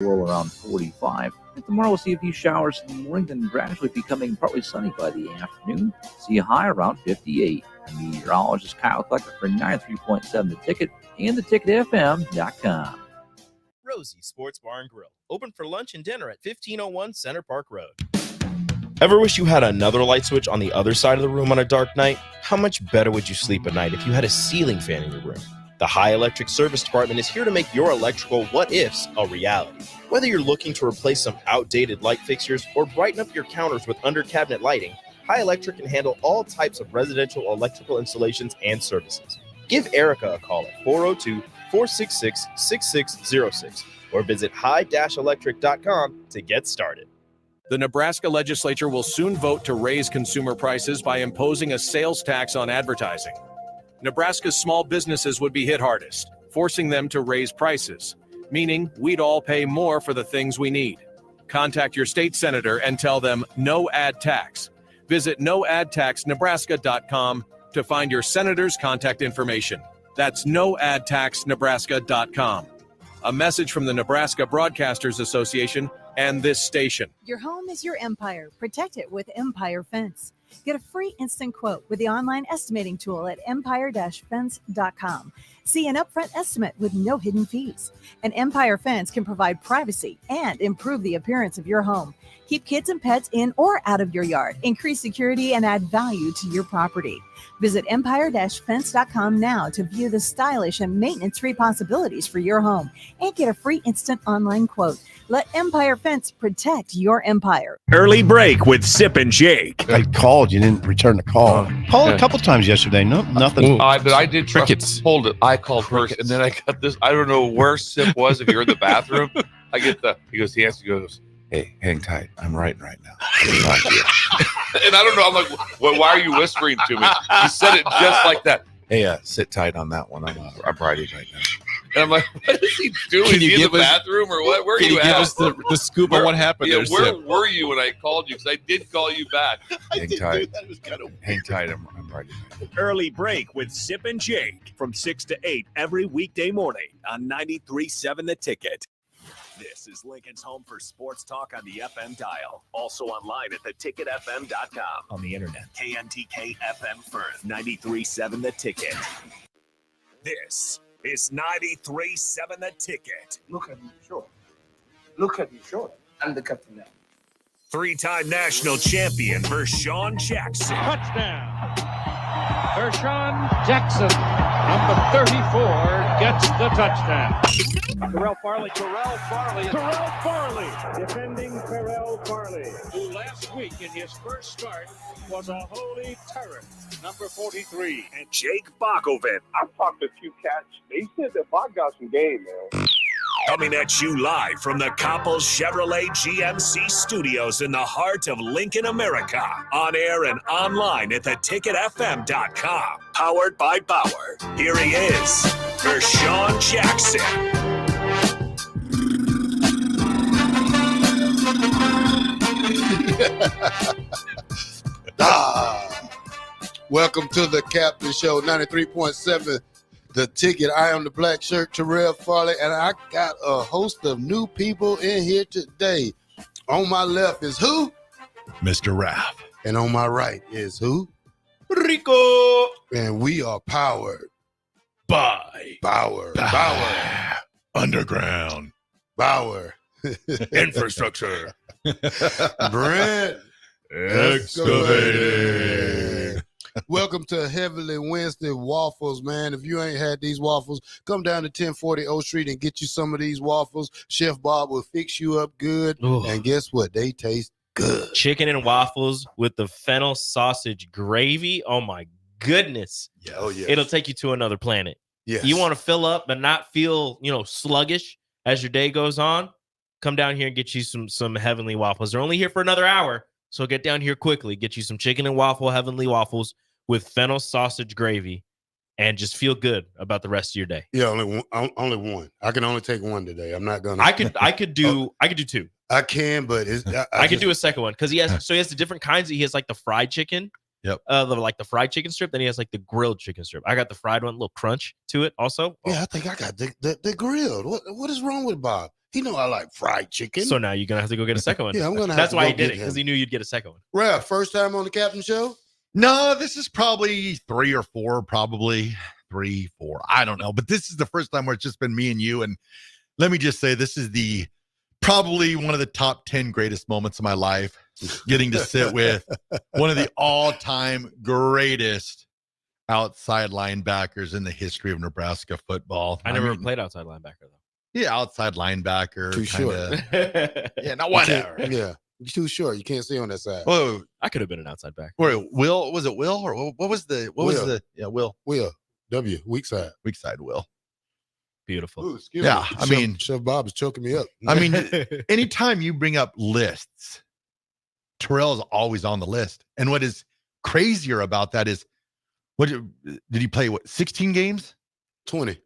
Low around 45. And tomorrow we'll see a few showers in the morning, then gradually becoming partly sunny by the afternoon. See a high around 58. Meteorologist Kyle Klecker for 93.7 The Ticket and theticketfm.com. Rosie Sports Bar and Grill, open for lunch and dinner at 1501 Center Park Road. Ever wish you had another light switch on the other side of the room on a dark night? How much better would you sleep at night if you had a ceiling fan in your room? The High Electric Service Department is here to make your electrical what-ifs a reality. Whether you're looking to replace some outdated light fixtures or brighten up your counters with under-cabinet lighting, High Electric can handle all types of residential electrical installations and services. Give Erica a call at 402-466-6606 or visit high-electric.com to get started. The Nebraska legislature will soon vote to raise consumer prices by imposing a sales tax on advertising. Nebraska's small businesses would be hit hardest, forcing them to raise prices, meaning we'd all pay more for the things we need. Contact your state senator and tell them no ad tax. Visit noadtaxnebraska.com to find your senator's contact information. That's noadtaxnebraska.com. A message from the Nebraska Broadcasters Association and this station. Your home is your empire. Protect it with Empire Fence. Get a free instant quote with the online estimating tool at empire-fence.com. See an upfront estimate with no hidden fees. An Empire Fence can provide privacy and improve the appearance of your home. Keep kids and pets in or out of your yard. Increase security and add value to your property. Visit empire-fence.com now to view the stylish and maintenance-free possibilities for your home and get a free instant online quote. Let Empire Fence protect your empire. Early break with Sip and Jake. I called. You didn't return the call. Called a couple times yesterday. No, nothing. But I did Crickets. Hold it. I called first, and then I got this. I don't know where Sip was. If you're in the bathroom, I get the. He goes. He answers. He goes. Hey, hang tight. I'm writing right now. And I don't know. I'm like, well, why are you whispering to me? He said it just like that. Hey, sit tight on that one. I'm writing right now. And I'm like, what is he doing? Is he in the bathroom or what? Where are you at? Can you give us the scoop on what happened there, where Sip? were you when I called you? Because I did call you back. Hang tight. Hang tight. I'm writing. Early break with Sip and Jake from 6 to 8 every weekday morning on 93.7 The Ticket. This is Lincoln's home for sports talk on the FM dial. Also online at theticketfm.com. On the internet, KNTK FM Firth, 93.7 The Ticket. This is 93.7 The Ticket. Look at you short. Look at you short. And the captain now. Three-time national champion Vershawn Jackson. Touchdown. Vershawn Jackson, number 34, gets the touchdown. Terrell Farley, defending Terrell Farley, who last week in his first start was a holy terror, number 43. And Jake Bakovic. I've talked to a few cats. They said that Bach got some game, man. Coming at you live from the Coppels Chevrolet GMC studios in the heart of Lincoln, America. On air and online at theticketfm.com. Powered by Bauer. Here he is, Vershawn Jackson. Welcome to the Captain Show, 93.7 The Ticket. I am the black shirt, Terrell Farley, and I got a host of new people in here today. On my left is who? Mr. Raff. And on my right is who? Rico. And we are powered by Bauer. Underground. Bauer. Infrastructure. Brent. Excavating. Welcome to Heavenly Wednesday Waffles, man. If you ain't had these waffles, come down to 1040 O Street and get you some of these waffles. Chef Bob will fix you up good. Ooh. And guess what? They taste good. Chicken and waffles with the fennel sausage gravy. Oh, my goodness. Yeah, oh, yeah. It'll take you to another planet. Yes. You want to fill up but not feel, sluggish as your day goes on? Come down here and get you some Heavenly Waffles. They're only here for another hour, so get down here quickly. Get you some chicken and waffle Heavenly Waffles with fennel sausage gravy, and just feel good about the rest of your day. Yeah, only one. I can only take one today. I'm not gonna. I could do two. I can, but I could do a second one because he has the different kinds. He has like the fried chicken. Yep. The fried chicken strip. Then he has like the grilled chicken strip. I got the fried one, a little crunch to it also. Yeah, I think I got the grilled. What is wrong with Bob? He know I like fried chicken. So now you're gonna have to go get a second one. Yeah, I'm gonna. That's have to why go he did get it, because him. he knew you'd get a second one. Rev, first time on the Captain Show? No, this is probably 3 or 4, probably 3, 4. I don't know. But this is the first time where it's just been me and you. And let me just say, this is probably one of the top 10 greatest moments of my life. Getting to sit with one of the all-time greatest outside linebackers in the history of Nebraska football. I never played outside linebacker, though. Yeah, outside linebacker. Too short. Yeah, now whatever. Yeah, you're too short. You can't see on that side. Whoa, I could have been an outside back. wait, Will? Was it Will or what was the? What was the? Yeah, Will. Will W weak side. Weak side Will. Beautiful. Ooh, excuse Yeah, me. I mean, Chef Bob is choking me up. I mean, anytime you bring up lists, Terrell is always on the list. And what is crazier about that is, what did he play? What 16 games? 20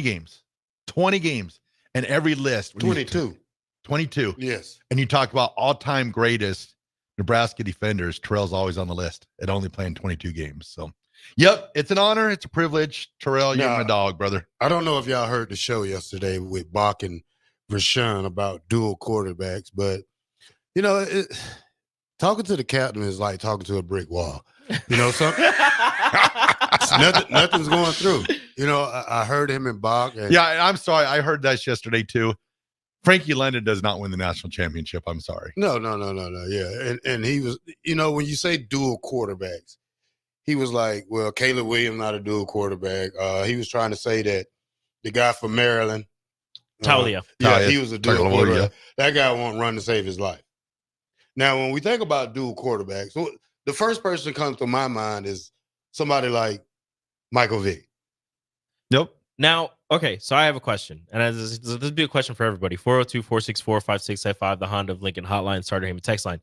games, 20 games, and every list 22. 22. Yes. And you talk about all-time greatest Nebraska defenders. Terrell's always on the list at only playing 22 games. So, yep, it's an honor. It's a privilege. Terrell, you're my dog, brother. I don't know if y'all heard the show yesterday with Bach and Rashawn about dual quarterbacks, but, you know, talking to the captain is like talking to a brick wall. You know, nothing's going through. You know, I heard him and Bach. And yeah, I'm sorry. I heard that yesterday, too. Frankie London does not win the national championship. I'm sorry. No. Yeah. And he was, you know, when you say dual quarterbacks, he was like, well, Caleb Williams not a dual quarterback. He was trying to say that the guy from Maryland, Talia. He was a dual quarterback. That guy won't run to save his life. Now, when we think about dual quarterbacks, the first person that comes to my mind is somebody like Michael Vick. Nope. Now, okay, so I have a question, and this would be a question for everybody. 402-464-5655, the Honda of Lincoln hotline, Starter Heyman text line.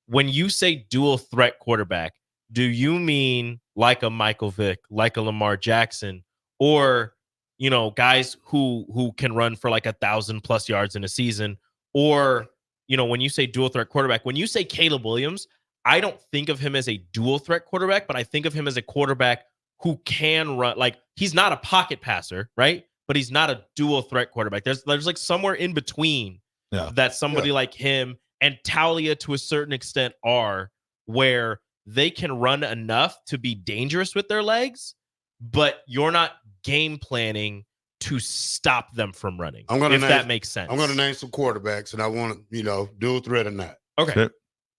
When you say dual threat quarterback, do you mean like a Michael Vick, like a Lamar Jackson, or, you know, guys who can run for like 1,000+ yards in a season? Or, you know, when you say dual threat quarterback, when you say Caleb Williams, I don't think of him as a dual threat quarterback, but I think of him as a quarterback who can run. Like, he's not a pocket passer, right? But he's not a dual threat quarterback. There's like somewhere in between that somebody like him and Talia to a certain extent are, where they can run enough to be dangerous with their legs, but you're not game planning to stop them from running. That makes sense. I'm going to name some quarterbacks, and I want to, you know, dual threat or not. Okay.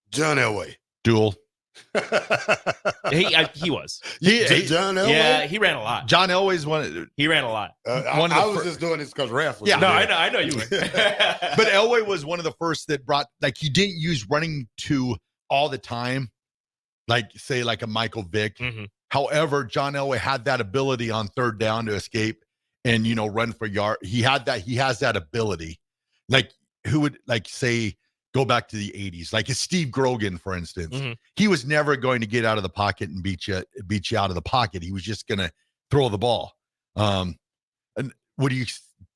John Elway. Dual. He was. John Elway? Yeah, he ran a lot. John Elway's one. He ran a lot. I was just doing this because Raph was. Yeah, no, I know you were. But Elway was one of the first that brought, like, he didn't use running to all the time, like, say, like a Michael Vick. Mm-hmm. However, John Elway had that ability on third down to escape and, you know, run for yard. He has that ability. Like, who would, like, say, go back to the 80s, like Steve Grogan, for instance. Mm-hmm. He was never going to get out of the pocket and beat you out of the pocket. He was just going to throw the ball. And what do you?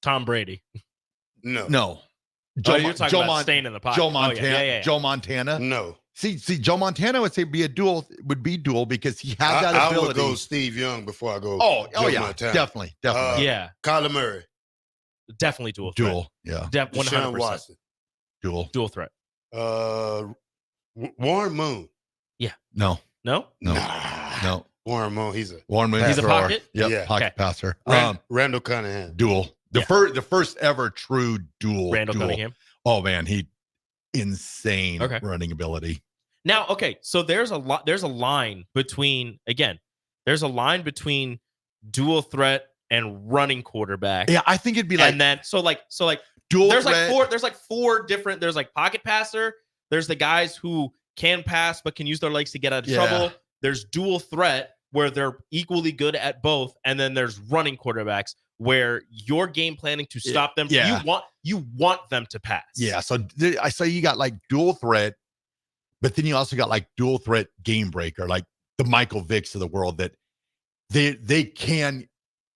Tom Brady. No. You're talking about staying in the pocket. Joe Montana. Oh, yeah. Joe Montana. No. See, Joe Montana would say would be dual because he had that ability. I would go Steve Young before I go. Oh yeah, Montana. definitely. Kyler Murray. Definitely dual. Yeah. 100%. Watson. Dual threat. Warren Moon. Yeah. No. Warren Moon. He's a pocket. Yep, yeah. Pocket passer. Randall Cunningham. Dual. The first ever true dual. Randall Cunningham. Oh man, he insane running ability. Now, okay, so there's a line between dual threat and running quarterback. Yeah, I think it'd be like, and then so like dual there's threat. like four different. There's like pocket passer. There's the guys who can pass but can use their legs to get out of trouble. There's dual threat where they're equally good at both, and then there's running quarterbacks where you're game planning to stop them. Yeah. You want them to pass. Yeah, so I say you got like dual threat, but then you also got like dual threat game breaker, like the Michael Vicks of the world, that they can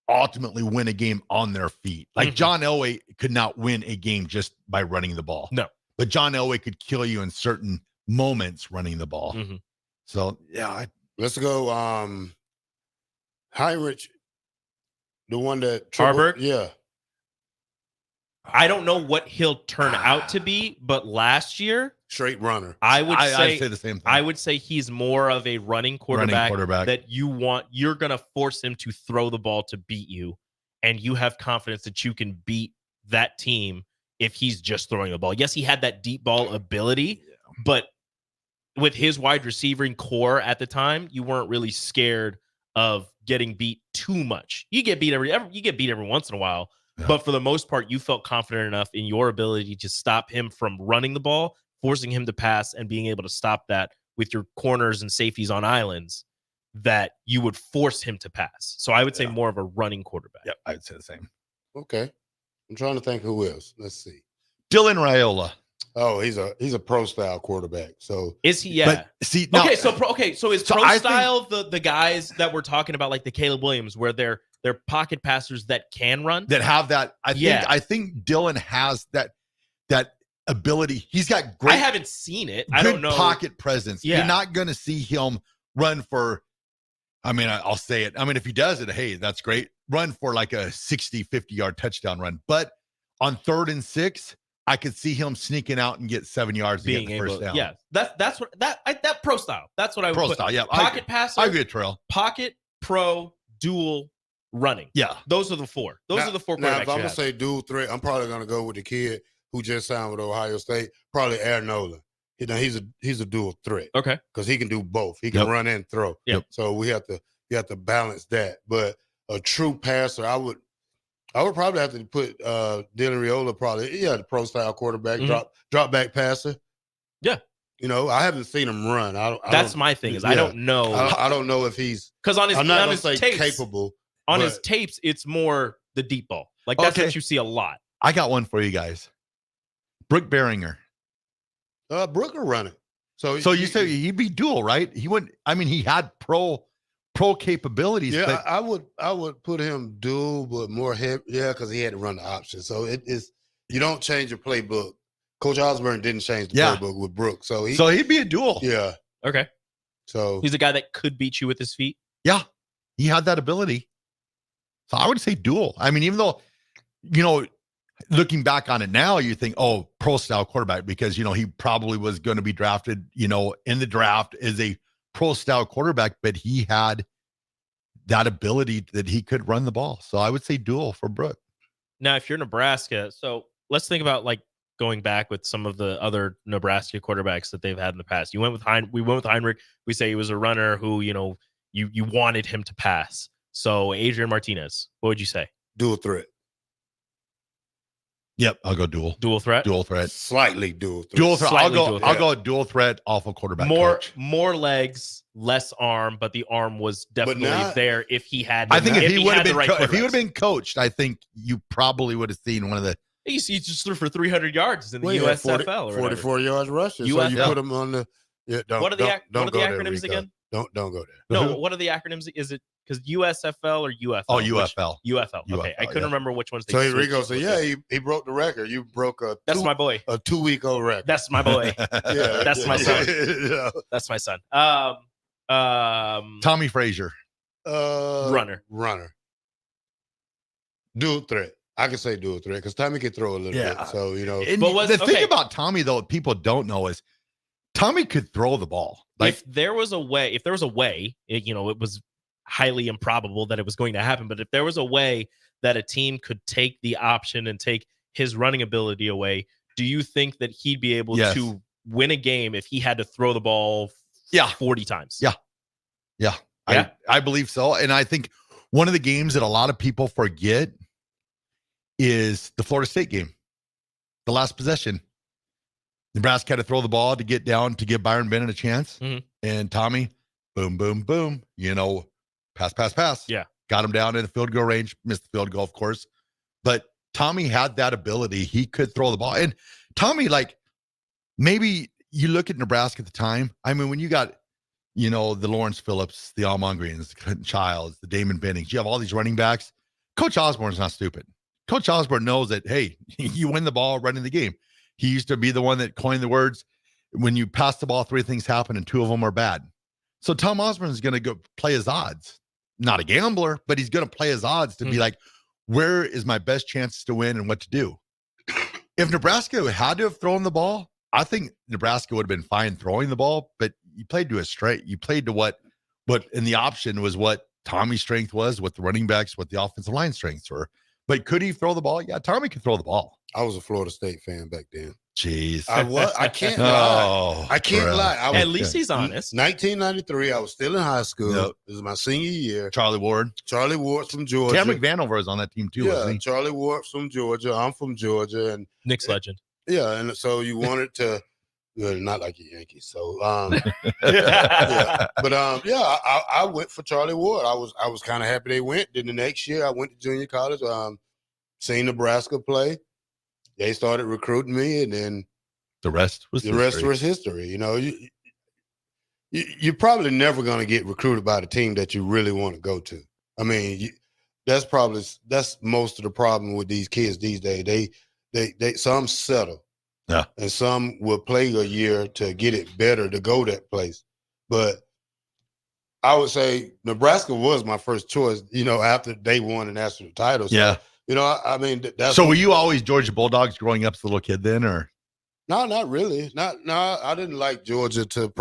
ultimately win a game on their feet. Like John Elway could not win a game just by running the ball. No. But John Elway could kill you in certain moments running the ball. Mm-hmm. So, yeah. Let's go Heinrich, the one that... Harburg? Yeah. I don't know what he'll turn out to be, but last year, straight runner. I'd say the same thing. I would say he's more of a running quarterback that you're going to force him to throw the ball to beat you, and you have confidence that you can beat that team if he's just throwing the ball. Yes, he had that deep ball ability, but with his wide receiving core at the time, you weren't really scared of getting beat too much. You get beat every once in a while, but for the most part, you felt confident enough in your ability to stop him from running the ball, forcing him to pass, and being able to stop that with your corners and safeties on islands that you would force him to pass. So I would say more of a running quarterback. Yep, I would say the same. Okay. I'm trying to think who else. Let's see. Dylan Raiola. Oh, he's a pro style quarterback. So is he? Yeah. But see, now, so is pro style the guys that we're talking about, like the Caleb Williams, where they're pocket passers that can run, that have that? I think Dylan has that ability. He's got great. I haven't seen it. I don't know pocket presence. Yeah. You're not going to see him run for. I mean, I'll say it. I mean, if he does it, hey, that's great. Run for like a 60, 50-yard touchdown run. But on 3rd and 6, I could see him sneaking out and get 7 yards to get the first down. Yeah, that's what that pro style. That's what I would pro put. style. Yeah, pocket passer. I agree with Terrell. Pocket, pro, dual, running. Yeah, those are the four. Those are the four. Now, if I'm gonna say dual threat, I'm probably gonna go with the kid who just signed with Ohio State. Probably Aaron Nola. You know, he's a dual threat. Okay, because he can do both. He can run and throw. Yep. So we have to balance that. But a true passer, I would probably have to put Dylan Raiola, probably, the pro style quarterback, drop back passer. Yeah. You know, I haven't seen him run. That's my thing is I don't know. I don't know if he's because on his tapes, capable. On his tapes, it's more the deep ball. Like that's what you see a lot. I got one for you guys. Brooke Behringer. Brooke will run it. So you say he'd be dual, right? He wouldn't. I mean, he had pro capabilities. Yeah, but I would put him dual, but more heavy. Yeah, because he had to run the option. So it is. You don't change your playbook. Coach Osborne didn't change the playbook with Brooke, so he'd be a dual. Yeah. Okay. So he's a guy that could beat you with his feet. Yeah, he had that ability. So I would say dual. I mean, even though, looking back on it now, you think, oh, pro style quarterback, because, he probably was going to be drafted, in the draft as a pro style quarterback, but he had that ability that he could run the ball. So I would say dual for Brooke. Now, if you're Nebraska, so let's think about like going back with some of the other Nebraska quarterbacks that they've had in the past. We went with Heinrich. We say he was a runner who, you wanted him to pass. So Adrian Martinez, what would you say? Dual threat. Yep, I'll go dual. Dual threat. Dual threat. Slightly dual threat. Dual threat. I'll go dual threat off of quarterback. More legs, less arm, but the arm was definitely there if he had. I think if he would have been coached, I think you probably would have seen one of the. He just threw for 300 yards in the USFL. 44 yards rushing. So you put him on the. Yeah, what are the acronyms again? Don't go there. No, what are the acronyms? Is it because USFL or UFL? Oh, UFL. UFL. Okay, I couldn't remember which ones. So Rico said, "Yeah, he broke the record. You broke that's my boy. A 2-week-old record. That's my boy. That's my son. That's my son. Tommy Frazier, runner. Dual threat. I can say dual threat because Tommy can throw a little bit. So But the thing about Tommy though, people don't know is Tommy could throw the ball. Like if there was a way, it was highly improbable that it was going to happen. But if there was a way that a team could take the option and take his running ability away, do you think that he'd be able to win a game if he had to throw the ball 40 times? Yeah. I believe so. And I think one of the games that a lot of people forget is the Florida State game. The last possession. Nebraska had to throw the ball to get down to give Byron Bennett a chance. Mm-hmm. And Tommy, boom, boom, boom, pass. Yeah. Got him down in the field goal range, missed the field goal, of course. But Tommy had that ability. He could throw the ball. And Tommy, like, maybe you look at Nebraska at the time. I mean, when you got, the Lawrence Phillips, the Al Mongreens, the Clinton Childs, the Damon Bennings, you have all these running backs. Coach Osborne's not stupid. Coach Osborne knows that, hey, you win the ball running the game. He used to be the one that coined the words, when you pass the ball, 3 things happen and 2 of them are bad. So Tom Osborne is going to go play his odds. Not a gambler, but he's going to play his odds to be like, where is my best chance to win and what to do? If Nebraska had to have thrown the ball, I think Nebraska would have been fine throwing the ball, but you played to a straight. You played to what and the option was what Tommy's strength was, what the running backs, what the offensive line strengths were. But could he throw the ball? Yeah, Tommy could throw the ball. I was a Florida State fan back then. Jeez. I was. I can't Oh, lie. I can't bro. lie. At least he's honest. 1993, I was still in high school. Yep. This is my senior year. Charlie Ward from Georgia. Cam McVanover was on that team too, wasn't he? Charlie Ward from Georgia. I'm from Georgia. And Knicks legend. Yeah, and so you wanted to not like your Yankees. So I went for Charlie Ward. I was kind of happy they went. Then the next year I went to junior college, seen Nebraska play. They started recruiting me, and then the rest was history. You know, you're probably never going to get recruited by the team that you really want to go to. I mean, that's most of the problem with these kids these days. They some settle, and some will play a year to get it better to go that place. But I would say Nebraska was my first choice. You know, after they won the national title. So, yeah. You know, I mean, that's. So were you always Georgia Bulldogs growing up as a little kid then, or? No, not really. I didn't like Georgia till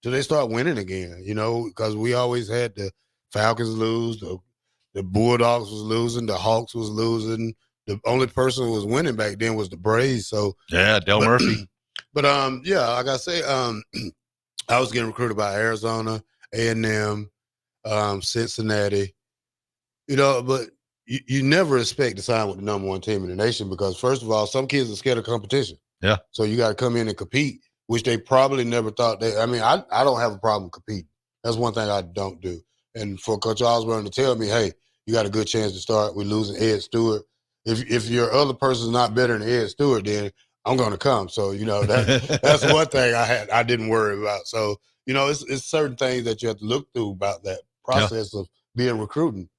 they start winning again. You know, because we always had the Falcons lose, the Bulldogs was losing, the Hawks was losing. The only person who was winning back then was the Braves. So yeah, Del Murphy. But like I say, I was getting recruited by Arizona, A&M, Cincinnati. You know, but. You never expect to sign with the number one team in the nation because, first of all, some kids are scared of competition. Yeah. So you got to come in and compete, which they probably never thought I don't have a problem competing. That's one thing I don't do. And for Coach Osborne to tell me, hey, you got a good chance to start. We're losing Ed Stewart. If your other person's not better than Ed Stewart, then I'm going to come. So, you know, that's one thing I didn't worry about. So, you know, it's certain things that you have to look through about that process of being recruiting.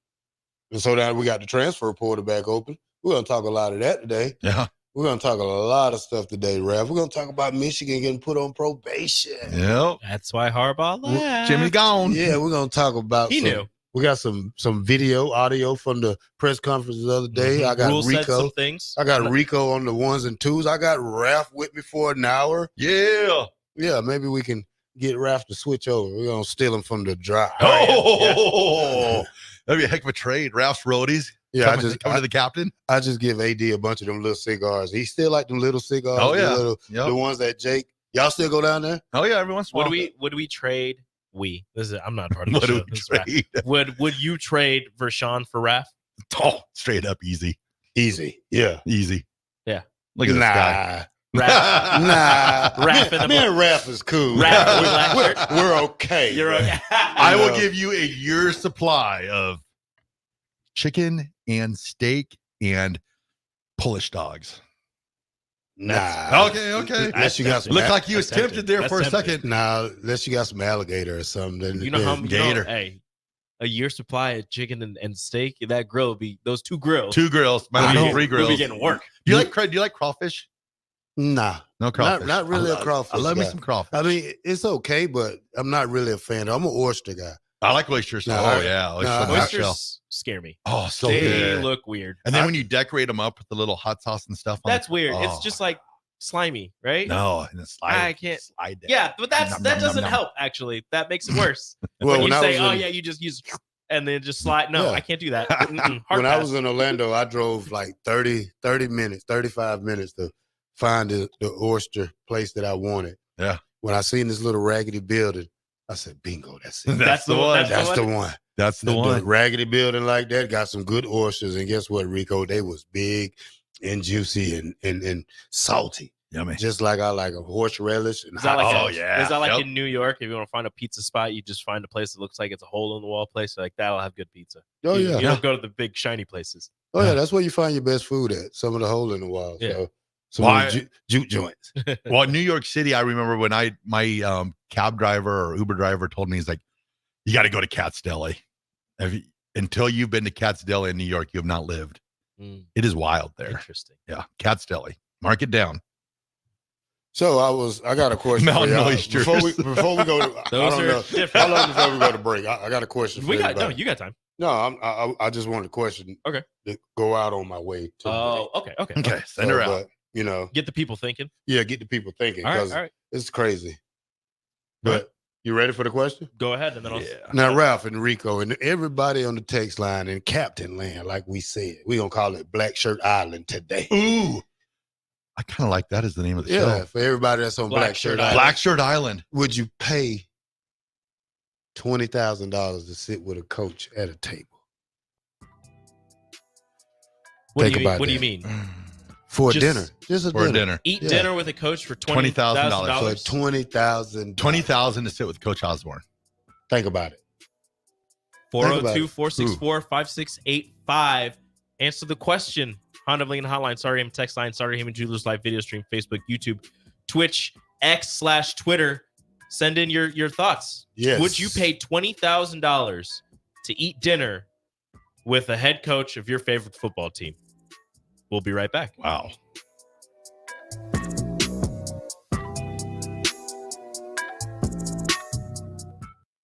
And so now we got the transfer portal back open. We're going to talk a lot of that today. Yeah. We're going to talk a lot of stuff today, Raph. We're going to talk about Michigan getting put on probation. Yep. That's why Harbaugh left. Jimmy gone. Yeah, we're going to talk about knew. We got some audio from the press conference the other day. Mm-hmm. I got Rule Rico. some things. I got Rico on the ones and twos. I got Raph with me for an hour. Yeah. Yeah, maybe we can get Raph to switch over. We're going to steal him from the drive. Oh, that'd be a heck of a trade. Ralph's roadies. Yeah, coming to the captain. I just give AD a bunch of them little cigars. He still like them little cigars. Oh yeah, the ones that Jake. Y'all still go down there? Oh yeah, every once in a while. Would we trade? I'm not part of the what show. do we trade? Would you trade Vershawn for Raph? Oh, straight up easy. Yeah, easy. Yeah. Look at this guy. Raph in the me and Raph is cool. We're okay. You're okay. I will give you a year's supply of chicken and steak and Polish dogs. Nah. Okay. Unless you got some looked like you was tempted there for a second. Nah, unless you got some alligator or something. Then you know how gator. Hey, a year's supply of chicken and steak. That grill would be those two grills. 2 grills. Might be 3 grills. We'll be getting work. Do you like crawfish? Nah. No crawfish. Not really a crawfish. I love me guy. some crawfish. I mean, it's okay, but I'm not really a fan. I'm an oyster guy. I like oysters. Oysters scare me. Oh, so they good. look weird. And then when you decorate them up with the little hot sauce and stuff, that's weird. It's just like slimy, right? No, and it's slide. I can't slide down. Yeah, but that doesn't help. Actually, that makes it worse. Well, when you say, you just use and then just slide. No, I can't do that. When I was in Orlando, I drove like 30 minutes, 35 minutes to find the oyster place that I wanted. Yeah. When I seen this little raggedy building, I said, bingo, that's it. That's the one. That's the one. That's the one. The raggedy building like that got some good oysters. And guess what, Rico? They was big and juicy and salty. Yummy. Just like I like a horseradish and Is that like hot Is that like in New York? If you want to find a pizza spot, you just find a place that looks like it's a hole in the wall place. Like that'll have good pizza. Oh, You yeah. don't go to the big shiny places. Oh, yeah. That's where you find your best food at. Some of the hole in the wall. Yeah. So, some of the juke joints. Well, in New York City, I remember when my cab driver or Uber driver told me, he's like, you got to go to Cat's Deli. Until you've been to Cat's Deli in New York, you have not lived. It is wild there. Interesting. Yeah. Cat's Deli. Mark it down. So I got a question for Mountain y'all. oysters. Before we go to, Those I don't are know. different. How long before we go to break? I got a question for everybody. You got time. No, I just wanted a question. Okay. To go out on my way to Oh, okay. Okay. Send her out. you know. Get the people thinking. Yeah, get the people thinking. All Because right. it's crazy. But you ready for the question? Go ahead, and then I'll. Now, Ralph and Rico and everybody on the text line in Captain Land, like we said, we're going to call it Black Shirt Island today. Ooh. I kind of like that as the name of the Yeah, show. for everybody that's on Black Shirt Island. Black Shirt Island. Would you pay $20,000 to sit with a coach at a table? What Think do you about What do you that. mean? For a Just dinner. Just For a dinner. Eat Yeah. dinner with a coach for $20,000. For $20,000. $20,000 to sit with Coach Osborne. Think about it. 402-464-5685. Answer the question. Honda of Lincoln Hotline, Starter Heyman text line, Starter Heyman Jewelers live video stream, Facebook, YouTube, Twitch, X/Twitter. Send in your thoughts. Yes. Would you pay $20,000 to eat dinner with a head coach of your favorite football team? We'll be right back. Wow.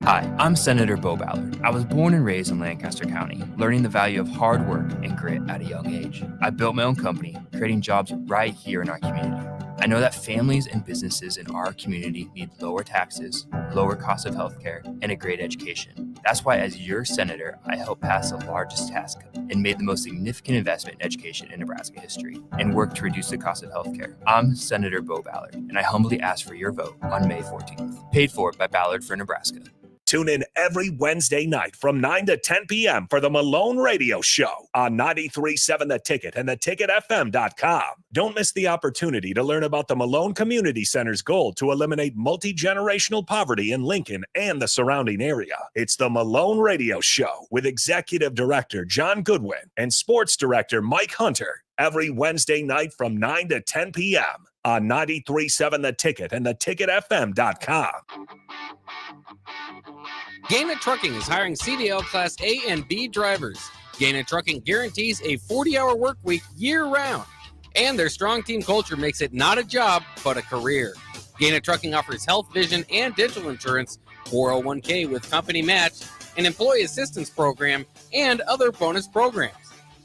Hi, I'm Senator Bo Ballard. I was born and raised in Lancaster County, learning the value of hard work and grit at a young age. I built my own company, creating jobs right here in our community. I know that families and businesses in our community need lower taxes, lower cost of healthcare, and a great education. That's why, as your senator, I helped pass the largest tax cut and made the most significant investment in education in Nebraska history and worked to reduce the cost of healthcare. I'm Senator Bo Ballard, and I humbly ask for your vote on May 14th. Paid for by Ballard for Nebraska. Tune in every Wednesday night from 9 to 10 p.m. for the Malone Radio Show on 93.7 The Ticket and theticketfm.com. Don't miss the opportunity to learn about the Malone Community Center's goal to eliminate multi-generational poverty in Lincoln and the surrounding area. It's the Malone Radio Show with Executive Director John Goodwin and Sports Director Mike Hunter every Wednesday night from 9 to 10 p.m. on 93.7 The Ticket and theticketfm.com. Gaina Trucking is hiring CDL Class A and B drivers. Gaina Trucking guarantees a 40-hour work week year-round, and their strong team culture makes it not a job, but a career. Gaina Trucking offers health, vision, and dental insurance, 401k with company match, an employee assistance program, and other bonus programs.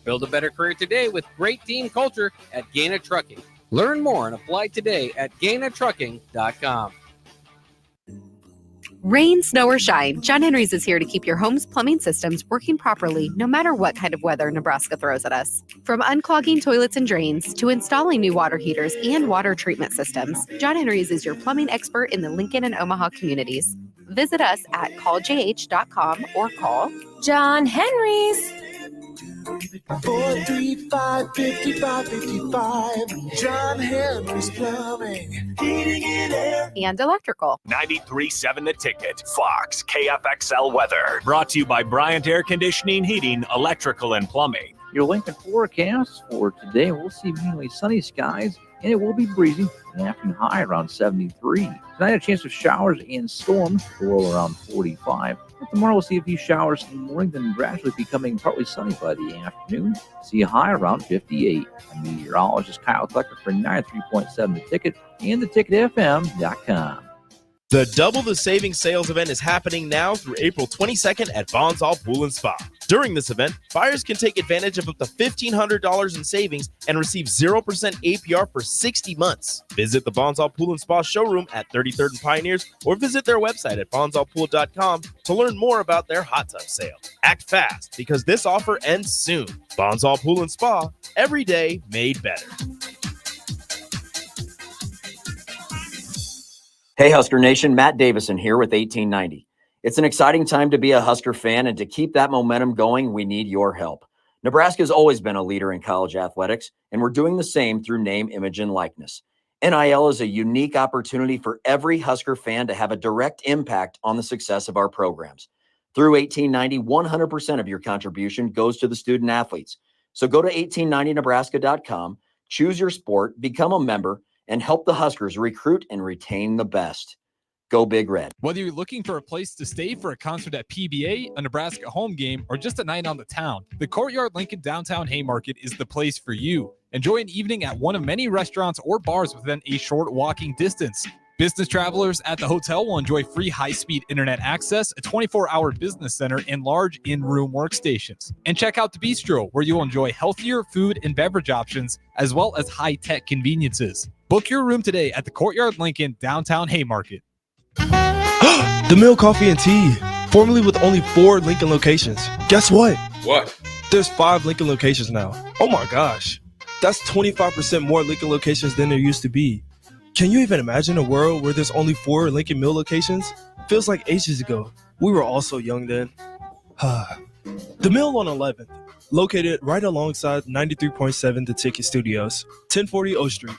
Build a better career today with great team culture at Gaina Trucking. Learn more and apply today at GainaTrucking.com. Rain, snow, or shine, John Henry's is here to keep your home's plumbing systems working properly no matter what kind of weather Nebraska throws at us. From unclogging toilets and drains to installing new water heaters and water treatment systems, John Henry's is your plumbing expert in the Lincoln and Omaha communities. Visit us at calljh.com or call John Henry's. 435-5555. John Henry's Plumbing, Heating and Air. And electrical. 93.7 The Ticket, Fox, KFXL Weather. Brought to you by Bryant Air Conditioning, Heating, Electrical, and Plumbing. Your Lincoln forecast for today, we'll see mainly sunny skies, and it will be breezy. An afternoon high around 73. Tonight, a chance of showers and storms, low around 45. But tomorrow, we'll see a few showers in the morning, then gradually becoming partly sunny by the afternoon. See a high around 58. I'm meteorologist Kyle Klecker for 93.7 The Ticket and theticketfm.com. The Double the Savings sales event is happening now through April 22nd at Bonsall Pool and Spa. During this event, buyers can take advantage of up to $1,500 in savings and receive 0% APR for 60 months. Visit the Bonsall Pool and Spa showroom at 33rd and Pioneers or visit their website at bonsallpool.com to learn more about their hot tub sale. Act fast because this offer ends soon. Bonsall Pool and Spa, every day made better. Hey, Husker Nation, Matt Davison here with 1890. It's an exciting time to be a Husker fan, and to keep that momentum going, we need your help. Nebraska has always been a leader in college athletics, and we're doing the same through name, image, and likeness. NIL is a unique opportunity for every Husker fan to have a direct impact on the success of our programs. Through 1890, 100% of your contribution goes to the student athletes. So go to 1890nebraska.com, choose your sport, become a member, and help the Huskers recruit and retain the best. Go Big Red. Whether you're looking for a place to stay for a concert at PBA, a Nebraska home game, or just a night on the town, the Courtyard Lincoln Downtown Haymarket is the place for you. Enjoy an evening at one of many restaurants or bars within a short walking distance. Business travelers at the hotel will enjoy free high-speed internet access, a 24-hour business center, and large in-room workstations. And check out the Bistro, where you'll enjoy healthier food and beverage options, as well as high-tech conveniences. Book your room today at the Courtyard Lincoln, downtown Haymarket. The Mill Coffee and Tea, formerly with only 4 Lincoln locations. Guess what? What? There's 5 Lincoln locations now. Oh my gosh. That's 25% more Lincoln locations than there used to be. Can you even imagine a world where there's only 4 Lincoln Mill locations? Feels like ages ago. We were all so young then. The Mill on 11th, located right alongside 93.7 The Ticket Studios, 1040 O Street.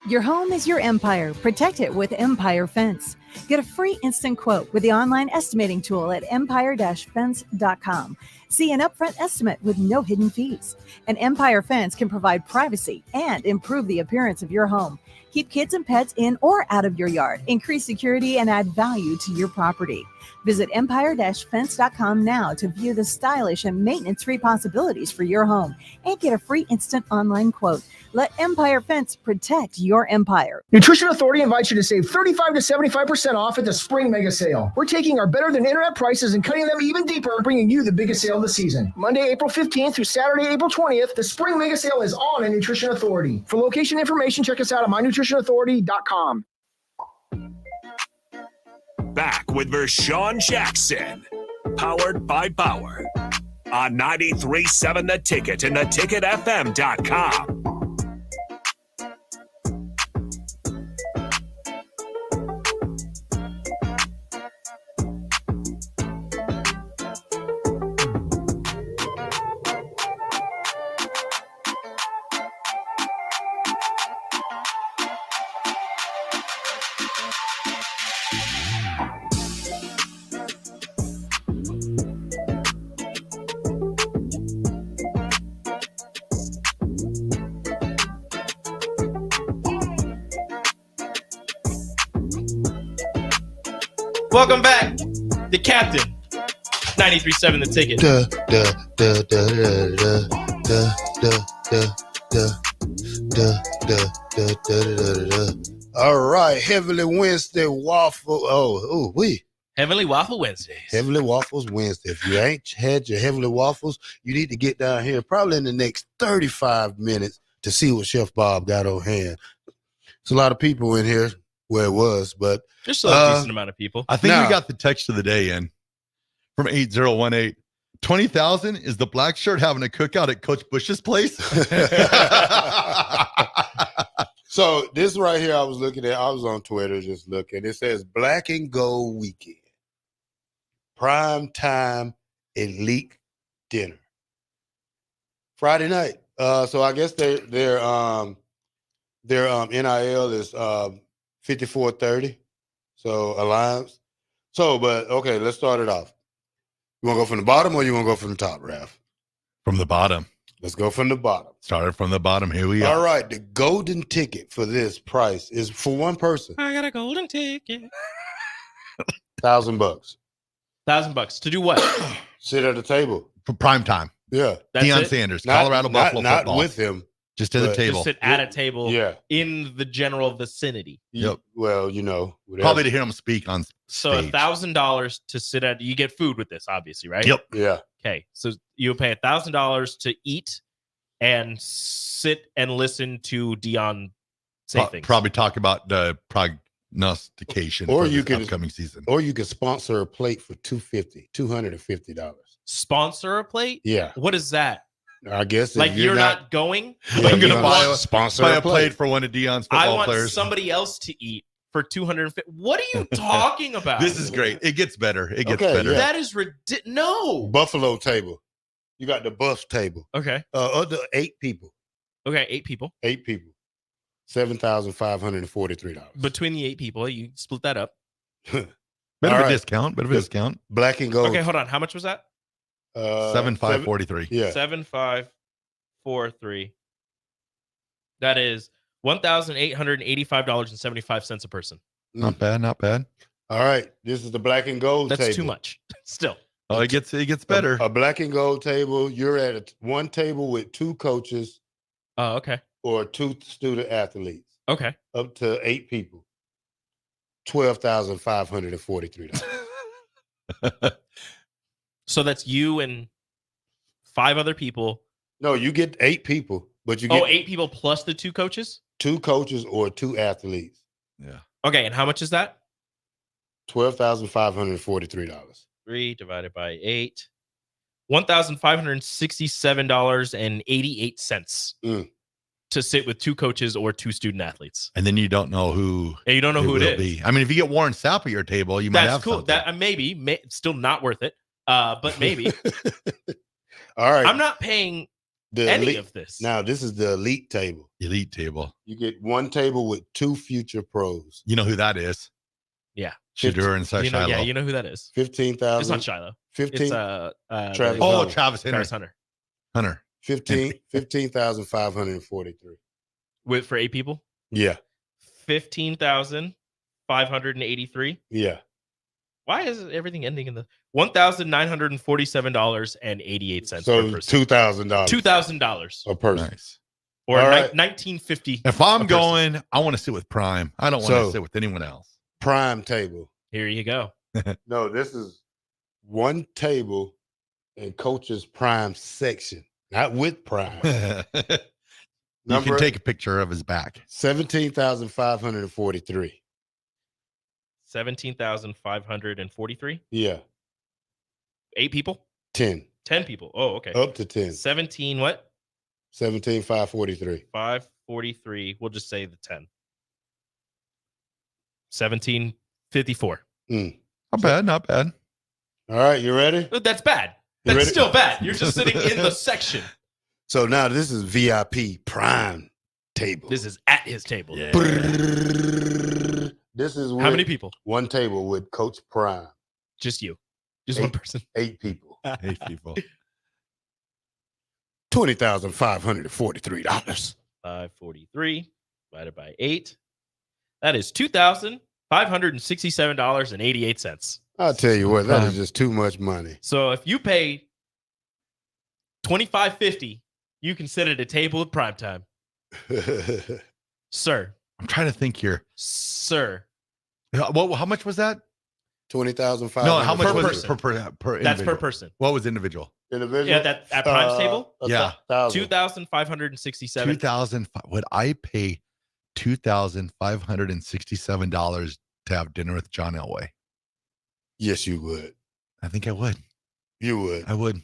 Your home is your empire. Protect it with Empire Fence. Get a free instant quote with the online estimating tool at empire-fence.com. See an upfront estimate with no hidden fees. An Empire Fence can provide privacy and improve the appearance of your home. Keep kids and pets in or out of your yard. Increase security and add value to your property. Visit empire-fence.com now to view the stylish and maintenance-free possibilities for your home and get a free instant online quote. Let Empire Fence protect your empire. Nutrition Authority invites you to save 35 to 75% off at the Spring Mega Sale. We're taking our better than internet prices and cutting them even deeper, bringing you the biggest sale of the season. Monday, April 15th through Saturday, April 20th, the Spring Mega Sale is on at Nutrition Authority. For location information, check us out at mynutritionauthority.com. Back with Vershawn Jackson, powered by Bauer, on 93.7 The Ticket and theticketfm.com. Welcome back, the captain. 93.7 The Ticket. All right, Heavenly Wednesday waffle. Heavenly Waffle Wednesdays. Heavenly Waffles Wednesday. If you ain't had your Heavenly Waffles, you need to get down here probably in the next 35 minutes to see what Chef Bob got on hand. There's a lot of people in here where it was, but There's still a decent amount of people. I think we got the text of the day in from 8018. 20,000 is the black shirt having a cookout at Coach Bush's place. So this right here, I was looking at. I was on Twitter just looking. It says Black and Gold Weekend, prime time elite dinner, Friday night. So I guess their NIL is 5430. So Alliance. So, but okay, let's start it off. You want to go from the bottom or you want to go from the top, Raph? From the bottom. Let's go from the bottom. Started from the bottom. Here we are. All right. The golden ticket for this price is for one person. I got a golden ticket. $1,000. $1,000 to do what? Sit at the table For prime time. Yeah. That's Deion it? Sanders, Colorado Buffalo not football. with him. Just at the but table. Just sit at a table Yeah. in the general vicinity. Yep. Well, you know, whatever. Probably to hear him speak on So stage. $1,000 to sit at. You get food with this, obviously, right? Yep. Yeah. Okay, so you pay $1,000 to eat and sit and listen to Deion say things. Probably talk about the prognostication Or for you this could upcoming season. Or you could sponsor a plate for $250. Sponsor a plate? Yeah. What is that? I guess if Like you're not going? Yeah, I'm going you to want buy sponsor a a plate. plate for one of Deion's I football want players. somebody else to eat for $250. What are you talking about? This is great. It gets better. It gets Okay, better. yeah. That is ridiculous. No. Buffalo table. You got the buff table. Okay. Other 8 people. Okay, 8 people. 8 people. $7,543. Between the 8 people, you split that up. Bit All of a right. discount. Bit of a discount. Black and gold. Okay, hold on. How much was that? 7,543. Yeah. 7,543. That is $1,885.75 a person. Not bad. Not bad. All right. This is the black and gold That's table. too much. Still. Oh, it gets better. A black and gold table. You're at one table with 2 coaches Oh, okay. or 2 student athletes. Okay. Up to 8 people. $12,543. So that's you and 5 other people. No, you get 8 people, but you get 8 people plus the 2 coaches? 2 coaches or 2 athletes. Yeah. Okay, and how much is that? $12,543. 3 divided by 8. $1,567.88 to sit with 2 coaches or 2 student athletes. And then you don't know who. And you don't know who it will is. be. I mean, if you get Warren Sapp at your table, you might That's have cool. something. That maybe still not worth it. But maybe. All right. I'm not paying any of this. Now, this is the elite table. Elite table. You get 1 table with 2 future pros. You know who that is? Yeah. Shadur and Shiloh. Yeah, you know who that is. 15,000. It's not Shiloh. 15. It's Travis. Travis Hunter. Travis Hunter. 15,543. For 8 people? Yeah. 15,583. Yeah. Why is everything ending in the $1,947.88 So per person? $2,000. $2,000 a person. Nice. Or All right. 1950. If I'm going, I want to sit with Prime. I don't want to So- sit with anyone else. Prime table. Here you go. No, this is 1 table in coach's prime section, not with prime. You can take a picture of his back. 17,543. 17,543. Yeah. 8 people? 10. 10 people. Oh, okay. Up to 10. 17 what? 17,543. 543. We'll just say the 10. 1754. Mm. Not bad. Not bad. All right, you ready? That's bad. You That's ready? still bad. You're just sitting in the section. So now this is VIP prime table. This is at his table. This is How many people? 1 table with Coach Prime. Just you. Just 8, one person. 8 people. 8 people. $20,543. 543 divided by 8. That is $2,567.88. I'll tell you what, that is just too much money. So if you pay $25.50, you can sit at a table at prime time. Sir. I'm trying to think here. Sir. How much was that? 20,500. No, how much Per was person. it per individual? That's per person. What was individual? Individual? Yeah, that at Prime's table? Yeah. 2,567. 2,000. Would I pay $2,567 to have dinner with John Elway? Yes, you would. I think I would. You would. I would.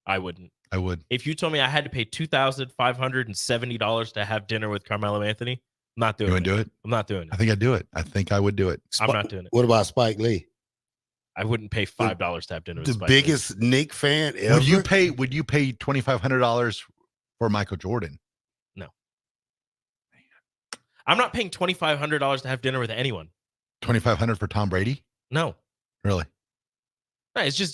I wouldn't. I would. If you told me I had to pay $2,570 to have dinner with Carmelo Anthony, I'm not doing You it. would do it? I'm not doing it. I think I'd do it. I think I would do it. I'm not doing it. What about Spike Lee? I wouldn't pay $5 to have dinner with The Spike Lee. biggest Nick fan ever. Would you pay $2,500 for Michael Jordan? No. I'm not paying $2,500 to have dinner with anyone. $2,500 for Tom Brady? No. Really? No, it's just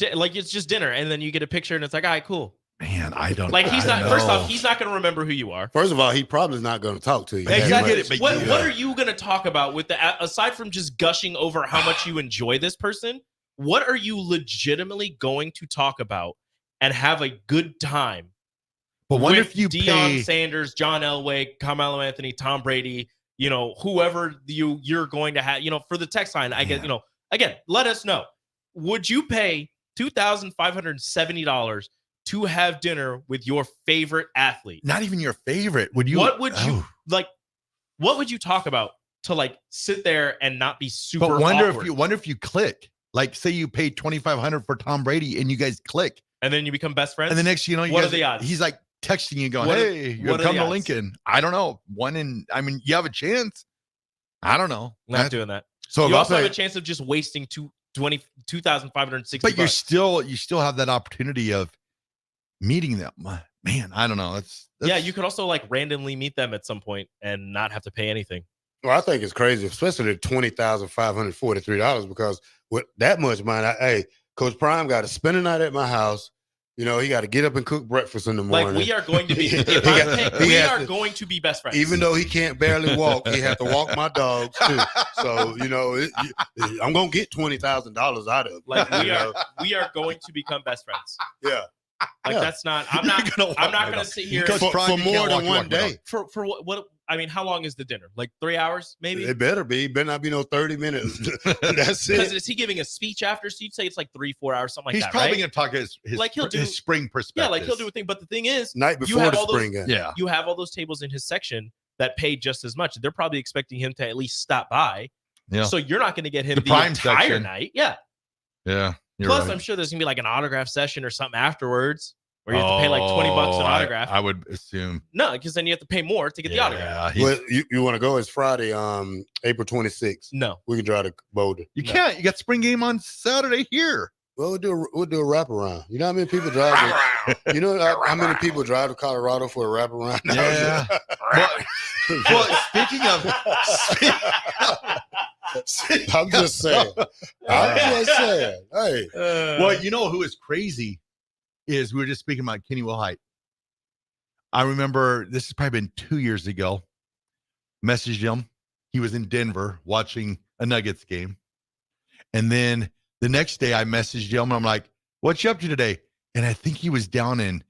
dinner, and then you get a picture, and it's like, all right, cool. Man, I don't Like he's I not. First know. off, he's not going to remember who you are. First of all, he probably not going to talk to you. Exactly. What are you going to talk about with the aside from just gushing over how much you enjoy this person? What are you legitimately going to talk about and have a good time? But wonder with if you Deion pay Sanders, John Elway, Carmelo Anthony, Tom Brady, whoever you're going to have, for the text line. I get, again, let us know. Would you pay $2,570 to have dinner with your favorite athlete? not even your favorite. Would you? What would you like? What would you talk about to sit there and not be super? But wonder awkward? if you click. Like, say you paid $2,500 for Tom Brady and you guys click, and then you become best friends. and the next, you what guys, are the odds? he's like texting you, going, What are- "Hey, you're what are coming the to odds? Lincoln." I don't know. You have a chance. I don't know. Not doing that. So you if I also have pay- a chance of just wasting $2,560. But you still have that opportunity of meeting them. Man, I don't know. That's Yeah, you could also randomly meet them at some point and not have to pay anything. Well, I think it's crazy, especially the $20,543 because with that much money, hey, Coach Prime got to spend a night at my house. He got to get up and cook breakfast in the morning. We are going to be. Going to be best friends. Even though he can't barely walk, he has to walk my dogs too. So I'm gonna get $20,000 out of it. We are going to become best friends. Yeah. That's not. I'm not going to sit here for more than one day. For what I mean, how long is the dinner? Like 3 hours, maybe? It better be. Better not be no 30 minutes. That's Because it. is he giving a speech after? So you'd say it's like 3-4 hours, something like He's that, probably right? going to talk his Like, he'll do- his spring perspective. Yeah, like he'll do a thing. But the thing is, Night you before have the all spring those, game. Yeah. you have all those tables in his section that pay just as much. They're probably expecting him to at least stop by. Yeah. So you're not going to get him The the prime entire section. night. Yeah. Yeah. You're Plus, right. I'm sure there's going to be like an autograph session or something afterwards where you have to pay like $20 an autograph. I would assume. No, because then you have to pay more to get the autograph. Well, you want to go? It's Friday, April 26th. No. We can drive to Boulder. You can't. You got spring game on Saturday here. Well, we'll do a wraparound. You know how many people drive to, you know how many people drive to Colorado for a wraparound? Yeah. well, speaking of I'm just saying. I'm just saying. Hey. Well, you know who is crazy is we were just speaking about Kenny Wilhite. I remember this has probably been 2 years ago. Messaged him. He was in Denver watching a Nuggets game. And then the next day I messaged him and I'm like, what you up to today? And I think he was down in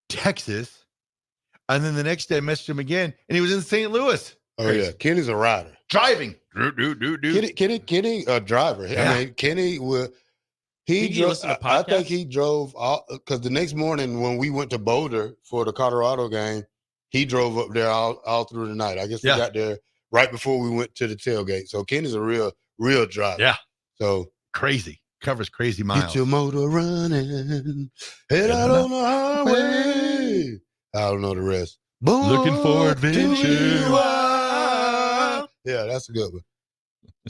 Texas. And then the next day I messaged him again and he was in St. Louis. Oh, yeah. Kenny's a rider. Driving. Kenny, a driver. Yeah. I mean, Kenny will. He drove. I think he drove because the next morning when we went to Boulder for the Colorado game, he drove up there all through the night. I guess we got there right before we went to the tailgate. So Kenny's a real driver. Yeah. So crazy. Covers crazy miles. get your motor running. Head out on the highway. I don't know the rest. Looking for adventure. Yeah, that's a good one.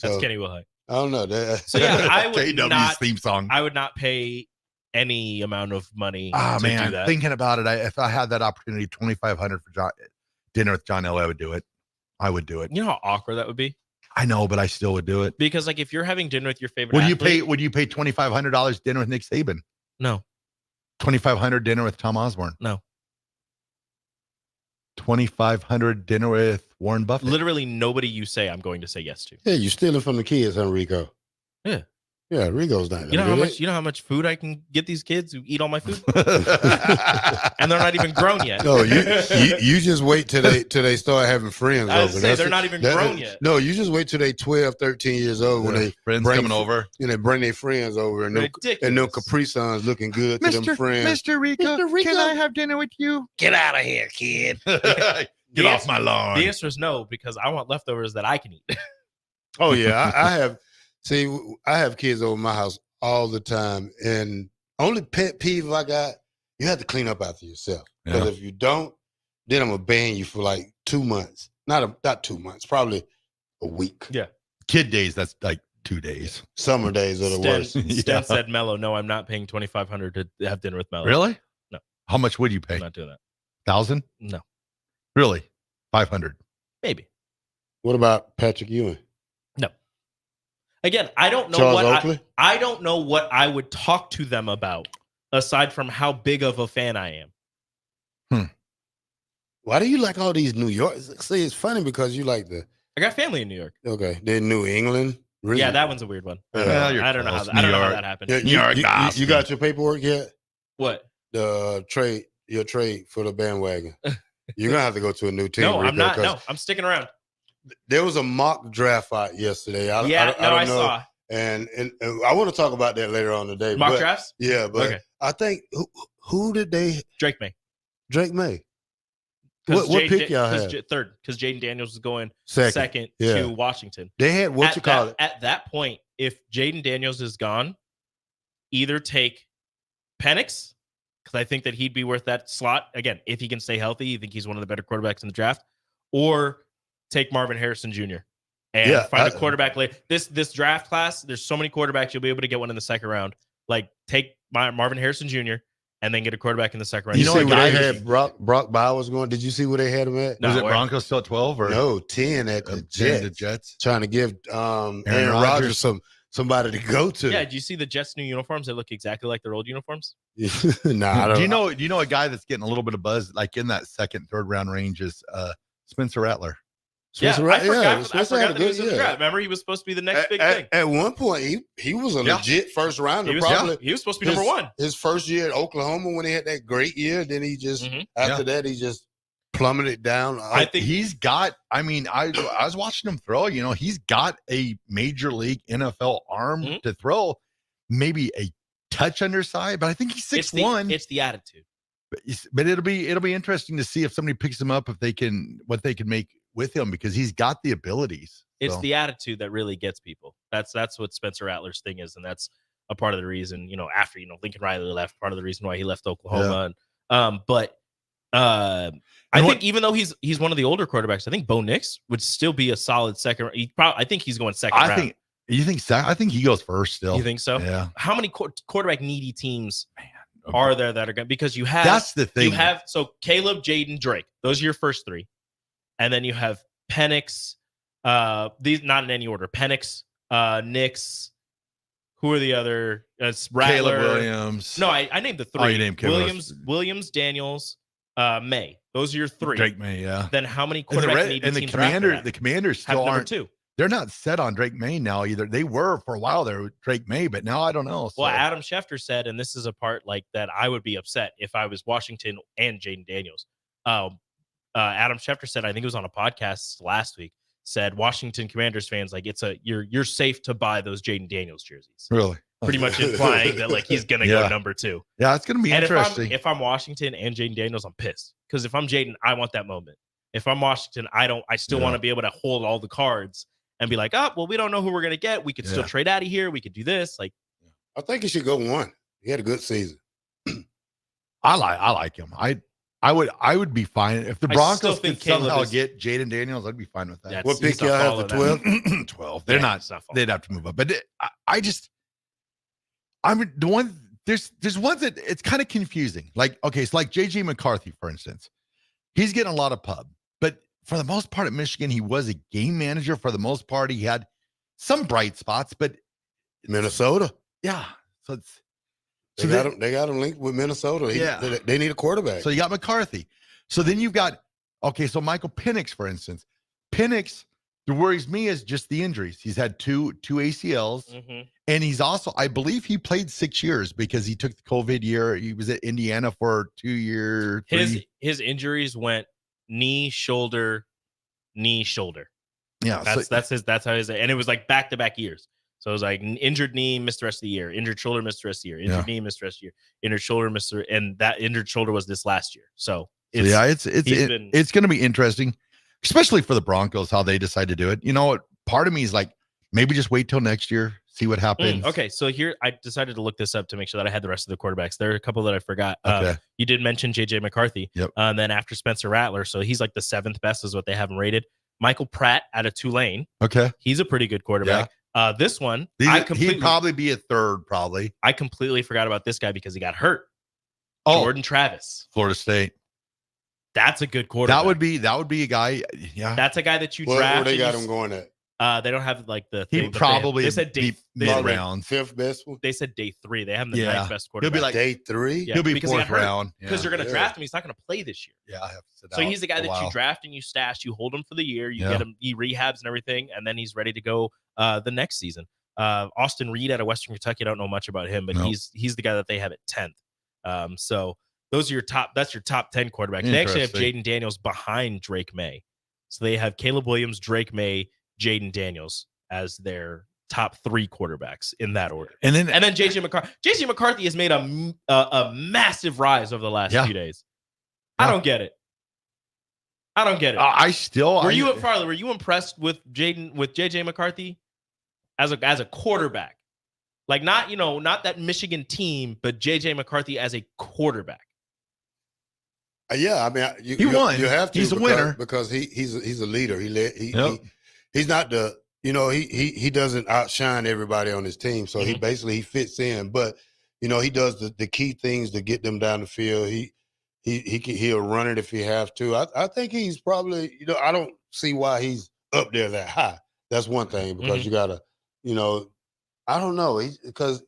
That's So, Kenny Wilhite. I don't know. So yeah, I would KW's not. theme song. I would not pay any amount of money Ah, to man, do I'm that. thinking about it. If I had that opportunity, $2,500 for dinner with John L. I would do it. I would do it. You know how awkward that would be? I know, but I still would do it. Because like if you're having dinner with your favorite Would you athlete, pay? Would you pay $2,500 dinner with Nick Saban? No. $2,500 dinner with Tom Osborne? No. $2,500 dinner with Warren Buffett? Literally nobody you say I'm going to say yes to. Yeah, you stealing from the kids, huh, Rico? Yeah. Yeah, Rico's not. You know how much food I can get these kids who eat all my food? And they're not even grown yet. No, you just wait till they start having friends I was over. say, they're not even grown yet. No, you just wait till they 12, 13 years old when they friends bring, coming over. And they bring their friends over and no Capri Suns looking good to them friends. Mr. Rico, can I have dinner with you? Get out of here, kid. Get off my lawn. The answer is no, because I want leftovers that I can eat. Oh yeah, I have. See, I have kids over my house all the time, and only pet peeve I got, you have to clean up after yourself. Because if you don't, then I'm gonna ban you for like 2 months. Not 2 months, probably a week. Yeah. Kid days, that's like 2 days. Summer days are the worst. Stan said, Mello, no, I'm not paying $2,500 to have dinner with Mello. Really? No. How much would you pay? I'm not doing that. 1,000? No. Really? 500? Maybe. What about Patrick Ewing? No. Again, I don't know Charles what Oakley? I don't know what I would talk to them about aside from how big of a fan I am. Why do you like all these New York? See, it's funny because you like I got family in New York. Okay, they're New England. Really? Yeah, that one's a weird one. Yeah. I don't know how that happened. Yeah, you got your paperwork yet? What? Your trade for the bandwagon. You're gonna have to go to a new team. No, I'm Rico, not. 'cause No, I'm sticking around. There was a mock draft out yesterday. I I don't know. saw. And I want to talk about that later on today. Mock drafts? Yeah, but Okay. I think who did they? Drake May. Drake May. What pick y'all had? Third, because Jaden Daniels was going Second. second Yeah. to Washington. They had At that point, if Jaden Daniels is gone, either take Penix, because I think that he'd be worth that slot. Again, if he can stay healthy, you think he's one of the better quarterbacks in the draft, or take Marvin Harrison Jr. and find a quarterback late. This draft class, there's so many quarterbacks, you'll be able to get one in the second round. Like take Marvin Harrison Jr. and then get a quarterback in the second round. You see where they had Brock Bowers going? Did you see where they had him at? Was it Broncos still at 12 or no 10 at the Jets? The Jets trying to give Aaron Rodgers somebody to go to. Yeah, do you see the Jets' new uniforms? They look exactly like their old uniforms. Nah, I don't. Do you know a guy that's getting a little bit of buzz, like in that second, third round range, is Spencer Rattler. I forgot had a that he was good in the year. draft. Remember, he was supposed to be the next big thing. At one point, he was a legit first rounder. He was supposed to be number one. His first year at Oklahoma when he had that great year. Then he just after that he just plummeted down. I think he's got. I mean, I was watching him throw. You know, he's got a major league NFL arm to throw. Maybe a touch underside, but I think he's 6'1". It's the attitude. But it'll be interesting to see if somebody picks him up, if they can, what they can make with him, because he's got the abilities. It's the attitude that really gets people. That's what Spencer Rattler's thing is, and that's a part of the reason, after Lincoln Riley left, part of the reason why he left Oklahoma. I think even though he's one of the older quarterbacks, I think Bo Nix would still be a solid second. I think he's going second round. I think he goes first still. You think so? Yeah. How many quarterback needy teams are there that are going? Because you have that's the thing. You have Caleb, Jaden, Drake. Those are your first three, and then you have Penix. These not in any order. Penix, Nix. Who are the other? Rattler. Caleb Williams. No, I named the three. Oh, you named Williams, Daniels, May. Those are your three. Drake May, yeah. Then how many quarterback needy teams the Commanders still have aren't. Two. They're not set on Drake May now either. They were for a while there with Drake May, but now I don't know. So. Well, Adam Schefter said, and this is a part like that I would be upset if I was Washington and Jaden Daniels. Adam Schefter said, I think it was on a podcast last week, said Washington Commanders fans, like you're safe to buy those Jaden Daniels jerseys. Really? Pretty much implying that like he's gonna go number 2. Yeah, it's gonna be interesting. If I'm Washington and Jaden Daniels, I'm pissed. Because if I'm Jaden, I want that moment. If I'm Washington, I still want to be able to hold all the cards and be like, we don't know who we're gonna get. We could still trade out of here. We could do this. Like, I think he should go 1. He had a good season. I like him. I would be fine if the Broncos could somehow get Jaden Daniels. I'd be fine with that. What pick y'all have? The 12? 12. They're not. They'd have to move up. But the one. There's ones that it's kind of confusing. Like, okay, it's like JJ McCarthy, for instance. He's getting a lot of pub, but for the most part at Michigan, he was a game manager. For the most part, he had some bright spots, but Minnesota. Yeah. So it's. They got him linked with Minnesota. They need a quarterback. So you got McCarthy. So then you've got, so Michael Penix, for instance. Penix, what worries me is just the injuries. He's had two ACLs, and he's also, I believe he played 6 years because he took the COVID year. He was at Indiana for 2 years. His injuries went knee, shoulder. Yeah. That's how his, and it was like back-to-back years. So it was like injured knee, missed the rest of the year. Injured shoulder, missed the rest of the year. Injured knee, missed the rest of the year. Injured shoulder, and that injured shoulder was this last year. It's going to be interesting, especially for the Broncos, how they decide to do it. You know what? Part of me is like, maybe just wait till next year, see what happens. Okay, so here I decided to look this up to make sure that I had the rest of the quarterbacks. There are a couple that I forgot. Okay. You did mention JJ McCarthy. Yep. And then after Spencer Rattler, so he's like the 7th best is what they have him rated. Michael Pratt out of Tulane. Okay. He's a pretty good quarterback. This one, he'd probably be a 3rd, probably. I completely forgot about this guy because he got hurt. Jordan Travis, Florida State. That's a good quarterback. That would be a guy. Yeah, that's a guy that you draft. Where they got him going at? They don't have like the. He probably they said day mid-round, 5th best one. They said day 3. They have him the 9th best quarterback. He'll be like day 3. He'll be 4th round because they're going to draft him. He's not going to play this year. Yeah, I have to sit so he's the guy that you draft and you stash. You hold him for the year. You get him. He rehabs and everything, and then he's ready to go the next season. Austin Reed out of Western Kentucky. I don't know much about him, but he's the guy that they have at 10th. So those are your top. That's your top 10 quarterbacks. They actually have Jaden Daniels behind Drake May. So they have Caleb Williams, Drake May, Jaden Daniels as their top 3 quarterbacks in that order. And then JJ McCarthy. JJ McCarthy has made a massive rise over the last few days. I don't get it. Were you impressed with JJ McCarthy as a quarterback? Like not that Michigan team, but JJ McCarthy as a quarterback. Yeah, I mean, he won. You have to. He's a winner because he's a leader. He's not the. He doesn't outshine everybody on his team, so he fits in. But he does the key things to get them down the field. He'll run it if he have to. I think he's probably I don't see why he's up there that high. That's one thing because you gotta I don't know because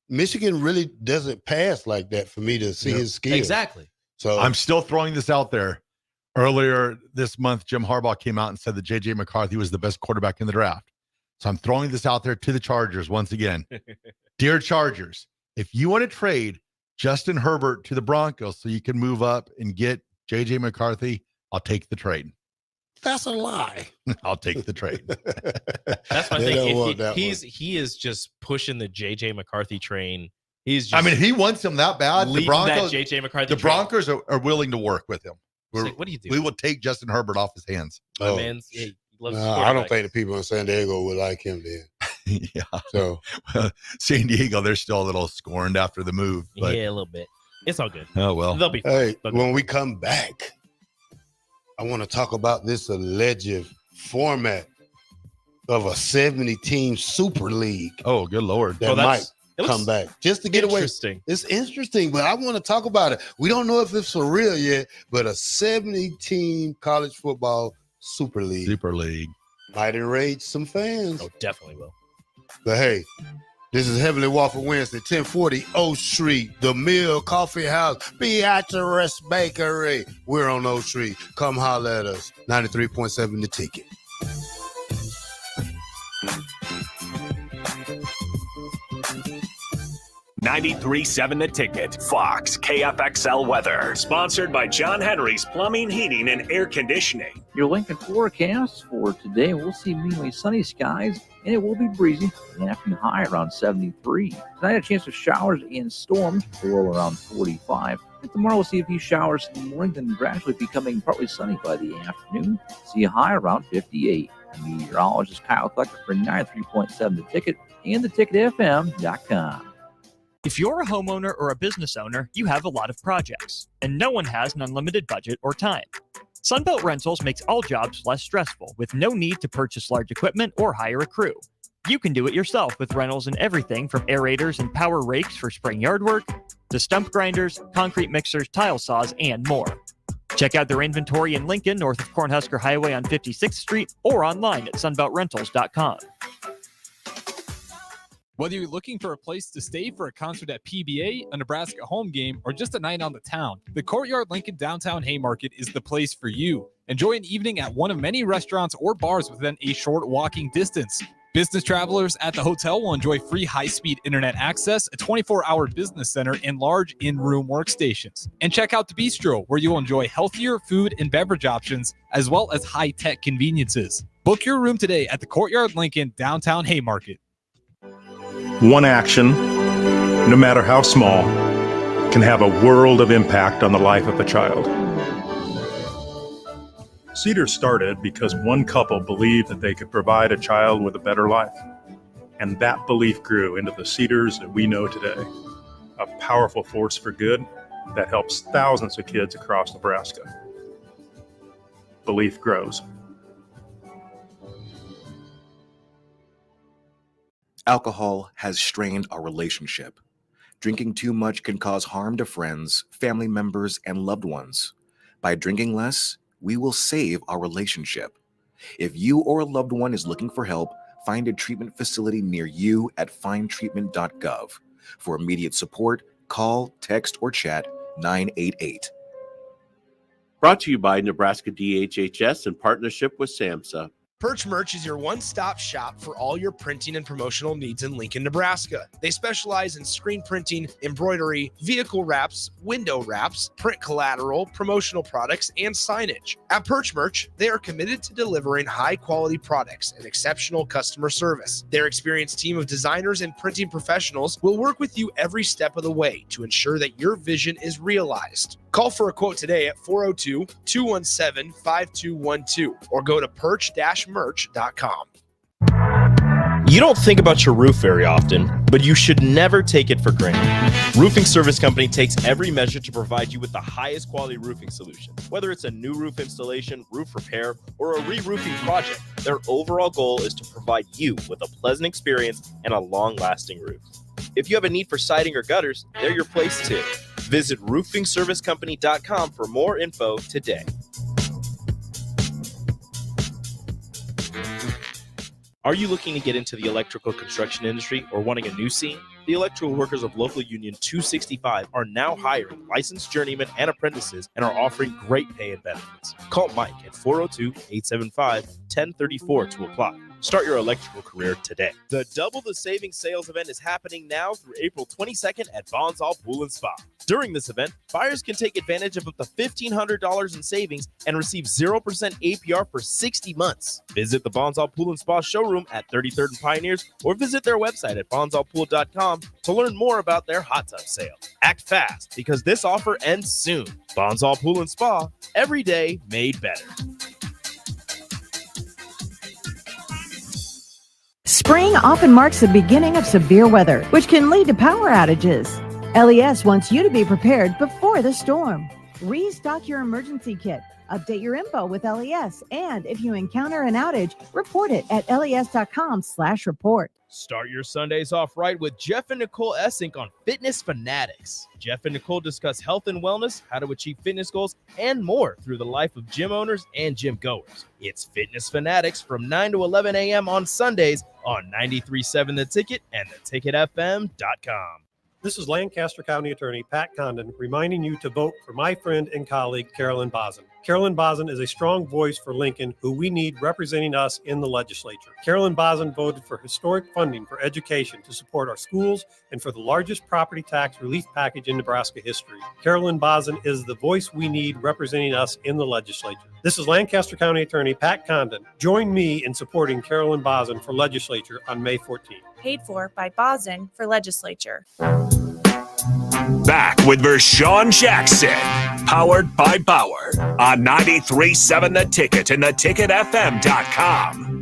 Michigan really doesn't pass like that for me to see his skills. Exactly. So I'm still throwing this out there. Earlier this month, Jim Harbaugh came out and said that J.J. McCarthy was the best quarterback in the draft. So I'm throwing this out there to the Chargers once again. Dear Chargers, if you want to trade Justin Herbert to the Broncos so you can move up and get J.J. McCarthy, I'll take the trade. That's a lie. I'll take the trade. That's my They don't thing. want that He is just pushing the JJ McCarthy train. He's just I mean, he wants him that bad. The leading Broncos, that JJ McCarthy the train. Broncos are willing to work with him. Like, what do you do? We will take Justin Herbert off his hands. My man's, he loves his I don't quarterback. think the people in San Diego would like him then. Yeah. So San Diego, they're still a little scorned after the move. But, Yeah, a little bit. It's all good. Oh, well. They'll be fine. hey, They'll be when we come back, I want to talk about this alleged format of a 70-team Super League Oh, good Lord. that might it looks come back just to get away. interesting. It's interesting, but I want to talk about it. We don't know if it's for real yet, but a 70-team college football Super League Super League. might enrage some fans. Oh, definitely will. But hey, this is Heavenly Waffle Wednesday, 1040 O Street, The Mill Coffee House, Beatrice Bakery. We're on O Street. Come holler at us. 93.7 The Ticket. 93.7 The Ticket. Fox KFXL weather. Sponsored by John Henry's Plumbing, Heating, and Air Conditioning. Your Lincoln forecast for today, we'll see mainly sunny skies, and it will be breezy. An afternoon high around 73. Tonight, a chance of showers and storms, low around 45. And tomorrow, we'll see a few showers in the morning, then gradually becoming partly sunny by the afternoon. See a high around 58. Meteorologist Kyle Klecker for 93.7 The Ticket and theticketfm.com. If you're a homeowner or a business owner, you have a lot of projects, and no one has an unlimited budget or time. Sunbelt Rentals makes all jobs less stressful with no need to purchase large equipment or hire a crew. You can do it yourself with rentals and everything from aerators and power rakes for spring yard work to stump grinders, concrete mixers, tile saws, and more. Check out their inventory in Lincoln, north of Cornhusker Highway on 56th Street, or online at sunbeltrentals.com. Whether you're looking for a place to stay for a concert at PBA, a Nebraska home game, or just a night on the town, the Courtyard Lincoln Downtown Haymarket is the place for you. Enjoy an evening at one of many restaurants or bars within a short walking distance. Business travelers at the hotel will enjoy free high-speed internet access, a 24-hour business center, and large in-room workstations. And check out the Bistro, where you'll enjoy healthier food and beverage options, as well as high-tech conveniences. Book your room today at the Courtyard Lincoln Downtown Haymarket. One action, no matter how small, can have a world of impact on the life of a child. Cedar started because one couple believed that they could provide a child with a better life. And that belief grew into the Cedars that we know today, a powerful force for good that helps thousands of kids across Nebraska. Belief grows. Alcohol has strained our relationship. Drinking too much can cause harm to friends, family members, and loved ones. By drinking less, we will save our relationship. If you or a loved one is looking for help, find a treatment facility near you at findtreatment.gov. For immediate support, call, text, or chat 988. Brought to you by Nebraska DHHS in partnership with SAMHSA. Perch Merch is your one-stop shop for all your printing and promotional needs in Lincoln, Nebraska. They specialize in screen printing, embroidery, vehicle wraps, window wraps, print collateral, promotional products, and signage. At Perch Merch, they are committed to delivering high-quality products and exceptional customer service. Their experienced team of designers and printing professionals will work with you every step of the way to ensure that your vision is realized. Call for a quote today at 402-217-5212 or go to perch-merch.com. You don't think about your roof very often, but you should never take it for granted. Roofing Service Company takes every measure to provide you with the highest quality roofing solution. Whether it's a new roof installation, roof repair, or a re-roofing project, their overall goal is to provide you with a pleasant experience and a long-lasting roof. If you have a need for siding or gutters, they're your place too. Visit roofingservicecompany.com for more info today. Are you looking to get into the electrical construction industry or wanting a new scene? The electrical workers of Local Union 265 are now hiring licensed journeymen and apprentices and are offering great pay and benefits. Call Mike at 402-875-1034 to apply. Start your electrical career today. The Double the Savings sales event is happening now through April 22nd at Bonsall Pool and Spa. During this event, buyers can take advantage of up to $1,500 in savings and receive 0% APR for 60 months. Visit the Bonsall Pool and Spa showroom at 33rd and Pioneers or visit their website at bonsallpool.com to learn more about their hot tub sale. Act fast because this offer ends soon. Bonsall Pool and Spa, every day made better. Spring often marks the beginning of severe weather, which can lead to power outages. LES wants you to be prepared before the storm. Restock your emergency kit, update your info with LES, and if you encounter an outage, report it at les.com/report. Start your Sundays off right with Jeff and Nicole Essink on Fitness Fanatics. Jeff and Nicole discuss health and wellness, how to achieve fitness goals, and more through the life of gym owners and gym goers. It's Fitness Fanatics from 9 to 11 a.m. on Sundays on 93.7 The Ticket and theticketfm.com. This is Lancaster County Attorney Pat Condon reminding you to vote for my friend and colleague, Carolyn Bozin. Carolyn Bozin is a strong voice for Lincoln, who we need representing us in the legislature. Carolyn Bozin voted for historic funding for education to support our schools and for the largest property tax relief package in Nebraska history. Carolyn Bozin is the voice we need representing us in the legislature. This is Lancaster County Attorney Pat Condon. Join me in supporting Carolyn Bozin for legislature on May 14th. Paid for by Bozin for legislature. Back with Vershawn Jackson, powered by Bauer on 93.7 The Ticket and theticketfm.com.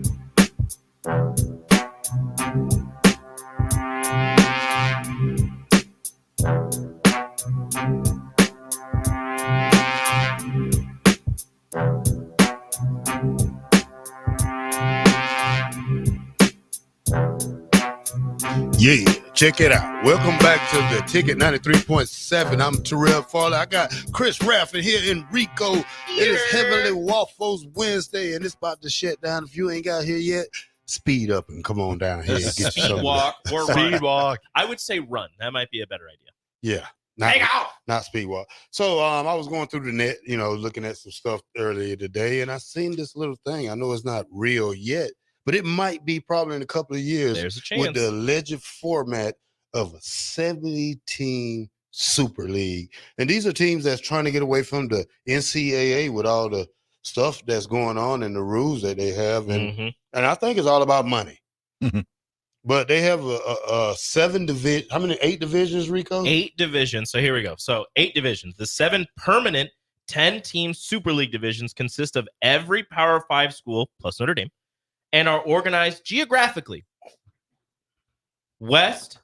Yeah, check it out. Welcome back to the Ticket 93.7. I'm Terrell Farley. I got Chris Raff in here, Enrico. It is Heavenly Waffles Wednesday, and it's about to shut down. If you ain't got here yet, speed up and come on down here. And get you Speed something. walk or Speed run. walk. I would say run. That might be a better idea. Yeah. Not speed walk. So I was going through the net, looking at some stuff earlier today, and I seen this little thing. I know it's not real yet, but it might be probably in a couple of years. There's a chance. With the alleged format of a 70-team Super League. And these are teams that's trying to get away from the NCAA with all the stuff that's going on and the rules that they have. And I think it's all about money. But they have a 7 division. How many? 8 divisions, Rico? 8 divisions. So here we go. So 8 divisions. The 7 permanent 10-team Super League divisions consist of every Power 5 school plus Notre Dame and are organized geographically. West,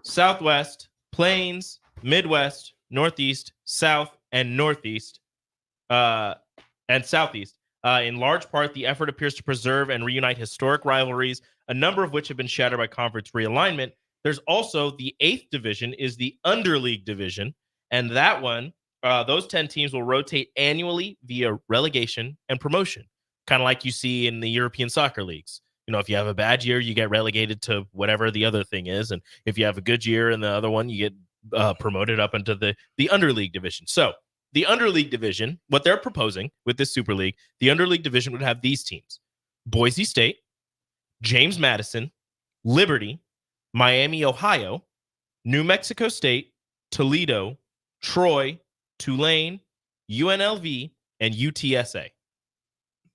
Southwest, Plains, Midwest, Northeast, South, and Northeast, and Southeast. In large part, the effort appears to preserve and reunite historic rivalries, a number of which have been shattered by conference realignment. There's also the 8th division is the underleague division, and that one, those 10 teams will rotate annually via relegation and promotion, kind of like you see in the European soccer leagues. If you have a bad year, you get relegated to whatever the other thing is, and if you have a good year in the other one, you get promoted up into the underleague division. So the underleague division, what they're proposing with this Super League, the underleague division would have these teams: Boise State, James Madison, Liberty, Miami, Ohio, New Mexico State, Toledo, Troy, Tulane, UNLV, and UTSA.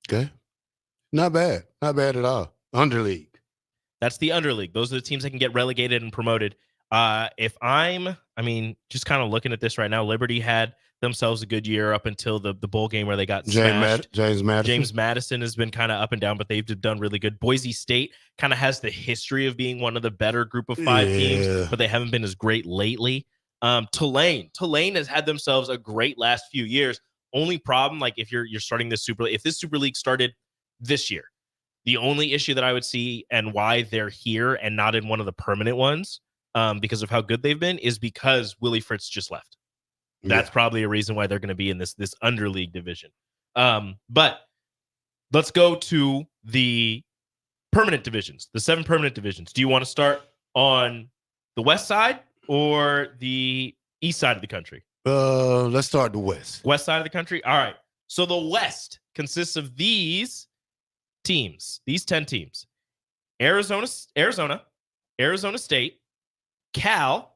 Okay. Not bad. Not bad at all. Underleague. That's the underleague. Those are the teams that can get relegated and promoted. Just kind of looking at this right now, Liberty had themselves a good year up until the bowl game where they got smashed. James Madison. James Madison has been kind of up and down, but they've done really good. Boise State kind of has the history of being one of the better group of 5 teams, but they haven't been as great lately. Tulane has had themselves a great last few years. Only problem, like if you're starting this Super League, if this Super League started this year, the only issue that I would see and why they're here and not in one of the permanent ones, because of how good they've been, is because Willie Fritz just left. That's probably a reason why they're going to be in this underleague division. But let's go to the permanent divisions, the 7 permanent divisions. Do you want to start on the west side or the east side of the country? Let's start the west. West side of the country? All right. So the west consists of these teams, these 10 teams: Arizona State, Cal,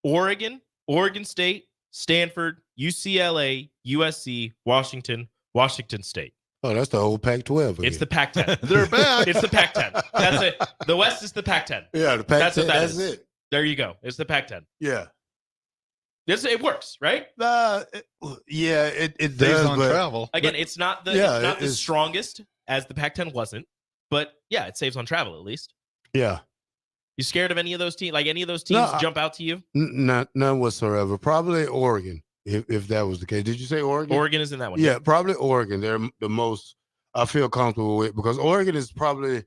Oregon, Oregon State, Stanford, UCLA, USC, Washington State. Oh, that's the old Pac-12. It's the Pac-10. They're back. It's the Pac-10. That's it. The West is the Pac-10. Yeah, the Pac-10. That's what that that's is. it. There you go. It's the Pac-10. Yeah. It works, right? It Saves does on but travel. Again, it's not the strongest as the Pac-10 wasn't, but yeah, it saves on travel at least. Yeah. You scared of any of those teams? Like any of those teams jump out to you? None whatsoever. Probably Oregon, if that was the case. Did you say Oregon? Oregon is in that one. Yeah, probably Oregon. They're the most I feel comfortable with because Oregon is probably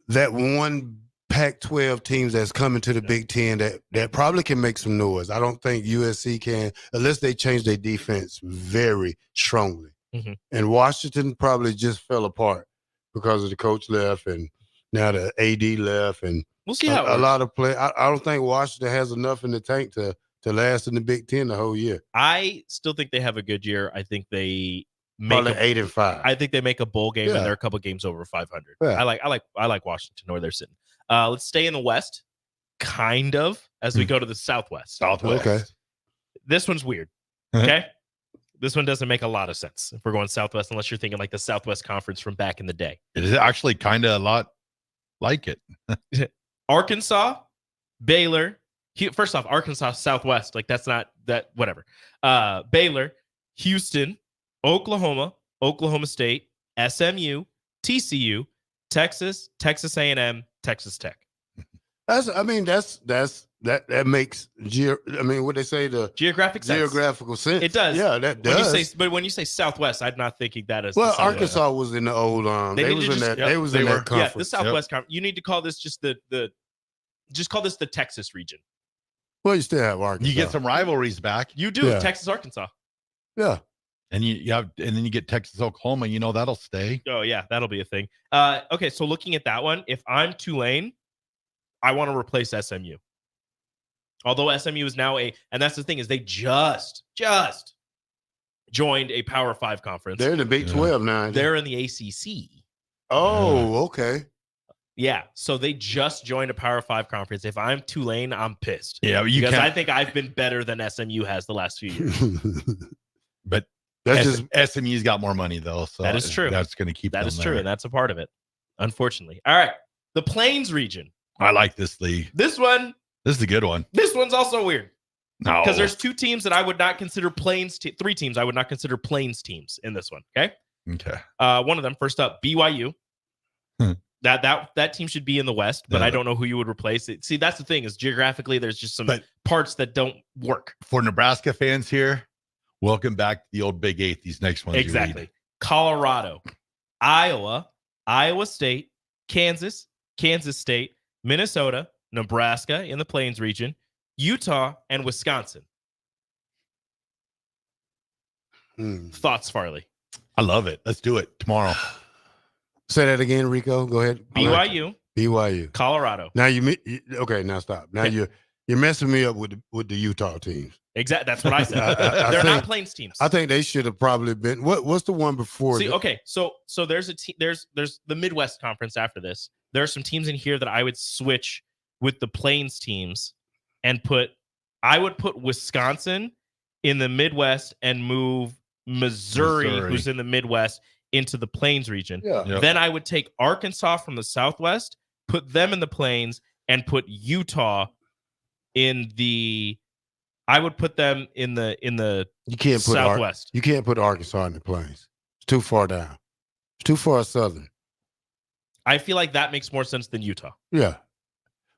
that one Pac-12 teams that's coming to the Big Ten that probably can make some noise. I don't think USC can unless they change their defense very strongly. Mm-hmm. And Washington probably just fell apart because of the coach left and now the AD left and we'll see how a lot of play. I don't think Washington has enough in the tank to last in the Big Ten the whole year. I still think they have a good year. I think they make Probably 8-5. I think they make a bowl game Yeah. and they're a couple games over 500. Yeah. I like Washington where they're sitting. Let's stay in the West, kind of, as we go to the Southwest. Southwest. Okay. This one's weird. Okay. This one doesn't make a lot of sense if we're going Southwest, unless you're thinking like the Southwest Conference from back in the day. It is actually kind of a lot like it. Arkansas, Baylor. First off, Arkansas Southwest, like that's not that whatever. Baylor, Houston, Oklahoma, Oklahoma State, SMU, TCU, Texas, Texas A&M, Texas Tech. That makes what they say the geographic sense. Geographical sense. It does. Yeah, that does. But when you say Southwest, I'm not thinking that as Well, the Southwest. Arkansas was in the old They was need to in just- that yep, they was they in were. that conference. Yeah, the Southwest Conference. You need to call this just just call this the Texas region. Well, you still have Arkansas. You get some rivalries back. You do, Yeah. Texas, Arkansas. Yeah. And and then you get Texas, Oklahoma. That'll stay. Oh yeah, that'll be a thing. Okay, so looking at that one, if I'm Tulane, I want to replace SMU. Although SMU is now and that's the thing is they just joined a Power 5 conference. They're in the Big 12 now. They're in the ACC. Oh, okay. Yeah, so they just joined a Power 5 conference. If I'm Tulane, I'm pissed. Yeah, because I think I've been better than SMU has the last few years. But that's SMU's got more money though, so that is true. That's going to keep that them is true, there. and that's a part of it. Unfortunately, all right. The Plains region. I like this league. This is a good one. This one's also weird. No, because there's two teams that I would not consider Plains. Three teams I would not consider Plains teams in this one. Okay. Okay. One of them, first up, BYU. That team should be in the West, but I don't know who you would replace it. See, that's the thing is geographically, there's just some parts that don't work. For Nebraska fans here, welcome back to the old Big Eight. These next ones, Exactly. Colorado, Iowa, Iowa State, Kansas, Kansas State, Minnesota, Nebraska in the Plains region, Utah, and Wisconsin. Thoughts, Farley? I love it. Let's do it tomorrow. Say that again, Rico. Go ahead. BYU, Colorado. Now okay. Now stop. Now you're messing me up with the Utah teams. Exactly. That's what I said. I They're think- not Plains teams. I think they should have probably been. What's the one before? See, okay, so there's a there's the Midwest Conference after this. There are some teams in here that I would switch with the Plains teams and I would put Wisconsin in the Midwest and move Missouri, who's in the Midwest, into the Plains region. Yeah. Yep. Then I would take Arkansas from the Southwest, put them in the Plains, and put Utah in the. I would put them in the You can't put Southwest. You can't put Arkansas in the Plains. It's too far down. It's too far southern. I feel like that makes more sense than Utah. Yeah.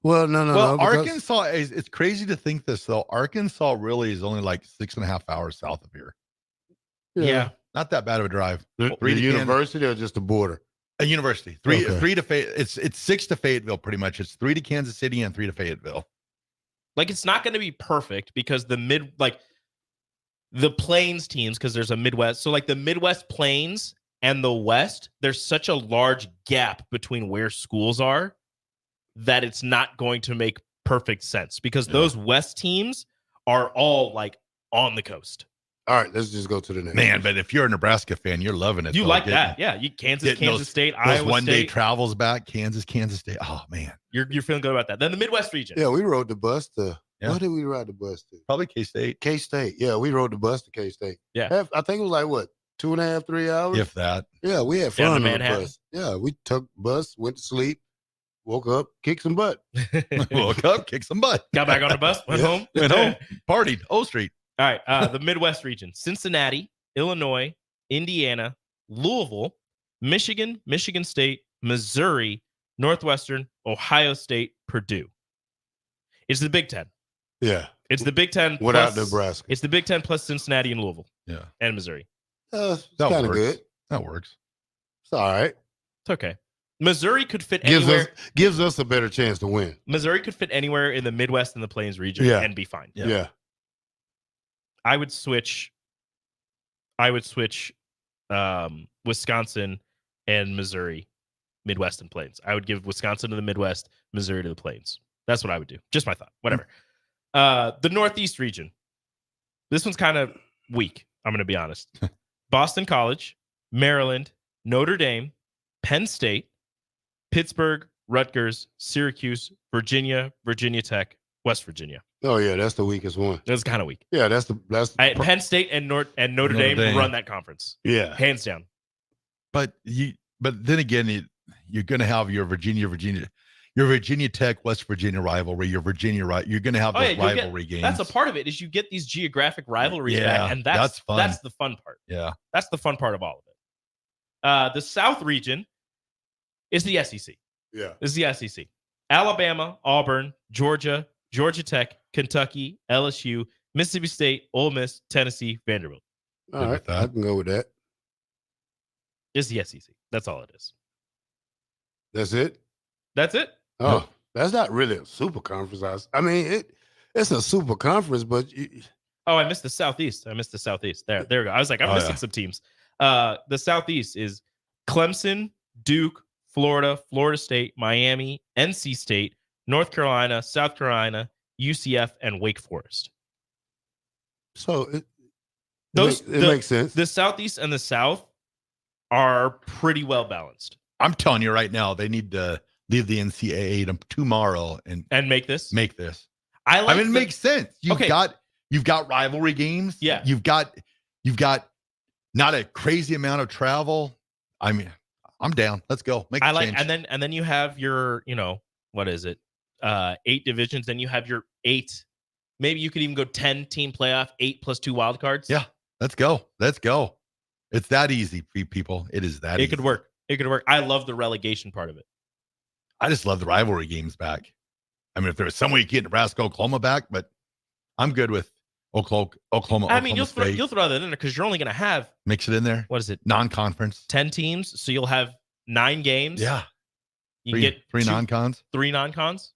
Well, no. because- Arkansas is. It's crazy to think this though. Arkansas really is only like 6.5 hours south of here. Yeah. Not that bad of a drive. The university or just the border? A university. Three Okay. to It's 6 to Fayetteville pretty much. It's 3 to Kansas City and 3 to Fayetteville. Like it's not going to be perfect because the Plains teams, because there's a Midwest. So like the Midwest Plains and the West, there's such a large gap between where schools are that it's not going to make perfect sense because those West teams are all like on the coast. All right, let's just go to the next. Man, but if you're a Nebraska fan, you're loving it. You though, like getting- that. Yeah. You Kansas getting State, those Iowa one-day State. travels back. Kansas State. Oh, man. You're feeling good about that. Then the Midwest region. Yeah, we rode the bus to. Yeah. Where did we ride the bus to? Probably K-State. K-State. Yeah, we rode the bus to K-State. Yeah. I think it was like, what, 2.5, 3 hours? If that. Yeah, we had Down fun to on the Manhattan. bus. Yeah, we took bus, went to sleep, woke up, kicked some butt. Woke up, kicked some butt. Got back on the bus, went home. Went home, partied, O Street. All right. The Midwest region: Cincinnati, Illinois, Indiana, Louisville, Michigan, Michigan State, Missouri, Northwestern, Ohio State, Purdue. It's the Big Ten. Yeah. It's the Big Ten Without plus, Nebraska. It's the Big Ten plus Cincinnati and Louisville. Yeah. And Missouri. It's That kind of works. good. That works. It's all right. It's okay. Missouri could fit Gives anywhere. gives us a better chance to win. Missouri could fit anywhere in the Midwest and the Plains region Yeah. and be fine. Yeah. I would switch Wisconsin and Missouri, Midwest and Plains. I would give Wisconsin to the Midwest, Missouri to the Plains. That's what I would do. Just my thought. Whatever. The Northeast region. This one's kind of weak. I'm going to be honest. Boston College, Maryland, Notre Dame, Penn State, Pittsburgh, Rutgers, Syracuse, Virginia, Virginia Tech, West Virginia. Oh yeah, that's the weakest one. That's kind of weak. Yeah, that's Penn State and Notre Dame run that conference. Yeah. Hands down. But then again, you're going to have your Virginia Tech, West Virginia rivalry. You're going to have those rivalry games. That's a part of it. Is you get these geographic rivalries Yeah, back, and that's fun. That's the fun part. Yeah, that's the fun part of all of it. The South region is the SEC. Yeah, this is the SEC. Alabama, Auburn, Georgia, Georgia Tech, Kentucky, LSU, Mississippi State, Ole Miss, Tennessee, Vanderbilt. All right, I can go with that. It's the SEC. That's all it is. That's it. That's it. Oh, that's not really a super conference. I mean, it's a super conference, but Oh, I missed the Southeast. There we go. I was like, I'm missing some teams. The Southeast is Clemson, Duke, Florida, Florida State, Miami, NC State, North Carolina, South Carolina, UCF, and Wake Forest. So it makes sense. The Southeast and the South are pretty well balanced. I'm telling you right now, they need to leave the NCAA tomorrow and make this. I mean, it makes sense. You've got rivalry games. Yeah. You've got not a crazy amount of travel. I mean, I'm down. Let's go. Make a change. And then you have your, what is it? 8 divisions. Then you have your 8. Maybe you could even go 10 team playoff, 8 plus 2 wild cards. Yeah. Let's go. It's that easy, people. It is that easy. It could work. I love the relegation part of it. I just love the rivalry games back. I mean, if there was some way you get Nebraska, Oklahoma back, but I'm good with Oklahoma. I mean, you'll State. throw that in there because you're only going to have Mix it in there. What is it? Non-conference. 10 teams, so you'll have 9 games. Yeah. You can get three non-cons. 3 non-cons.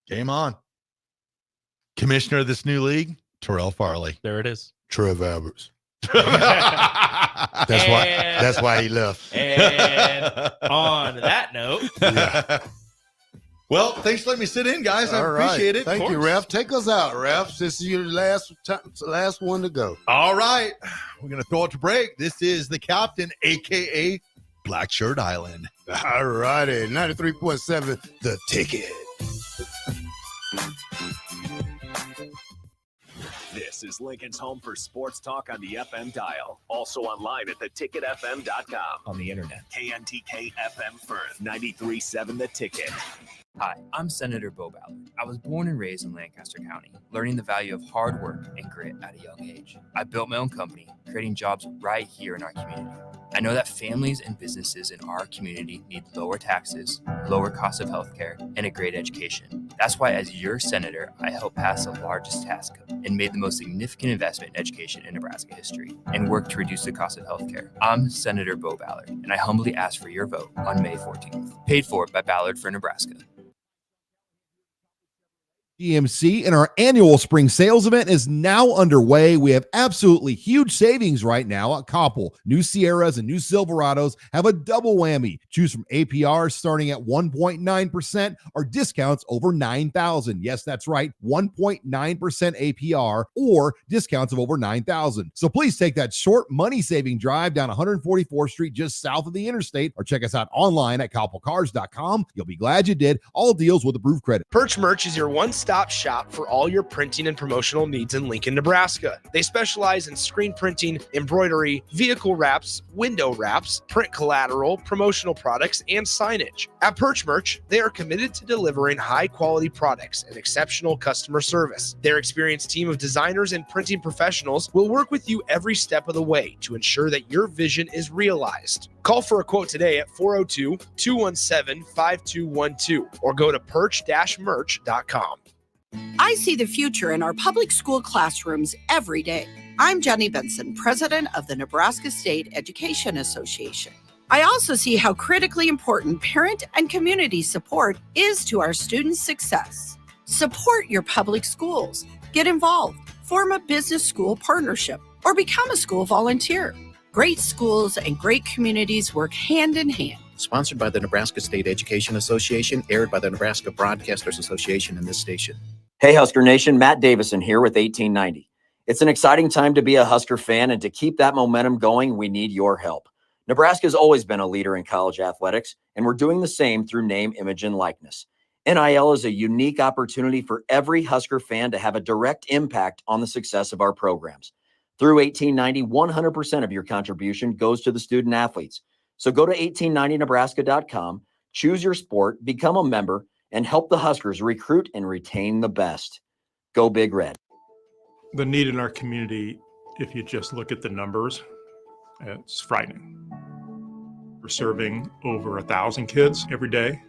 Game on. Commissioner of this new league, Terrell Farley. There it is. Trev Alberts. That's why he left. And on that note, well, thanks for letting me sit in, guys. I appreciate it. Thank you, Ref. Take us out, Ref. This is your last one to go. All right. We're going to throw it to break. This is the captain, a.k.a. Black Shirt Island. All righty. 93.7, The Ticket. This is Lincoln's home for sports talk on the FM dial. Also online at theticketfm.com. On the internet. KNTK FM Firth, 93.7 The Ticket. Hi, I'm Senator Bo Ballard. I was born and raised in Lancaster County, learning the value of hard work and grit at a young age. I built my own company, creating jobs right here in our community. I know that families and businesses in our community need lower taxes, lower cost of healthcare, and a great education. That's why, as your senator, I helped pass the largest tax cut and made the most significant investment in education in Nebraska history, and worked to reduce the cost of healthcare. I'm Senator Bo Ballard, and I humbly ask for your vote on May 14th. Paid for by Ballard for Nebraska. DMC, and our annual spring sales event is now underway. We have absolutely huge savings right now at Koppel. New Sierras and new Silverados have a double whammy. Choose from APRs starting at 1.9% or discounts over $9,000. Yes, that's right, 1.9% APR or discounts of over $9,000. So please take that short money-saving drive down 144th Street just south of the interstate, or check us out online at koppelcars.com. You'll be glad you did. All deals with approved credit. Perch Merch is your one-stop shop for all your printing and promotional needs in Lincoln, Nebraska. They specialize in screen printing, embroidery, vehicle wraps, window wraps, print collateral, promotional products, and signage. At Perch Merch, they are committed to delivering high-quality products and exceptional customer service. Their experienced team of designers and printing professionals will work with you every step of the way to ensure that your vision is realized. Call for a quote today at 402-217-5212 or go to perch-merch.com. I see the future in our public school classrooms every day. I'm Jenny Benson, president of the Nebraska State Education Association. I also see how critically important parent and community support is to our students' success. Support your public schools. Get involved. Form a business school partnership or become a school volunteer. Great schools and great communities work hand in hand. Sponsored by the Nebraska State Education Association, aired by the Nebraska Broadcasters Association and this station. Hey, Husker Nation, Matt Davison here with 1890. It's an exciting time to be a Husker fan, and to keep that momentum going, we need your help. Nebraska has always been a leader in college athletics, and we're doing the same through name, image, and likeness. NIL is a unique opportunity for every Husker fan to have a direct impact on the success of our programs. Through 1890, 100% of your contribution goes to the student athletes. So go to 1890nebraska.com, choose your sport, become a member, and help the Huskers recruit and retain the best. Go Big Red. The need in our community, if you just look at the numbers, it's frightening. We're serving over 1,000 kids every day.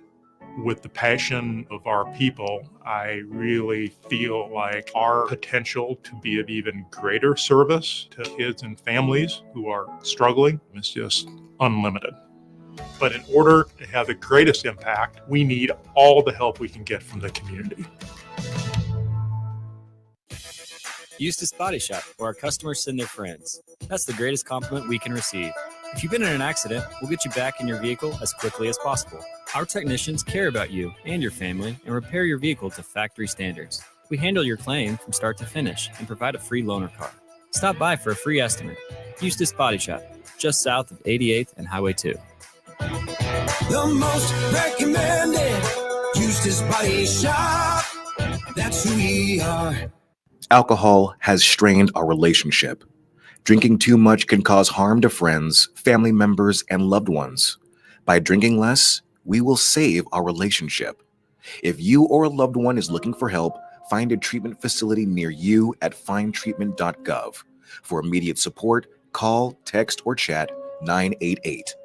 With the passion of our people, I really feel like our potential to be of even greater service to kids and families who are struggling is just unlimited. But in order to have the greatest impact, we need all the help we can get from the community. Eustace Body Shop, where our customers send their friends. That's the greatest compliment we can receive. If you've been in an accident, we'll get you back in your vehicle as quickly as possible. Our technicians care about you and your family and repair your vehicle to factory standards. We handle your claim from start to finish and provide a free loaner car. Stop by for a free estimate. Eustace Body Shop, just south of 88th and Highway 2. The most recommended Eustace Body Shop. That's who we are. Alcohol has strained our relationship. Drinking too much can cause harm to friends, family members, and loved ones. By drinking less, we will save our relationship. If you or a loved one is looking for help, find a treatment facility near you at findtreatment.gov. For immediate support, call, text, or chat 988.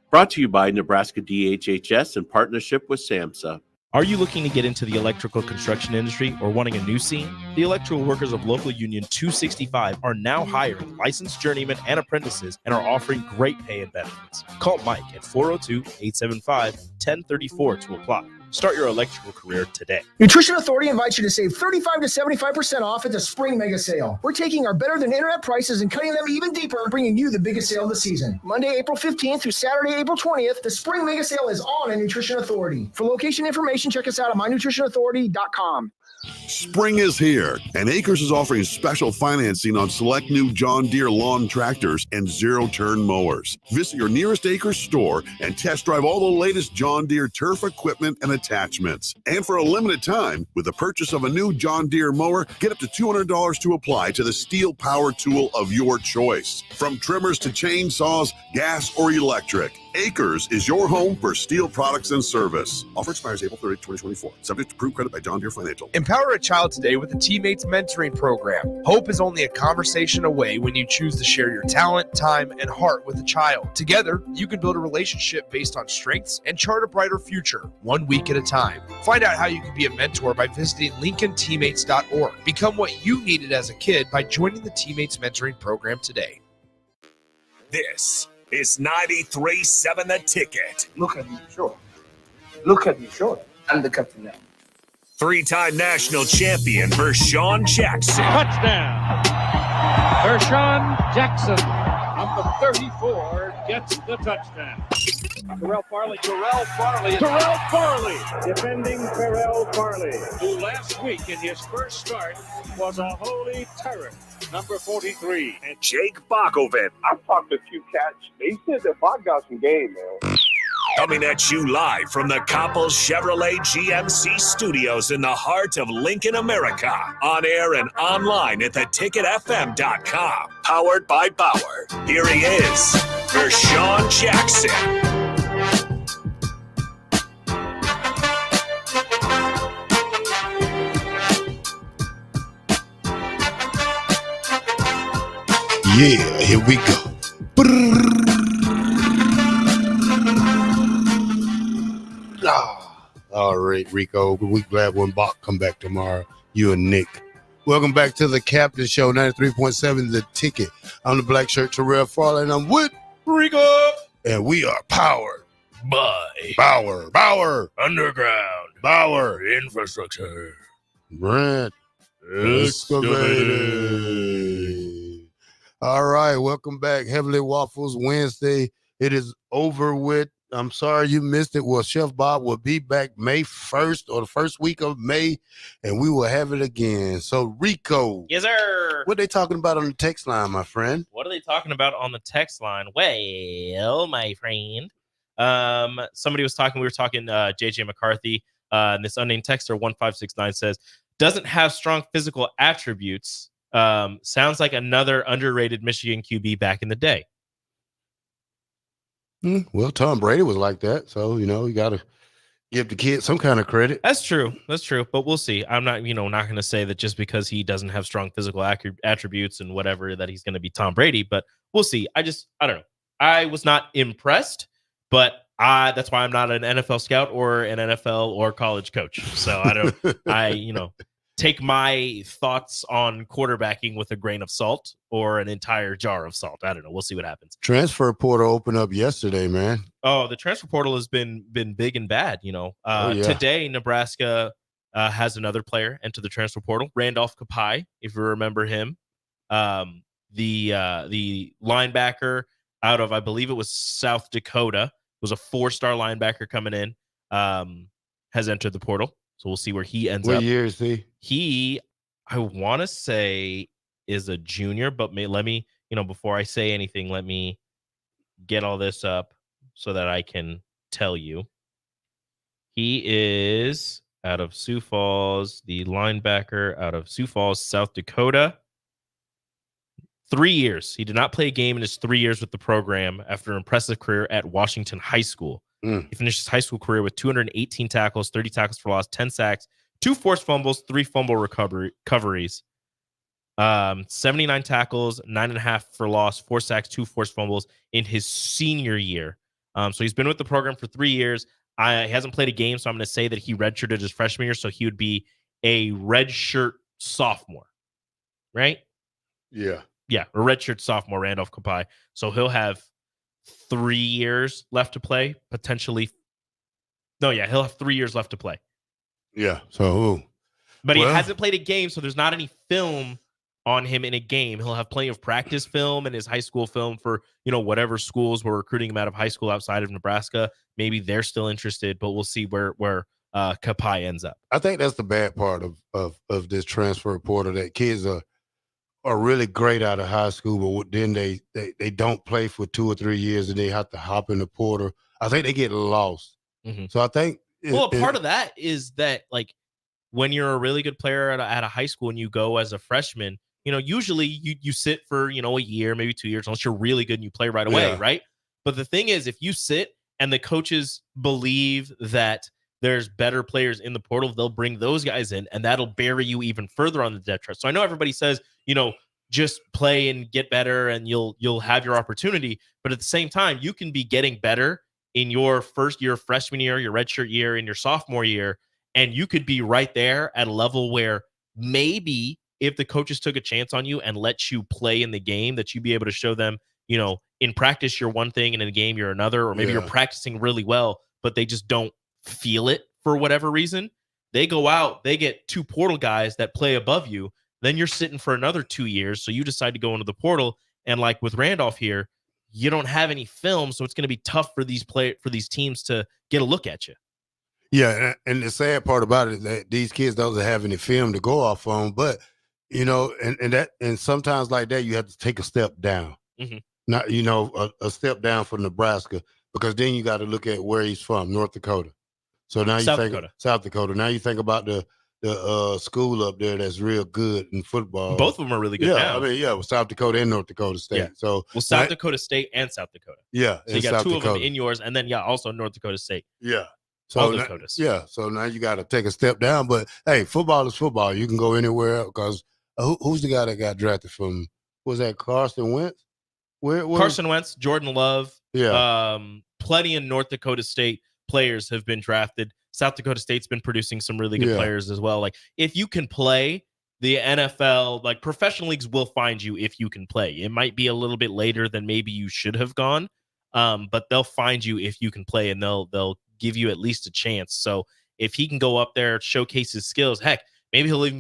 Brought to you by Nebraska DHHS in partnership with SAMHSA. Are you looking to get into the electrical construction industry or wanting a new scene? The electrical workers of Local Union 265 are now hiring licensed journeymen and apprentices and are offering great pay and benefits. Call Mike at 402-875-1034 to apply. Start your electrical career today. Nutrition Authority invites you to save 35 to 75% off at the Spring Mega Sale. We're taking our better than internet prices and cutting them even deeper, bringing you the biggest sale of the season. Monday, April 15th through Saturday, April 20th, the Spring Mega Sale is on at Nutrition Authority. For location information, check us out at mynutritionauthority.com. Spring is here, and Acres is offering special financing on select new John Deere lawn tractors and zero-turn mowers. Visit your nearest Acres store and test drive all the latest John Deere turf equipment and attachments. And for a limited time, with the purchase of a new John Deere mower, get up to $200 to apply to the steel power tool of your choice. From trimmers to chainsaws, gas or electric, Acres is your home for steel products and service. Offer expires April 30, 2024. Subject to approved credit by John Deere Financial. Empower a child today with the Teammates Mentoring Program. Hope is only a conversation away when you choose to share your talent, time, and heart with a child. Together, you can build a relationship based on strengths and chart a brighter future, 1 week at a time. Find out how you can be a mentor by visiting LincolnTeammates.org. Become what you needed as a kid by joining the Teammates Mentoring Program today. This is 93.7 The Ticket. Look at me, sure. Look at me, sure. I'm the captain now. Three-time national champion Vershawn Jackson. Touchdown. Vershawn Jackson, number 34, gets the touchdown. Terrell Farley, defending Terrell Farley, who last week in his first start was a holy terror, number 43. And Jake Bakovic. I've talked to a few cats. They said that Bach got some game, man. Coming at you live from the Coppel Chevrolet GMC studios in the heart of Lincoln, America. On air and online at theticketfm.com. Powered by Bauer. Here he is, Vershawn Jackson. Yeah, here we go. All right, Rico. We glad when Bach come back tomorrow. You and Nick. Welcome back to the Captain Show, 93.7 The Ticket. I'm the black shirt Terrell Farley, and I'm with Rico. And we are powered by Bauer, Underground, Bauer, Infrastructure, Brent, Excavated. All right, welcome back. Heavenly Waffles Wednesday. It is over with. I'm sorry you missed it. Well, Chef Bob will be back May 1st or the first week of May, and we will have it again. So, Rico. Yes, sir. What are they talking about on the text line, my friend? What are they talking about on the text line? Well, my friend, somebody was talking. We were talking JJ McCarthy. And this unnamed texter 1569 says doesn't have strong physical attributes. Sounds like another underrated Michigan QB back in the day. Well, Tom Brady was like that, so you got to give the kid some kind of credit. That's true. But we'll see. I'm not, not going to say that just because he doesn't have strong physical attributes and whatever that he's going to be Tom Brady. But we'll see. I don't know. I was not impressed, but that's why I'm not an NFL scout or an NFL or college coach. So I take my thoughts on quarterbacking with a grain of salt or an entire jar of salt. I don't know. We'll see what happens. Transfer portal opened up yesterday, man. Oh, the transfer portal has been big and bad. Today, Nebraska has another player enter the transfer portal, Randolph Kapai, if you remember him. The linebacker out of, I believe it was South Dakota, was a 4-star linebacker coming in, has entered the portal. So we'll see where he ends up. What year is he? He, I want to say, is a junior, but let me, before I say anything, let me get all this up so that I can tell you. He is out of Sioux Falls, the linebacker out of Sioux Falls, South Dakota. 3 years. He did not play a game in his 3 years with the program after an impressive career at Washington High School. He finished his high school career with 218 tackles, 30 tackles for loss, 10 sacks, 2 forced fumbles, 3 fumble recoveries, 79 tackles, 9.5 for loss, 4 sacks, 2 forced fumbles in his senior year. So he's been with the program for 3 years. He hasn't played a game, so I'm going to say that he redshirted his freshman year, so he would be a redshirt sophomore, right? Yeah. Yeah, a redshirt sophomore, Randolph Kapai. So he'll have 3 years left to play, potentially. No, yeah, he'll have 3 years left to play. Yeah. So, but he hasn't played a game, so there's not any film on him in a game. He'll have plenty of practice film and his high school film for, whatever schools were recruiting him out of high school outside of Nebraska. Maybe they're still interested, but we'll see where Kapai ends up. I think that's the bad part of this transfer portal, that kids are really great out of high school, but then they don't play for 2 or 3 years and they have to hop in the portal. I think they get lost. Mm-hmm. So I think part of that is that, like, when you're a really good player at a high school and you go as a freshman, usually you sit for, a year, maybe 2 years, unless you're really good and you play right away, right? But the thing is, if you sit and the coaches believe that there's better players in the portal, they'll bring those guys in, and that'll bury you even further on the depth chart. So I know everybody says, just play and get better and you'll have your opportunity. But at the same time, you can be getting better in your first year, freshman year, your redshirt year, in your sophomore year, and you could be right there at a level where maybe if the coaches took a chance on you and let you play in the game, that you'd be able to show them, in practice you're one thing and in a game you're another, or maybe you're practicing really well, but they just don't feel it for whatever reason, They go out, they get 2 portal guys that play above you. Then you're sitting for another 2 years. So you decide to go into the portal. And like with Randolph here, you don't have any film. So it's going to be tough for these teams to get a look at you. Yeah, and the sad part about it is that these kids don't have any film to go off on. But and sometimes like that, you have to take a step down. Mm-hmm. Not a step down for Nebraska, because then you got to look at where he's from, North Dakota. So now you think South Dakota. Now you think about the school up there that's real good in football. Both of them are really good. Yeah, now. I mean, South Dakota and North Dakota State. Yeah. So South Dakota State and South Dakota. Yeah, so you got South 2 Dakota. of them in yours, and then also North Dakota State. Yeah. All So Dakotas. so now you got to take a step down. But hey, football is football. You can go anywhere, because who's the guy that got drafted from? Was that Carson Wentz? Carson Wentz, Jordan Love. Yeah. Plenty of North Dakota State players have been drafted. South Dakota State's been producing some really good players as well. Like, if you can play, the NFL, like professional leagues, will find you if you can play. It might be a little bit later than maybe you should have gone, but they'll find you if you can play, and they'll give you at least a chance. So if he can go up there, showcase his skills, heck, maybe he'll even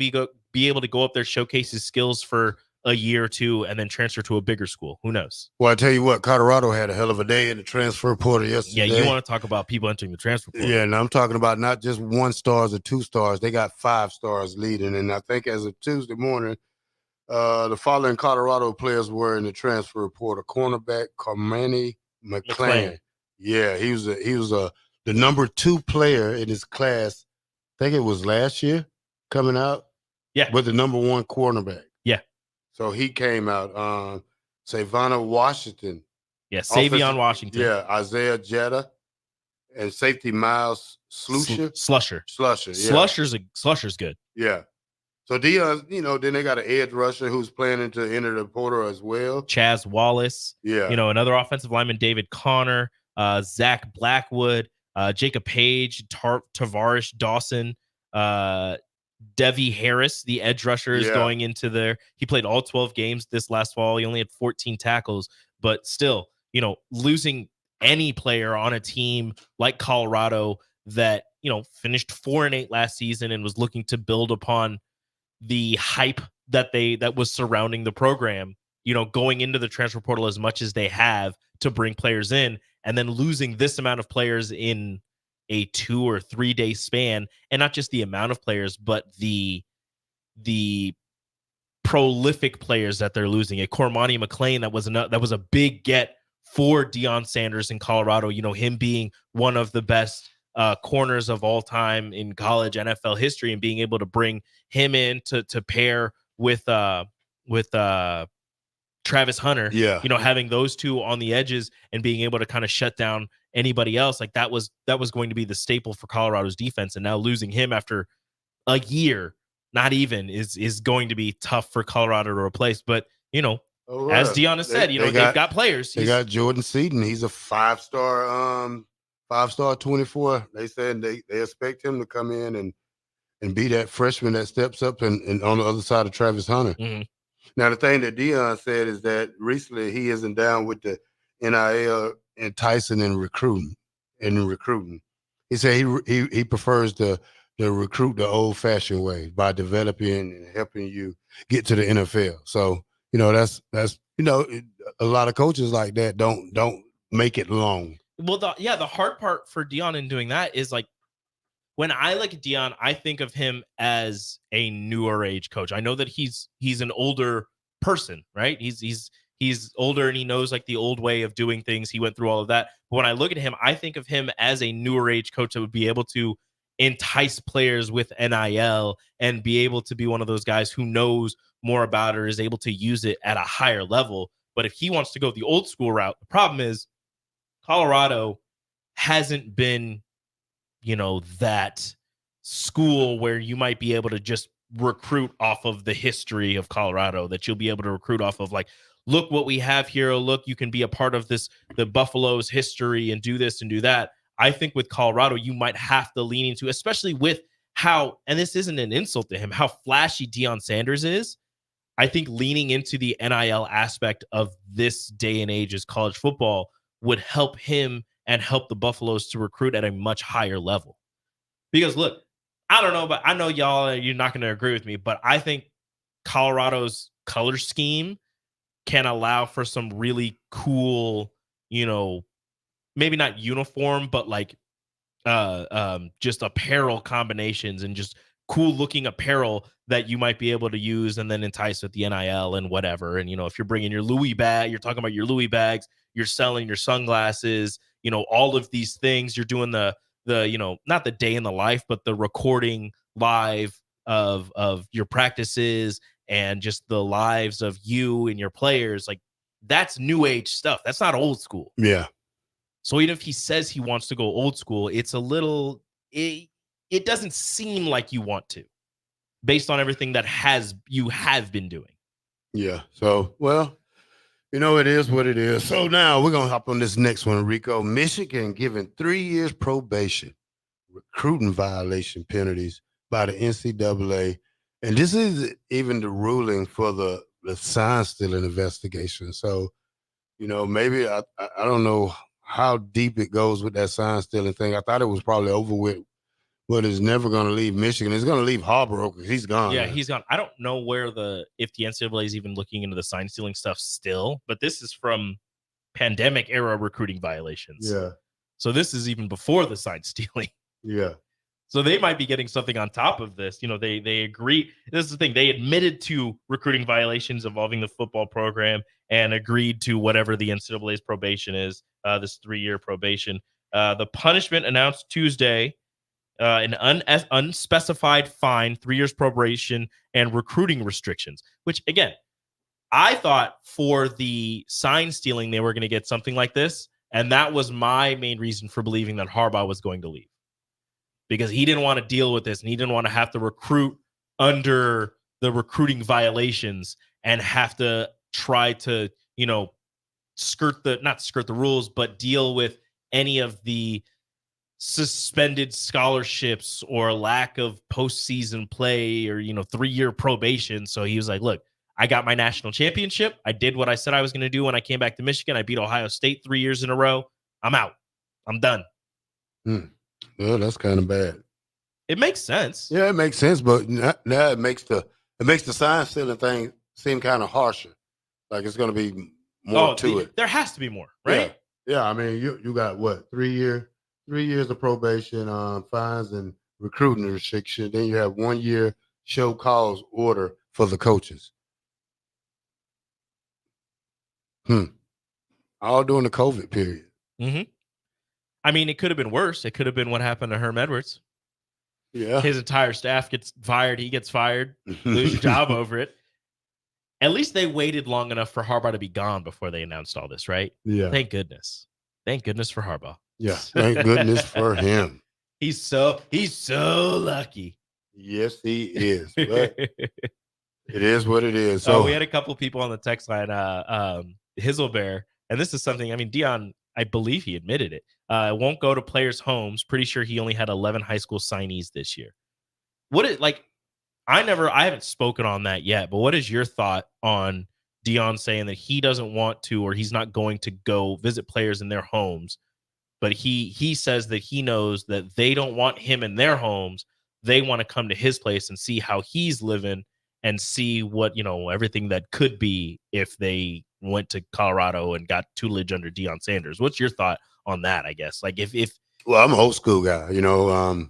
be able to go up there, showcase his skills for a year or 2, and then transfer to a bigger school. Who knows? Well, I tell you what, Colorado had a hell of a day in the transfer portal yesterday. Yeah, you want to talk about people entering the transfer portal. Yeah, and I'm talking about not just 1 stars or 2 stars. They got 5 stars leading. And I think as of Tuesday morning, the following Colorado players were in the transfer portal: cornerback Carmani McClain. Yeah, he was the number 2 player in his class. I think it was last year coming out. Yeah, with the number 1 cornerback. Yeah. So he came out. Savannah Washington. Yeah, Savion Washington. Yeah, Isaiah Jetta, and safety Miles Slusher. Slusher. Yeah. Slusher's good. Yeah. So Dion, then they got an edge rusher who's planning to enter the portal as well. Chaz Wallace. Yeah. Another offensive lineman, David Connor, Zach Blackwood, Jacob Page, Tavarish Dawson, Devi Harris, the edge rusher, is going into there. He played all 12 games this last fall. He only had 14 tackles, but still, losing any player on a team like Colorado that, finished 4-8 last season and was looking to build upon the hype that was surrounding the program, going into the transfer portal as much as they have to bring players in, and then losing this amount of players in a 2 or 3 day span, and not just the amount of players, but the prolific players that they're losing. A Cormani McClain that was a big get for Deion Sanders in Colorado. Him being one of the best corners of all time in college NFL history, and being able to bring him in to pair with Travis Hunter. Yeah. Having those 2 on the edges and being able to kind of shut down anybody else, like that was going to be the staple for Colorado's defense. And now losing him after a year, not even, is going to be tough for Colorado to replace. But as Deion has said, they've got players. They got Jordan Seaton. He's a 5-star, 24. They said they expect him to come in and be that freshman that steps up and on the other side of Travis Hunter. Mm-hmm. Now, the thing that Deion said is that recently he isn't down with the NIL enticing and recruiting. He said he prefers to recruit the old-fashioned way, by developing and helping you get to the NFL. So, that's a lot of coaches like that don't make it long. Well, the hard part for Deion in doing that is, like, when I look at Deion, I think of him as a newer age coach. I know that he's an older person, right? He's older and he knows, like, the old way of doing things. He went through all of that. But when I look at him, I think of him as a newer age coach that would be able to entice players with NIL and be able to be one of those guys who knows more about it or is able to use it at a higher level. But if he wants to go the old school route, the problem is Colorado hasn't been, that school where you might be able to just recruit off of the history of Colorado, that you'll be able to recruit off of, like, look what we have here. Look, you can be a part of the Buffalo's history and do this and do that. I think with Colorado, you might have to lean into, especially with how, and this isn't an insult to him, how flashy Deion Sanders is. I think leaning into the NIL aspect of this day and age as college football would help him and help the Buffaloes to recruit at a much higher level. Because look, I don't know, but I know you're not going to agree with me, but I think Colorado's color scheme can allow for some really cool, maybe not uniform, but like just apparel combinations and just cool looking apparel that you might be able to use and then entice with the NIL and whatever. And, if you're bringing your Louis bag, you're talking about your Louis bags, you're selling your sunglasses, all of these things. You're doing the not the day in the life, but the recording live of your practices and just the lives of you and your players. Like, that's new age stuff. That's not old school. Yeah. So even if he says he wants to go old school, it's a little, it doesn't seem like you want to, based on everything that you have been doing. Yeah. So, well, it is what it is. So now we're going to hop on this next one, Rico. Michigan given 3 years probation, recruiting violation penalties by the NCAA. And this is even the ruling for the sign stealing investigation. So, maybe I don't know how deep it goes with that sign stealing thing. I thought it was probably over with, but it's never going to leave Michigan. It's going to leave Harborough because he's gone. Yeah, he's gone. I don't know if the NCAA is even looking into the sign stealing stuff still, but this is from pandemic era recruiting violations. Yeah. So this is even before the sign stealing. Yeah. So they might be getting something on top of this. They agree. This is the thing. They admitted to recruiting violations involving the football program and agreed to whatever the NCAA's probation is, this 3-year probation. The punishment announced Tuesday, an unspecified fine, 3 years probation, and recruiting restrictions, which, again, I thought for the sign stealing, they were going to get something like this. And that was my main reason for believing that Harbaugh was going to leave. Because he didn't want to deal with this and he didn't want to have to recruit under the recruiting violations and have to try to, not skirt the rules, but deal with any of the suspended scholarships or lack of postseason play or, 3-year probation. So he was like, look, I got my national championship. I did what I said I was going to do when I came back to Michigan. I beat Ohio State 3 years in a row. I'm out. I'm done. Well, that's kind of bad. It makes sense. Yeah, it makes sense, but now it makes the sign stealing thing seem kind of harsher. Like it's going to be more to it. There has to be more, right? Yeah. I mean, you got what 3 years of probation, fines and recruiting restriction. Then you have 1 year show cause order for the coaches. All during the COVID period. Mm-hmm. I mean, it could have been worse. It could have been what happened to Herm Edwards. Yeah. His entire staff gets fired. He gets fired. Lose your job over it. At least they waited long enough for Harbaugh to be gone before they announced all this, right? Yeah. Thank goodness. Thank goodness for Harbaugh. Yeah. Thank goodness for him. He's so lucky. Yes, he is. But it is what it is. So we had a couple people on the text line, Hizzlebear, and this is something, I mean, Dion, I believe he admitted it. Won't go to players' homes. Pretty sure he only had 11 high school signees this year. I haven't spoken on that yet, but what is your thought on Dion saying that he doesn't want to, or he's not going to go visit players in their homes, but he says that he knows that they don't want him in their homes. They want to come to his place and see how he's living and see what, everything that could be if they went to Colorado and got tutelage under Deion Sanders. What's your thought on that, I guess? Like if well, I'm an old school guy, I'm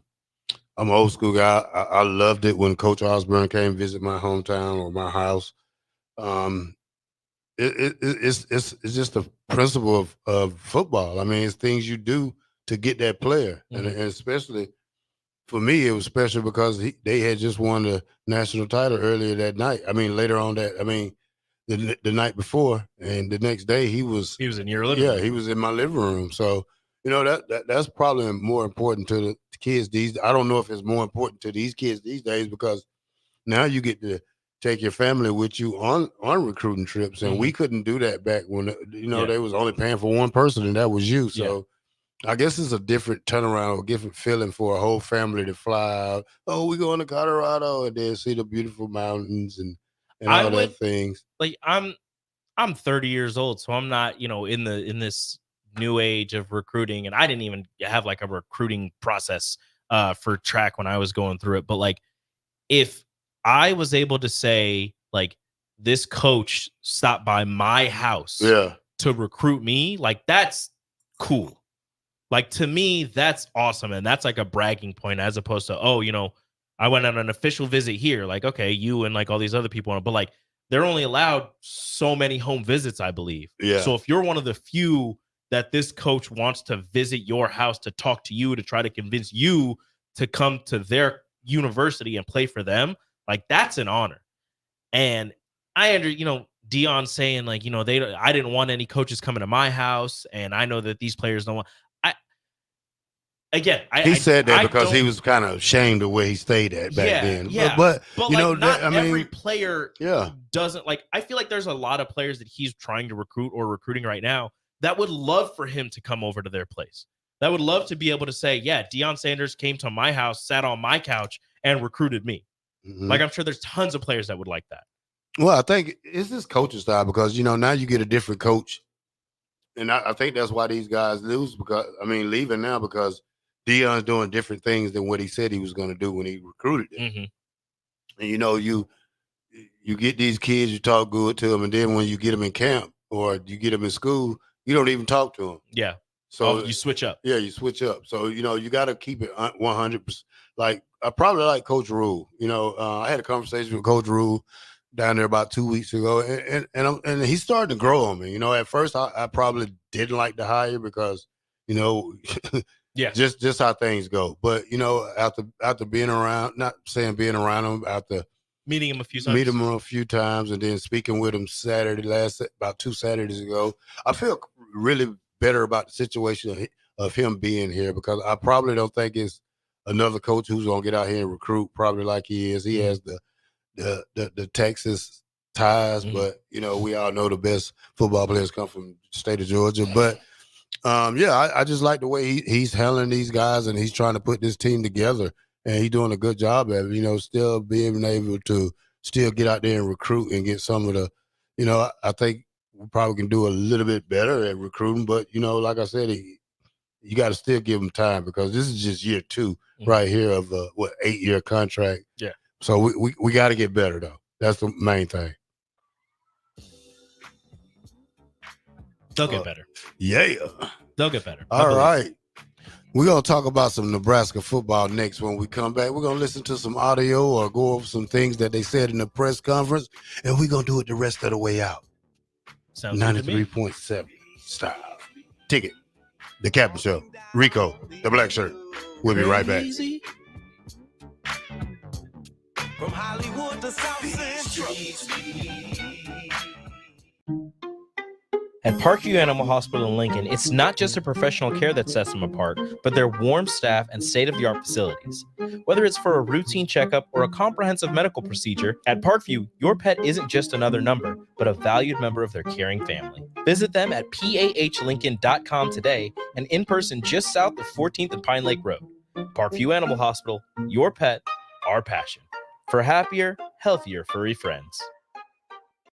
an old school guy. I loved it when Coach Osborne came visit my hometown or my house. It's just the principle of football. I mean, it's things you do to get that player. Mm-hmm. And especially for me, it was special because they had just won the national title earlier that night. I mean, later on the night before, and the next day he was in your living room. Yeah, he was in my living room. So, that's probably more important to the kids these. I don't know if it's more important to these kids these days because now you get to take your family with you on recruiting trips, and we couldn't do that back when they was only paying for one person, and that was you. So I guess it's a different turnaround, a different feeling for a whole family to fly out. Oh, we going to Colorado and then see the beautiful mountains and all that things. Like I'm 30 years old, so I'm not in this new age of recruiting, and I didn't even have like a recruiting process for track when I was going through it. But like, if I was able to say like this coach stopped by my house to recruit me, like that's cool. Like to me, that's awesome. And that's like a bragging point as opposed to, oh, you know, I went on an official visit here. Like, okay, you and like all these other people, but like they're only allowed so many home visits, I believe. Yeah. So if you're one of the few that this coach wants to visit your house to talk to you, to try to convince you to come to their university and play for them, like that's an honor. And Dion saying like, I didn't want any coaches coming to my house, and I know that these players don't want. He said that because he was kind of ashamed of where he stayed at back then. Yeah, but you like, know, not I mean, every player doesn't like. I feel like there's a lot of players that he's trying to recruit or recruiting right now that would love for him to come over to their place. That would love to be able to say, yeah, Deion Sanders came to my house, sat on my couch, and recruited me. Mm-hmm. Like, I'm sure there's tons of players that would like that. Well, I think it's this coaching style because, now you get a different coach. And I think that's why these guys leaving now because Deion's doing different things than what he said he was going to do when he recruited them. Mm-hmm. And, you get these kids, you talk good to them, and then when you get them in camp or you get them in school, you don't even talk to them. Yeah. So you switch up. Yeah, you switch up. So, you got to keep it 100%. Like, I probably like Coach Rule. I had a conversation with Coach Rule down there about 2 weeks ago, and he's starting to grow on me. At first I probably didn't like the hire because, yeah, just how things go. But after being around, not saying being around him, after meeting him a few times, and then speaking with him about 2 Saturdays ago, I feel really better about the situation of him being here because I probably don't think it's another coach who's gonna get out here and recruit probably like he is. He has the Texas ties, but we all know the best football players come from the state of Georgia. But I just like the way he's handling these guys, and he's trying to put this team together, and he's doing a good job at it. Still being able to still get out there and recruit and get some of the, I think we probably can do a little bit better at recruiting, but like I said, you got to still give him time because this is just year 2 right here of a 8-year contract. Yeah. So we got to get better though. That's the main thing. They'll get better. Yeah. They'll get better. All right. We're going to talk about some Nebraska football next when we come back. We're going to listen to some audio or go over some things that they said in the press conference, and we're going to do it the rest of the way out. Sounds 93.7 style. Ticket. The Captain Show. Rico, the black shirt. We'll be right back. From Hollywood to South Central. At Parkview Animal Hospital in Lincoln, it's not just a professional care that sets them apart, but their warm staff and state-of-the-art facilities. Whether it's for a routine checkup or a comprehensive medical procedure, at Parkview, your pet isn't just another number, but a valued member of their caring family. Visit them at pahlincoln.com today and in person just south of 14th and Pine Lake Road. Parkview Animal Hospital, your pet, our passion. For happier, healthier furry friends.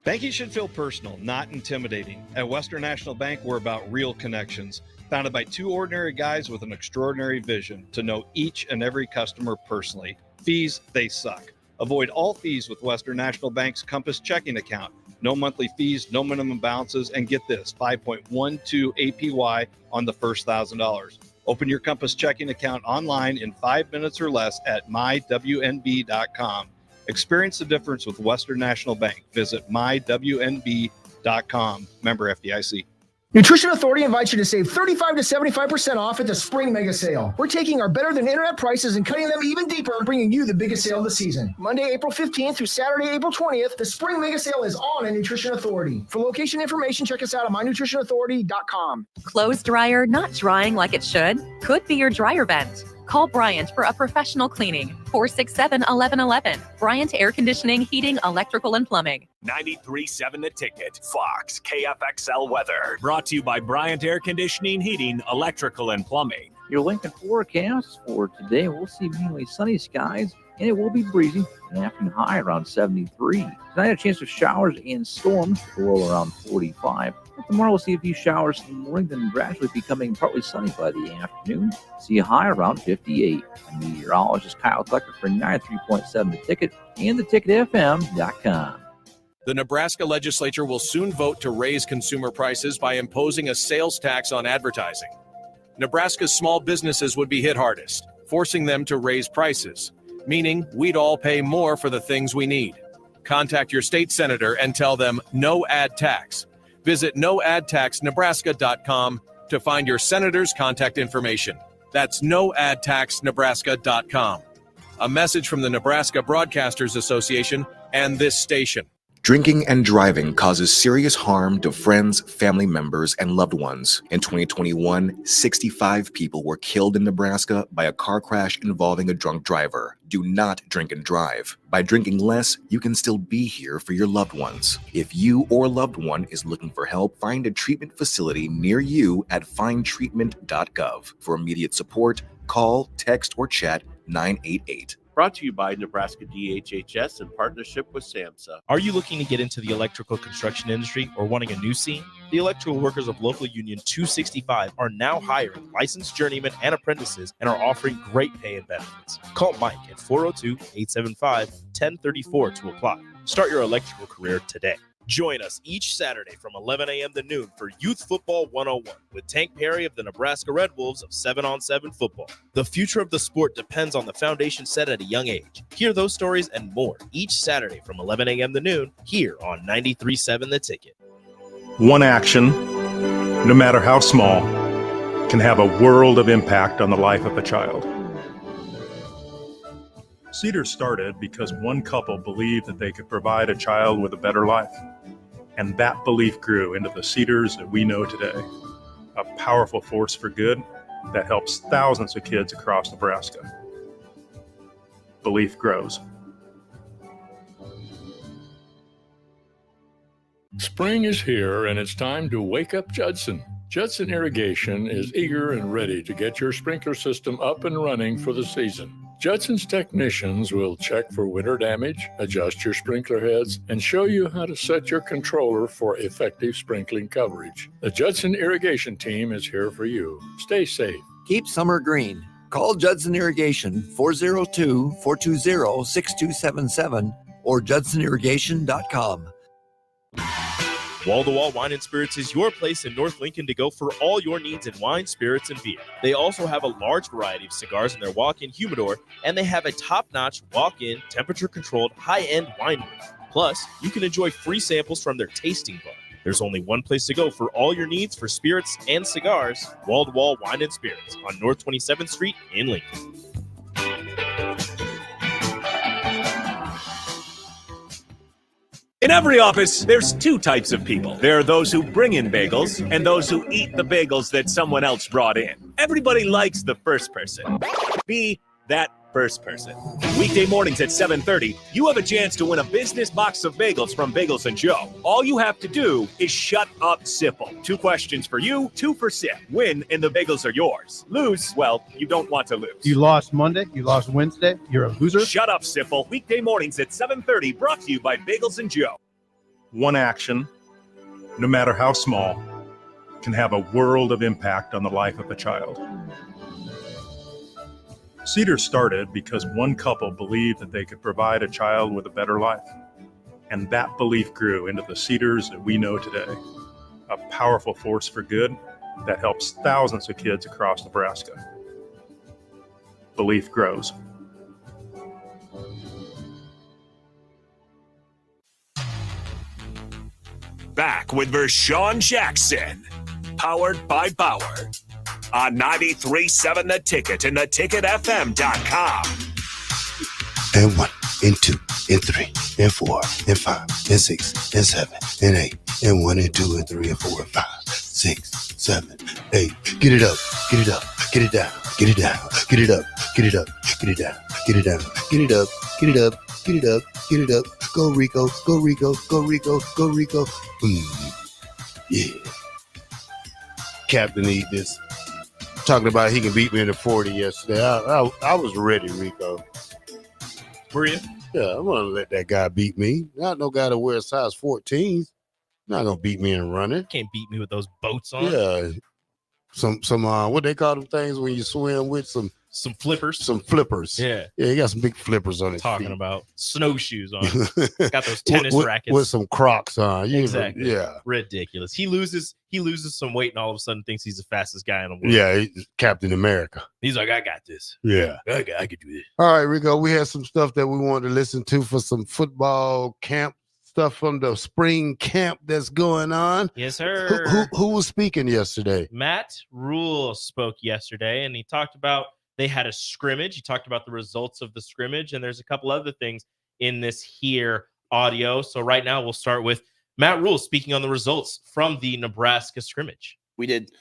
Banking should feel personal, not intimidating. At Western National Bank, we're about real connections, founded by 2 ordinary guys with an extraordinary vision to know each and every customer personally. Fees, they suck. Avoid all fees with Western National Bank's Compass checking account. No monthly fees, no minimum balances, and get this, 5.12 APY on the first $1,000. Open your Compass checking account online in 5 minutes or less at mywnb.com. Experience the difference with Western National Bank. Visit mywnb.com. Member FDIC. Nutrition Authority invites you to save 35 to 75% off at the Spring Mega Sale. We're taking our better than internet prices and cutting them even deeper, bringing you the biggest sale of the season. Monday, April 15th through Saturday, April 20th, the Spring Mega Sale is on at Nutrition Authority. For location information, check us out at mynutritionauthority.com. Clothes dryer not drying like it should? Could be your dryer vent. Call Bryant for a professional cleaning. 467-1111. Bryant Air Conditioning, Heating, Electrical, and Plumbing. 93.7 The Ticket. Fox KFXL weather. Brought to you by Bryant Air Conditioning, Heating, Electrical, and Plumbing. Your Lincoln forecast for today, we'll see mainly sunny skies, and it will be breezy. An afternoon high around 73. Tonight, a chance of showers and storms, with a low around 45. But tomorrow, we'll see a few showers in the morning, then gradually becoming partly sunny by the afternoon. See a high around 58. I'm meteorologist Kyle Klecker for 93.7 The Ticket and theticketfm.com. The Nebraska legislature will soon vote to raise consumer prices by imposing a sales tax on advertising. Nebraska's small businesses would be hit hardest, forcing them to raise prices, meaning we'd all pay more for the things we need. Contact your state senator and tell them no ad tax. Visit noadtaxnebraska.com to find your senator's contact information. That's noadtaxnebraska.com. A message from the Nebraska Broadcasters Association and this station. Drinking and driving causes serious harm to friends, family members, and loved ones. In 2021, 65 people were killed in Nebraska by a car crash involving a drunk driver. Do not drink and drive. By drinking less, you can still be here for your loved ones. If you or loved one is looking for help, find a treatment facility near you at findtreatment.gov. For immediate support, call, text, or chat 988. Brought to you by Nebraska DHHS in partnership with SAMHSA. Are you looking to get into the electrical construction industry or wanting a new scene? The electrical workers of Local Union 265 are now hiring licensed journeymen and apprentices and are offering great pay and benefits. Call Mike at 402-875-1034 to apply. Start your electrical career today. Join us each Saturday from 11 a.m. to noon for Youth Football 101 with Tank Perry of the Nebraska Red Wolves of 7-on-7 football. The future of the sport depends on the foundation set at a young age. Hear those stories and more each Saturday from 11 a.m. to noon here on 93.7 The Ticket. One action, no matter how small, can have a world of impact on the life of a child. Cedar started because one couple believed that they could provide a child with a better life. And that belief grew into the Cedars that we know today, a powerful force for good that helps thousands of kids across Nebraska. Belief grows. Spring is here, and it's time to wake up Judson. Judson Irrigation is eager and ready to get your sprinkler system up and running for the season. Judson's technicians will check for winter damage, adjust your sprinkler heads, and show you how to set your controller for effective sprinkling coverage. The Judson Irrigation team is here for you. Stay safe. Keep summer green. Call Judson Irrigation 402-420-6277 or judsonirrigation.com. Wall to Wall Wine and Spirits is your place in North Lincoln to go for all your needs in wine, spirits, and beer. They also have a large variety of cigars in their walk-in humidor, and they have a top-notch walk-in, temperature-controlled, high-end wine room. Plus, you can enjoy free samples from their tasting bar. There's only one place to go for all your needs for spirits and cigars. Wall to Wall Wine and Spirits on North 27th Street in Lincoln. In every office, there's two types of people. There are those who bring in bagels and those who eat the bagels that someone else brought in. Everybody likes the first person. Be that first person. Weekday mornings at 7:30, you have a chance to win a business box of bagels from Bagels & Joe. All you have to do is shut up, Sipple. 2 questions for you, 2 for Sip. Win and the bagels are yours. Lose, well, you don't want to lose. You lost Monday, you lost Wednesday, you're a loser. Shut up, Sipple. Weekday mornings at 7:30, brought to you by Bagels & Joe. One action, no matter how small, can have a world of impact on the life of a child. Cedar started because one couple believed that they could provide a child with a better life. And that belief grew into the Cedars that we know today, a powerful force for good that helps thousands of kids across Nebraska. Belief grows. Back with Vershawn Jackson, powered by Bauer, on 93.7 The Ticket and theticketfm.com. And 1, and 2, and 3, and 4, and 5, and 6, and 7, and 8, and 1, and 2, and 3, and 4, and 5, 6, 7, 8. Get it up, get it up, get it down, get it down, get it up, get it up, get it down, get it down, get it up, get it up, get it up, get it up. Go Rico, go Rico, go Rico, go Rico. Yeah. Captain, eat this. talking about he can beat me in the 40 yesterday. I was ready, Rico. Were you? Yeah, I'm going to let that guy beat me. Not no guy that wears size 14s. Not going to beat me in running. Can't beat me with those boats on. Yeah. Some what they call them things when you swim with some flippers. Some flippers. Yeah. Yeah, he got some big flippers on his Talking feet. about snowshoes on. Got those tennis rackets with some Crocs on. Exactly. Yeah. Ridiculous. He loses some weight and all of a sudden thinks he's the fastest guy in the world. Yeah, he's Captain America. He's like, I got this. Yeah. I could do this. All right, Rico, we had some stuff that we wanted to listen to for some football camp stuff from the spring camp that's going on. Yes, sir. Who was speaking yesterday? Matt Rule spoke yesterday, and he talked about they had a scrimmage. He talked about the results of the scrimmage, and there's a couple other things in this here audio. So right now we'll start with Matt Rule speaking on the results from the Nebraska scrimmage. We did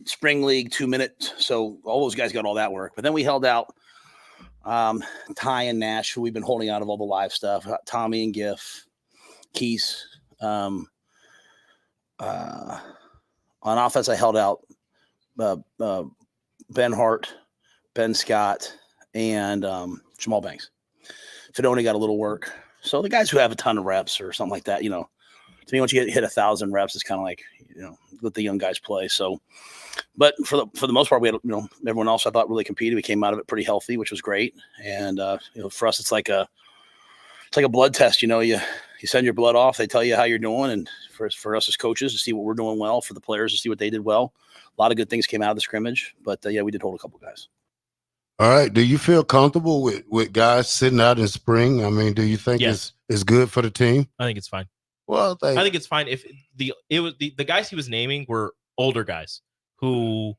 spring league 2 minutes, so all those guys got all that work. But then we held out Ty and Nash, who we've been holding out of all the live stuff, Tommy and Giff, Keys. On offense, I held out Ben Hart, Ben Scott, and Jamal Banks. Fedoni got a little work. So the guys who have a ton of reps or something like that, to me, once you hit 1,000 reps, it's kind of like, let the young guys play. So, but for the most part, we had, everyone else I thought really competed. We came out of it pretty healthy, which was great. And, for us, it's like a blood test. You send your blood off, they tell you how you're doing. And for us as coaches to see what we're doing well, for the players to see what they did well. A lot of good things came out of the scrimmage, but yeah, we did hold a couple guys. All right. Do you feel comfortable with guys sitting out in spring? I mean, do you think it's good for the team? I think it's fine. Well, I think it's fine if the guys he was naming were older guys who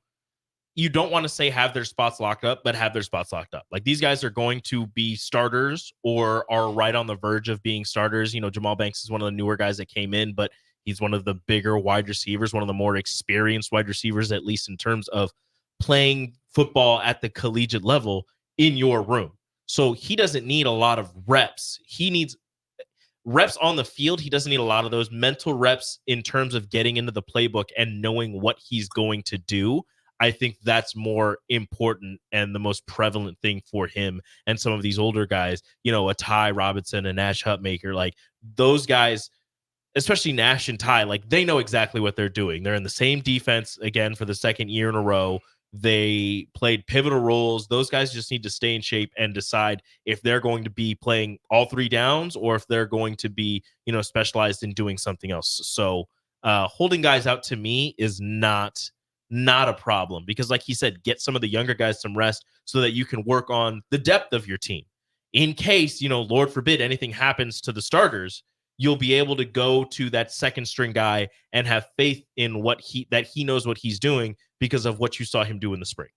you don't want to say have their spots locked up, but have their spots locked up. Like these guys are going to be starters or are right on the verge of being starters. Jamal Banks is one of the newer guys that came in, but he's one of the bigger wide receivers, one of the more experienced wide receivers, at least in terms of playing football at the collegiate level in your room. So he doesn't need a lot of reps. He needs reps on the field. He doesn't need a lot of those mental reps in terms of getting into the playbook and knowing what he's going to do. I think that's more important and the most prevalent thing for him and some of these older guys, a Ty Robinson, a Nash Hutmaker, like those guys, especially Nash and Ty, like they know exactly what they're doing. They're in the same defense again for the second year in a row. They played pivotal roles. Those guys just need to stay in shape and decide if they're going to be playing all three downs or if they're going to be, specialized in doing something else. So holding guys out to me is not a problem because like he said, get some of the younger guys some rest so that you can work on the depth of your team. In case, Lord forbid anything happens to the starters, you'll be able to go to that second string guy and have faith in that he knows what he's doing because of what you saw him do in the spring.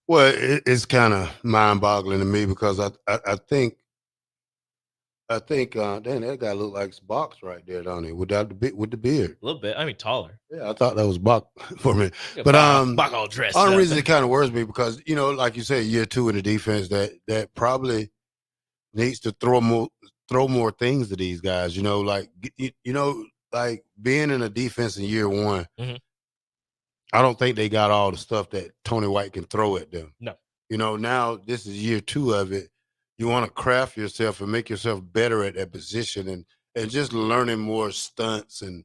Well, it's kind of mind-boggling to me because I think damn, that guy look like Box right there, don't he? With the beard. A little bit. I mean, taller. Yeah, I thought that was Bach for me. Yeah, but Bach all dressed only up. reason it kind of worries me because like you said, year two in the defense that probably needs to throw more things to these guys. Like being in a defense in year one. Mm-hmm. I don't think they got all the stuff that Tony White can throw at them. No. Now this is year two of it. You want to craft yourself and make yourself better at that position and just learning more stunts and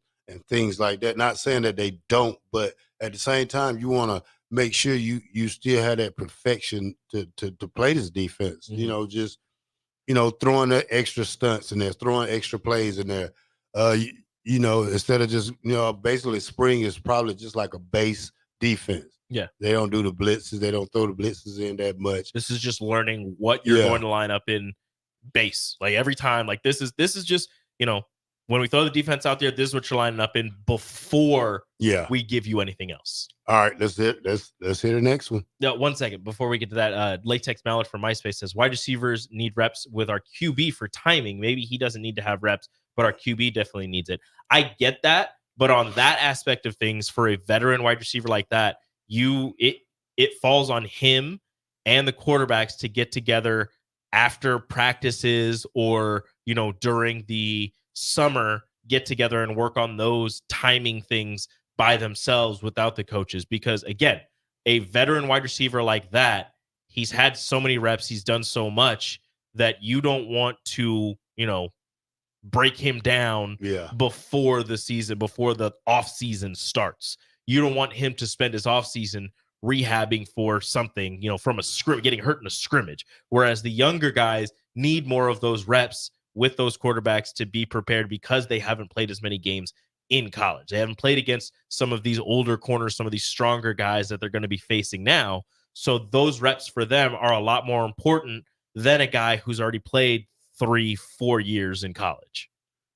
things like that. Not saying that they don't, but at the same time, you want to make sure you still have that perfection to play this defense. Mm-hmm. Throwing the extra stunts in there, throwing extra plays in there. Instead of just, basically spring is probably just like a base defense. Yeah. They don't do the blitzes. They don't throw the blitzes in that much. This is just learning what you're going to line up in base. Like every time, like this is just, when we throw the defense out there, this is what you're lining up in before we give you anything else. All right, let's hit the next one. No, 1 second before we get to that. Latex Mallet from MySpace says wide receivers need reps with our QB for timing. Maybe he doesn't need to have reps, but our QB definitely needs it. I get that, but on that aspect of things, for a veteran wide receiver like that, it falls on him and the quarterbacks to get together after practices or during the summer, get together and work on those timing things by themselves without the coaches. Because again, a veteran wide receiver like that, he's had so many reps, he's done so much that you don't want to, break him down before the season, before the off season starts. You don't want him to spend his off season rehabbing for something, from a scrimmage, getting hurt in a scrimmage. Whereas the younger guys need more of those reps with those quarterbacks to be prepared because they haven't played as many games in college. They haven't played against some of these older corners, some of these stronger guys that they're going to be facing now. So those reps for them are a lot more important than a guy who's already played 3-4 years in college.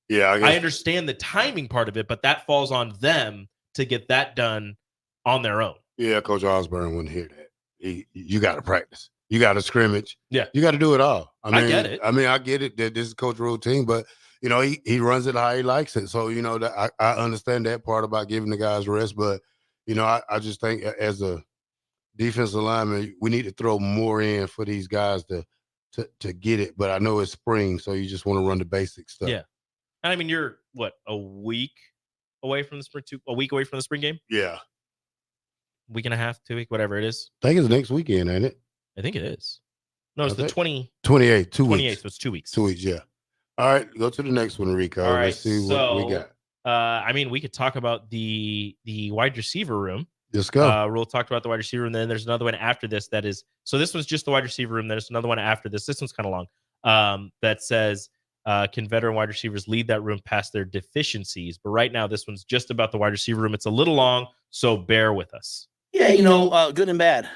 Yeah, I understand the timing part of it, but that falls on them to get that done on their own. Yeah, Coach Osborne wouldn't hear that. You got to practice. You got to scrimmage. Yeah. You got to do it all. I get it. I get it that this is coach routine, but, he runs it how he likes it. So, I understand that part about giving the guys rest. But, I just think as a defensive lineman, we need to throw more in for these guys to get it. But I know it's spring, so you just want to run the basic stuff. Yeah. And I mean, you're, a week away from the spring game? Yeah. Week and a half, 2 week, whatever it is. I think it's next weekend, ain't it? I think it is. No, it's the 28th, 2 28th, weeks. so it's 2 weeks. 2 weeks, yeah. All right, go to the next one, Rico. All right, Let's see what we got. We could talk about the wide receiver room. Let's go. We'll talk about the wide receiver room, then there's another one after this that is, so this one's just the wide receiver room. There's another one after this. This one's kind of long. That says, can veteran wide receivers lead that room past their deficiencies? But right now, this one's just about the wide receiver room. It's a little long, so bear with us. Yeah, good and bad.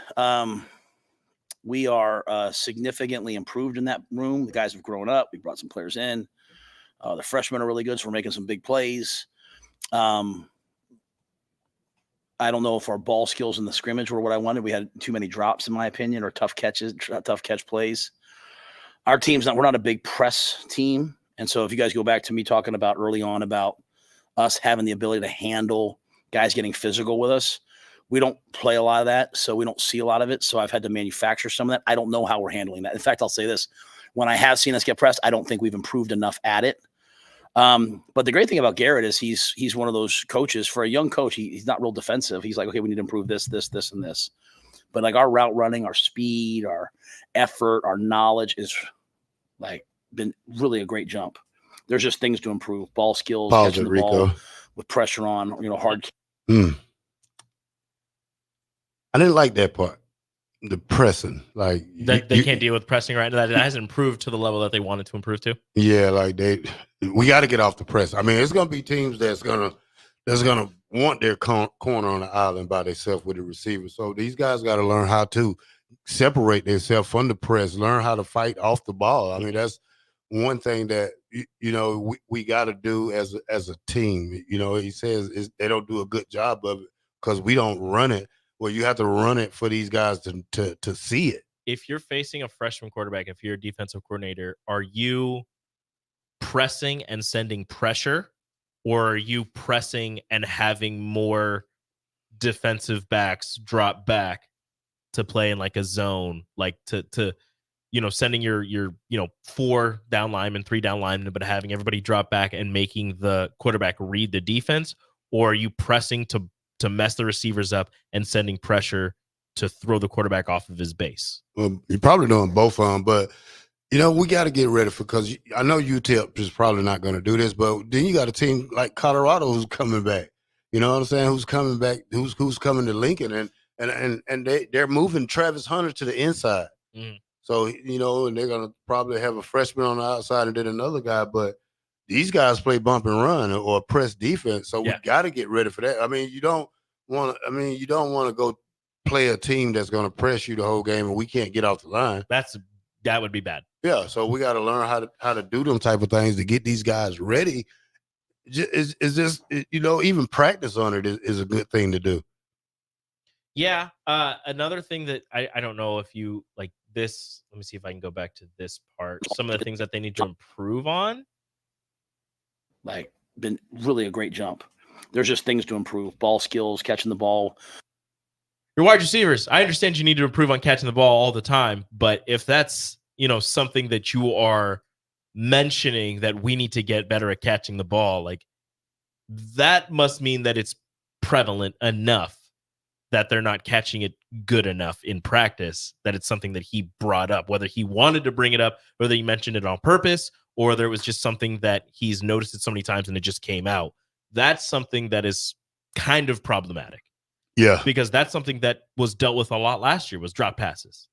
We are significantly improved in that room. The guys have grown up. We brought some players in. The freshmen are really good, so we're making some big plays. I don't know if our ball skills in the scrimmage were what I wanted. We had too many drops, in my opinion, or tough catch plays. Our team's we're not a big press team. And so if you guys go back to me talking about early on about us having the ability to handle guys getting physical with us, we don't play a lot of that, so we don't see a lot of it. So I've had to manufacture some of that. I don't know how we're handling that. In fact, I'll say this. When I have seen us get pressed, I don't think we've improved enough at it. But the great thing about Garrett is he's one of those coaches. For a young coach, he's not real defensive. He's like, okay, we need to improve this, and this. But like our route running, our speed, our effort, our knowledge is been really a great jump. There's just things to improve. Ball skills, catching the ball with pressure on, hard. I didn't like that part. The pressing, they can't deal with pressing right now. That hasn't improved to the level that they wanted to improve to. Yeah, we got to get off the press. I mean, it's gonna be teams that's gonna want their corner on the island by themselves with the receiver. So these guys got to learn how to separate themselves from the press, learn how to fight off the ball. I mean, that's one thing that we got to do as a team. He says they don't do a good job of it because we don't run it. Well, you have to run it for these guys to see it. If you're facing a freshman quarterback, if you're a defensive coordinator, are you pressing and sending pressure, or are you pressing and having more defensive backs drop back to play in like a zone, like to sending your 4 down linemen, 3 down linemen, but having everybody drop back and making the quarterback read the defense? Or are you pressing to mess the receivers up and sending pressure to throw the quarterback off of his base? Well, you're probably doing both of them, but we got to get ready because I know UTEP is probably not going to do this, but then you got a team like Colorado who's coming back. You know what I'm saying? Who's coming back? Who's coming to Lincoln, and they're moving Travis Hunter to the inside. So and they're going to probably have a freshman on the outside and then another guy, but these guys play bump and run or press defense, so we got to get ready for that. I mean, you don't want to go play a team that's going to press you the whole game and we can't get off the line. That would be bad. Yeah, so we got to learn how to do them type of things to get these guys ready. Is just even practice on it is a good thing to do. Yeah. Another thing that I don't know if you like this. Let me see if I can go back to this part. Some of the things that they need to improve on. Been really a great jump. There's just things to improve. Ball skills, catching the ball. Your wide receivers, I understand you need to improve on catching the ball all the time, but if that's, something that you are mentioning that we need to get better at catching the ball, that must mean that it's prevalent enough that they're not catching it good enough in practice, that it's something that he brought up, whether he wanted to bring it up, whether he mentioned it on purpose, or there was just something that he's noticed it so many times and it just came out. That's something that is kind of problematic. Yeah. Because that's something that was dealt with a lot last year, was drop passes.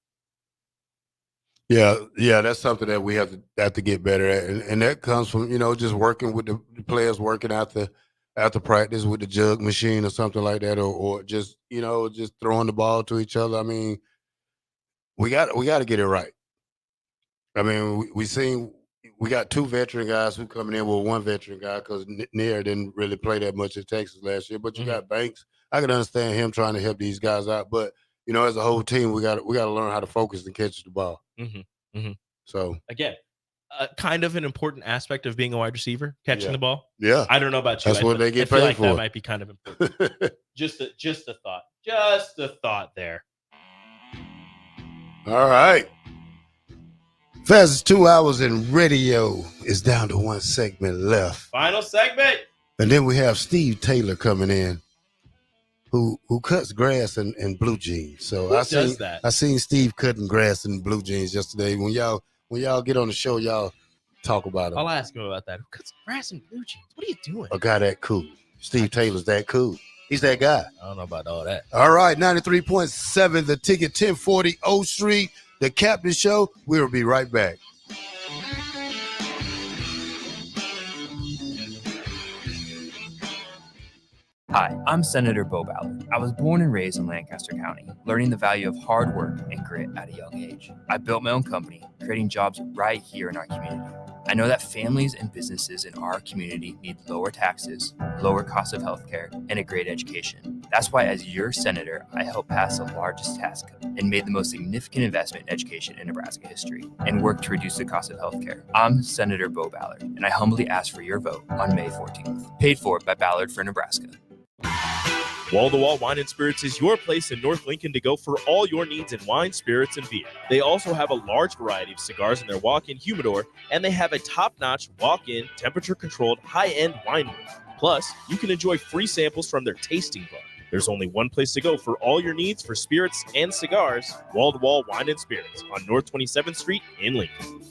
Yeah, that's something that we have to get better at, and that comes from just working with the players, working after practice with the jug machine or something like that, or just just throwing the ball to each other. I mean, we got to get it right. I mean, we got two veteran guys who coming in with one veteran guy because Nair didn't really play that much in Texas last year, but you got Banks. I can understand him trying to help these guys out, but as a whole team, we got to learn how to focus and catch the ball. So again, kind of an important aspect of being a wide receiver, catching the ball. Yeah, I don't know about you. That's what they get I feel paid like for. That might be kind of important. just a thought there. All right. Fastest 2 hours in radio is down to one segment left. Final segment. And then we have Steve Taylor coming in, who cuts grass in blue jeans. So Who does that? I seen Steve cutting grass in blue jeans yesterday. When y'all get on the show, y'all talk about it. I'll ask him about that. Who cuts grass in blue jeans? What are you doing? A guy that cool. Steve Taylor's that cool. He's that guy. I don't know about all that. All right, 93.7 The Ticket, 1040 O Street, The Captain Show. We'll be right back. Hi, I'm Senator Bo Ballard. I was born and raised in Lancaster County, learning the value of hard work and grit at a young age. I built my own company, creating jobs right here in our community. I know that families and businesses in our community need lower taxes, lower cost of healthcare, and a great education. That's why, as your senator, I helped pass the largest tax cut and made the most significant investment in education in Nebraska history and worked to reduce the cost of healthcare. I'm Senator Bo Ballard, and I humbly ask for your vote on May 14th. Paid for by Ballard for Nebraska. Wall-to-Wall Wine and Spirits is your place in North Lincoln to go for all your needs in wine, spirits, and beer. They also have a large variety of cigars in their walk-in humidor, and they have a top-notch walk-in, temperature-controlled, high-end wine room. Plus, you can enjoy free samples from their tasting bar. There's only one place to go for all your needs for spirits and cigars, Wall-to-Wall Wine and Spirits on North 27th Street in Lincoln.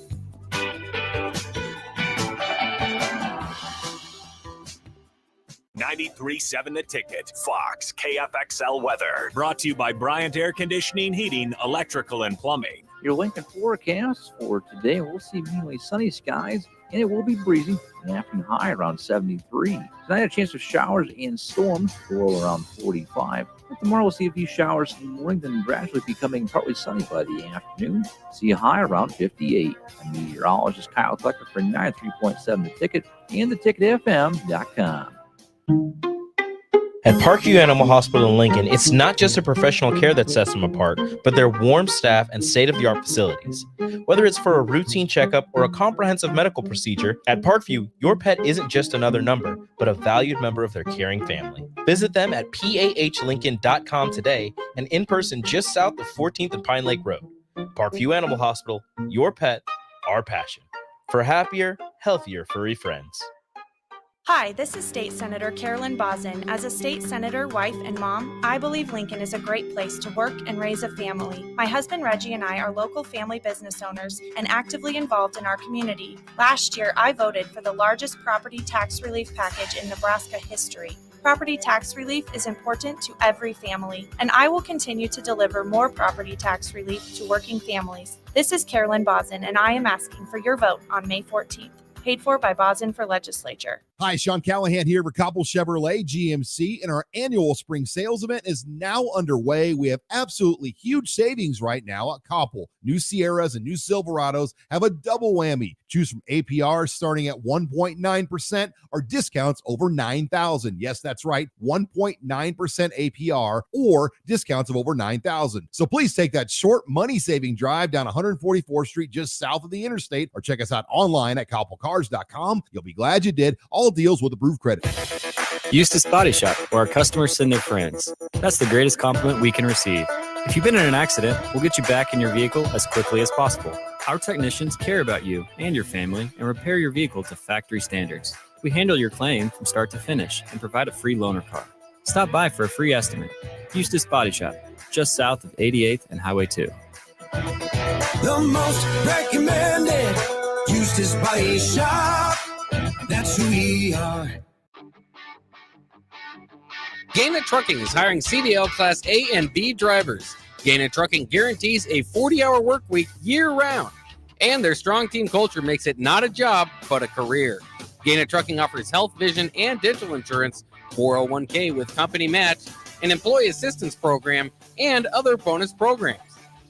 93.7 The Ticket, Fox, KFXL weather. Brought to you by Bryant Air Conditioning, Heating, Electrical, and Plumbing. Your Lincoln forecast for today, we'll see mainly sunny skies, and it will be breezy. An afternoon high around 73. Tonight, a chance of showers and storms, low around 45. But tomorrow, we'll see a few showers in the morning, then gradually becoming partly sunny by the afternoon. See a high around 58. I'm meteorologist Kyle Klecker for 93.7 The Ticket and theticketfm.com. At Parkview Animal Hospital in Lincoln, it's not just a professional care that sets them apart, but their warm staff and state-of-the-art facilities. Whether it's for a routine checkup or a comprehensive medical procedure, at Parkview, your pet isn't just another number, but a valued member of their caring family. Visit them at pahlincoln.com today and in person just south of 14th and Pine Lake Road. Parkview Animal Hospital, your pet, our passion. For happier, healthier furry friends. Hi, this is State Senator Carolyn Bozin. As a state senator, wife, and mom, I believe Lincoln is a great place to work and raise a family. My husband Reggie and I are local family business owners and actively involved in our community. Last year, I voted for the largest property tax relief package in Nebraska history. Property tax relief is important to every family, and I will continue to deliver more property tax relief to working families. This is Carolyn Bozin, and I am asking for your vote on May 14th. Paid for by Bozin for Legislature. Hi, Sean Callahan here for Koppel Chevrolet GMC, and our annual spring sales event is now underway. We have absolutely huge savings right now at Koppel. New Sierras and new Silverados have a double whammy. Choose from APR starting at 1.9% or discounts over $9,000. Yes, that's right, 1.9% APR or discounts of over $9,000. So please take that short money-saving drive down 144th Street just south of the interstate, or check us out online at koppelcars.com. You'll be glad you did. All deals with approved credit. Eustace Body Shop, where our customers send their friends. That's the greatest compliment we can receive. If you've been in an accident, we'll get you back in your vehicle as quickly as possible. Our technicians care about you and your family and repair your vehicle to factory standards. We handle your claim from start to finish and provide a free loaner car. Stop by for a free estimate. Eustace Body Shop, just south of 88th and Highway 2. The most recommended Eustace Body Shop. That's who we are. Gaina Trucking is hiring CDL Class A and B drivers. Gaina Trucking guarantees a 40-hour work week year-round. And their strong team culture makes it not a job, but a career. Gaina Trucking offers health, vision, and dental insurance, 401k with company match, an employee assistance program, and other bonus programs.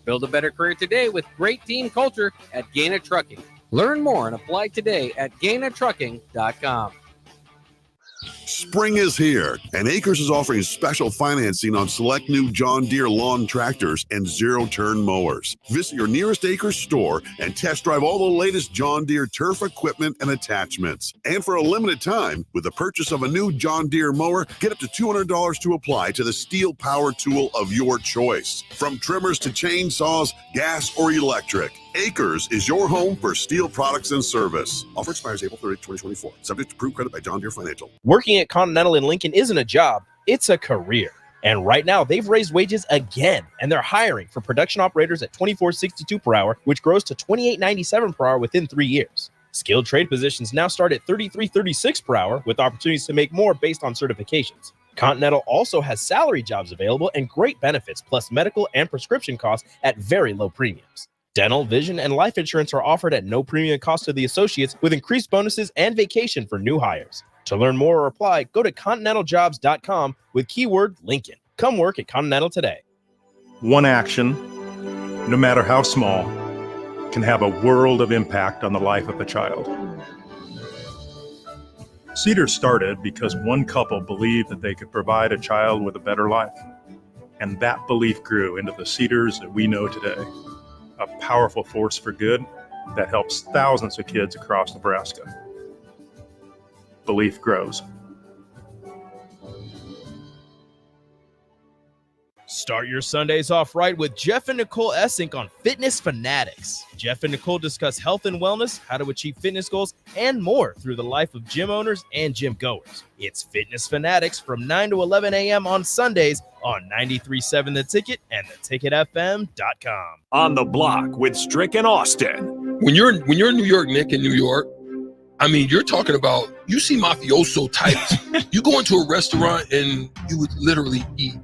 Build a better career today with great team culture at Gaina Trucking. Learn more and apply today at GainaTrucking.com. Spring is here, and Acres is offering special financing on select new John Deere lawn tractors and zero-turn mowers. Visit your nearest Acres store and test drive all the latest John Deere turf equipment and attachments. And for a limited time, with the purchase of a new John Deere mower, get up to $200 to apply to the steel power tool of your choice. From trimmers to chainsaws, gas or electric, Acres is your home for steel products and service. Offer expires April 30, 2024. Subject to approved credit by John Deere Financial. Working at Continental in Lincoln isn't a job, it's a career. And right now, they've raised wages again, and they're hiring for production operators at $24.62 per hour, which grows to $28.97 per hour within 3 years. Skilled trade positions now start at $33.36 per hour, with opportunities to make more based on certifications. Continental also has salary jobs available and great benefits, plus medical and prescription costs at very low premiums. Dental, vision, and life insurance are offered at no premium cost to the associates, with increased bonuses and vacation for new hires. To learn more or apply, go to continentaljobs.com with keyword Lincoln. Come work at Continental today. One action, no matter how small, can have a world of impact on the life of a child. Cedar started because one couple believed that they could provide a child with a better life. And that belief grew into the Cedars that we know today. A powerful force for good that helps thousands of kids across Nebraska. Belief grows. Start your Sundays off right with Jeff and Nicole Essink on Fitness Fanatics. Jeff and Nicole discuss health and wellness, how to achieve fitness goals, and more through the life of gym owners and gym goers. It's Fitness Fanatics from 9 to 11 a.m. on Sundays on 93.7 The Ticket and theticketfm.com. On the Block with Strick and Austin. When you're in New York, Nick, in New York, I mean, you're talking about, you see mafioso types. You go into a restaurant and you would literally eat.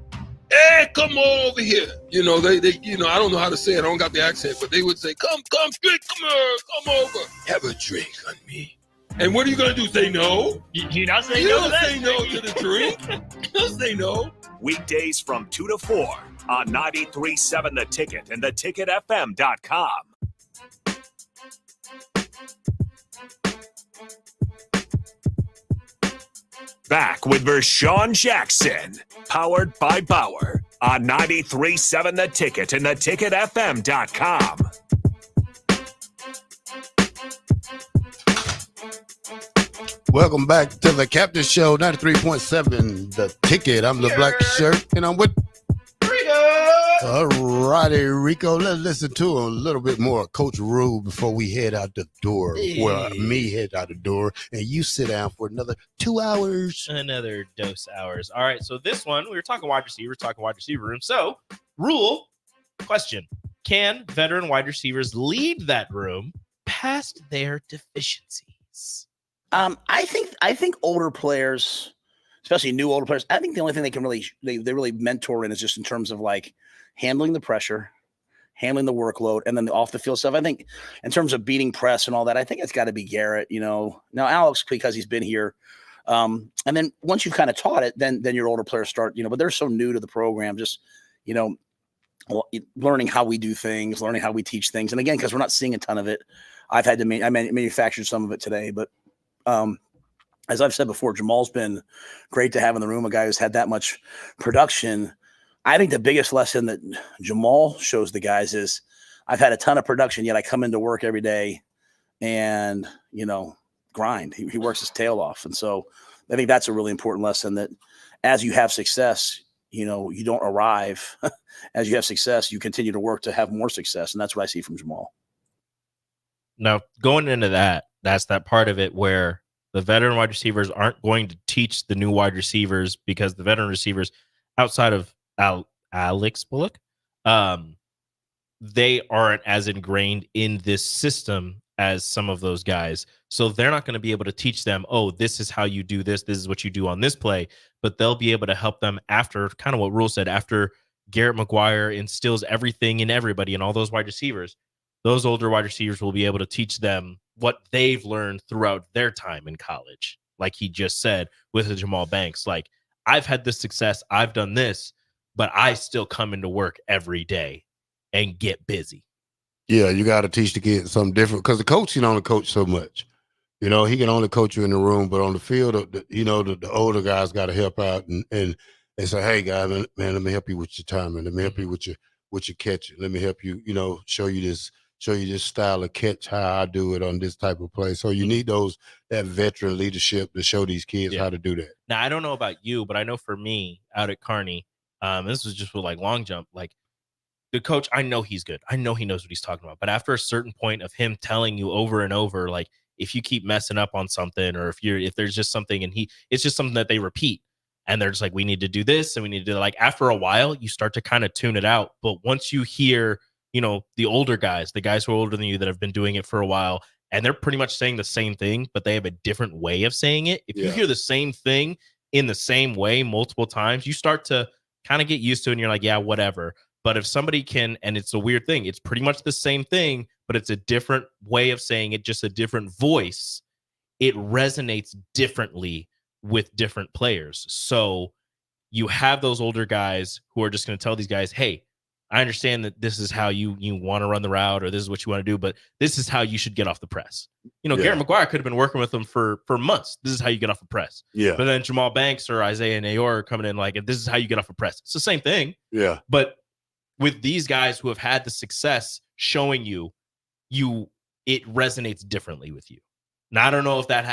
Hey, come on over here. You know, they I don't know how to say it. I don't got the accent, but they would say, come, Strick, come here, come over. Have a drink on me. And what are you going to do? Say no? You don't say you no don't say no to the drink. You don't say no. Weekdays from 2 to 4 on 93.7 The Ticket and theticketfm.com. Back with Vershawn Jackson, powered by Bauer on 93.7 The Ticket and theticketfm.com. Welcome back to the Captain Show, 93.7 The Ticket. I'm the Black Shirt, and I'm with all righty, Rico. Let's listen to a little bit more of Coach Rube before we head out the door. Well, me head out the door, and you sit down for another 2 hours. Another dose hours. All right, so this one, we were talking wide receivers, talking wide receiver room. So, rule, question, can veteran wide receivers lead that room past their deficiencies? I think older players, especially new older players, I think the only thing they can really they really mentor in is just in terms of like handling the pressure, handling the workload, and then the off the field stuff. I think in terms of beating press and all that, I think it's got to be Garrett. You know, now Alex, because he's been here, and then once you've kind of taught it, then your older players start. You know, but they're so new to the program, just learning how we do things, learning how we teach things, and again, because we're not seeing a ton of it, I've had to manufacture some of it today, but. As I've said before, Jamal's been great to have in the room, a guy who's had that much production. I think the biggest lesson that Jamal shows the guys is I've had a ton of production, yet I come into work every day and, grind. He works his tail off. And so I think that's a really important lesson, that as you have success, you don't arrive. As you have success, you continue to work to have more success. And that's what I see from Jamal. Now, going into that's that part of it where The veteran wide receivers aren't going to teach the new wide receivers because the veteran receivers, outside of Alex Bullock, they aren't as ingrained in this system as some of those guys. So they're not going to be able to teach them, oh, this is how you do this. This is what you do on this play. But they'll be able to help them after, kind of what Rule said, after Garrett McGuire instills everything in everybody and all those wide receivers. Those older wide receivers will be able to teach them what they've learned throughout their time in college. Like he just said with the Jamal Banks, like, I've had this success, I've done this, but I still come into work every day and get busy. Yeah, you got to teach the kid something different because the coach can only coach so much. You know, he can only coach you in the room, but on the field, the older guys got to help out and say, hey, guys, man, let me help you with your timing. Let me help you with your catching. Let me help you, show you this style of catch, how I do it on this type of play. So you need that veteran leadership to show these kids how to do that. Now, I don't know about you, but I know for me out at Kearney, this was just with like long jump, like, the coach, I know he's good. I know he knows what he's talking about. But after a certain point of him telling you over and over, like, if you keep messing up on something, or if there's just something and it's just something that they repeat and they're just like, we need to do this and we need to do, like, after a while, you start to kind of tune it out. But once you hear, the older guys, the guys who are older than you that have been doing it for a while, and they're pretty much saying the same thing, but they have a different way of saying it. If you hear the same thing in the same way multiple times, you start to kind of get used to it and you're like, yeah, whatever. But if somebody can, and it's a weird thing, it's pretty much the same thing, but it's a different way of saying it, just a different voice, it resonates differently with different players. So you have those older guys who are just going to tell these guys, hey, I understand that this is how you want to run the route, or this is what you want to do, but this is how you should get off the press. Garrett McGuire could have been working with them for months. This is how you get off the press. Yeah. But then Jamal Banks or Isaiah Nayor are coming in like, this is how you get off the press. It's the same thing. Yeah. But with these guys who have had the success showing you it resonates differently with you. Now, I don't know if that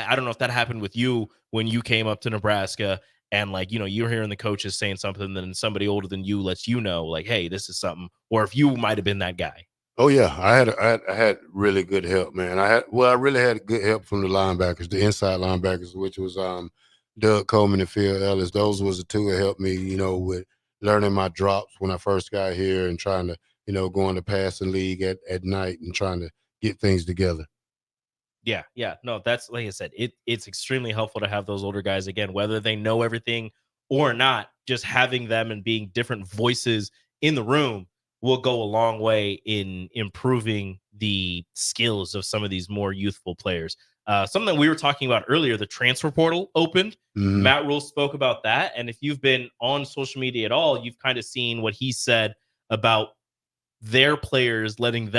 happened with you when you came up to Nebraska and, like, you're hearing the coaches saying something, then somebody older than you lets you know, like, hey, this is something, or if you might have been that guy. Oh yeah, I had really good help, man. I really had good help from the linebackers, the inside linebackers, which was Doug Coleman and Phil Ellis. Those was the two that helped me, with learning my drops when I first got here and trying to, go in the passing league at night and trying to get things together. Yeah. No, that's, like I said, it's extremely helpful to have those older guys, again, whether they know everything or not. Just having them and being different voices in the room will go a long way in improving the skills of some of these more youthful players. Something that we were talking about earlier, the transfer portal opened. Mm-hmm. Matt Rule spoke about that. And if you've been on social media at all, you've kind of seen what he said about their players, letting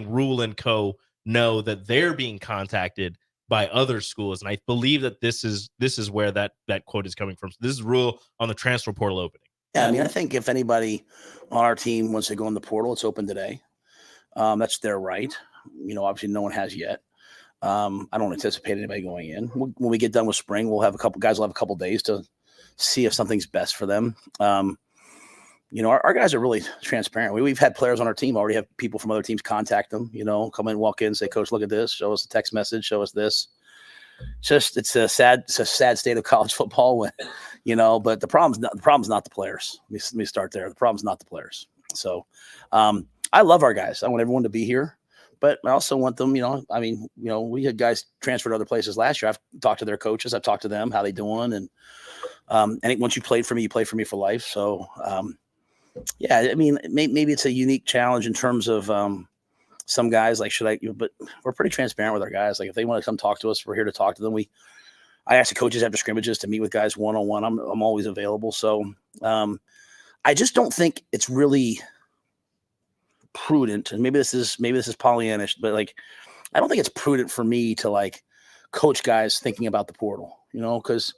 Rule and co know that they're being contacted by other schools. And I believe that this is where that quote is coming from. So this is Rule on the transfer portal opening. Yeah, I mean, I think if anybody on our team wants to go in the portal, it's open today. That's their right. Obviously no one has yet. I don't anticipate anybody going in. When we get done with spring, we'll have a couple days to see if something's best for them. Our guys are really transparent. We've had players on our team already have people from other teams contact them, come in, walk in, say, Coach, look at this, show us a text message, show us this. It's a sad state of college football when, but the problem's not the players. Let me start there. The problem's not the players. So I love our guys. I want everyone to be here, but I also want them, we had guys transferred to other places last year. I've talked to their coaches. I've talked to them, how they doing. And I think once you played for me, you play for me for life. So, yeah, I mean, maybe it's a unique challenge in terms of some guys like, but we're pretty transparent with our guys. Like if they want to come talk to us, we're here to talk to them. I ask the coaches after scrimmages to meet with guys one-on-one. I'm always available. So I just don't think it's really prudent. And maybe this is Pollyannish, but like, I don't think it's prudent for me to like coach guys thinking about the portal, because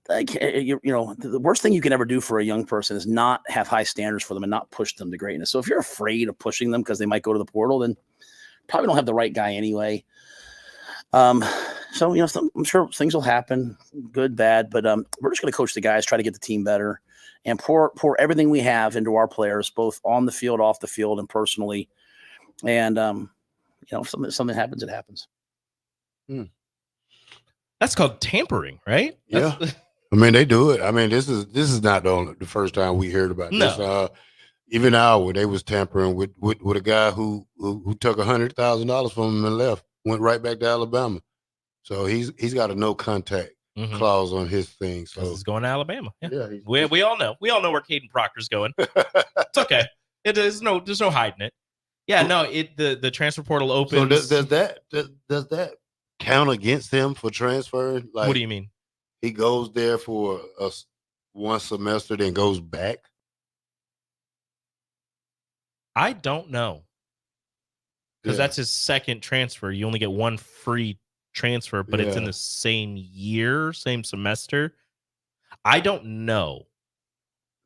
the worst thing you can ever do for a young person is not have high standards for them and not push them to greatness. So if you're afraid of pushing them because they might go to the portal, then probably don't have the right guy anyway. So, I'm sure things will happen, good, bad, but we're just going to coach the guys, try to get the team better and pour everything we have into our players, both on the field, off the field, and personally. And, if something happens, it happens. That's called tampering, right? Yeah. I mean, they do it. I mean, this is not the first time we heard about No. this. Even now, they was tampering with a guy who took $100,000 from him and left, went right back to Alabama. So he's got a no contact clause on his thing. So he's going to Alabama. Yeah, yeah, we all know. We all know where Caden Proctor's going. It's okay. There's no hiding it. Yeah, no. The transfer portal opens. So does that count against him for transferring? Like, what do you mean? He goes there for one semester, then goes back. I don't know. Because that's his second transfer. You only get one free transfer, but it's in the same year, same semester. I don't know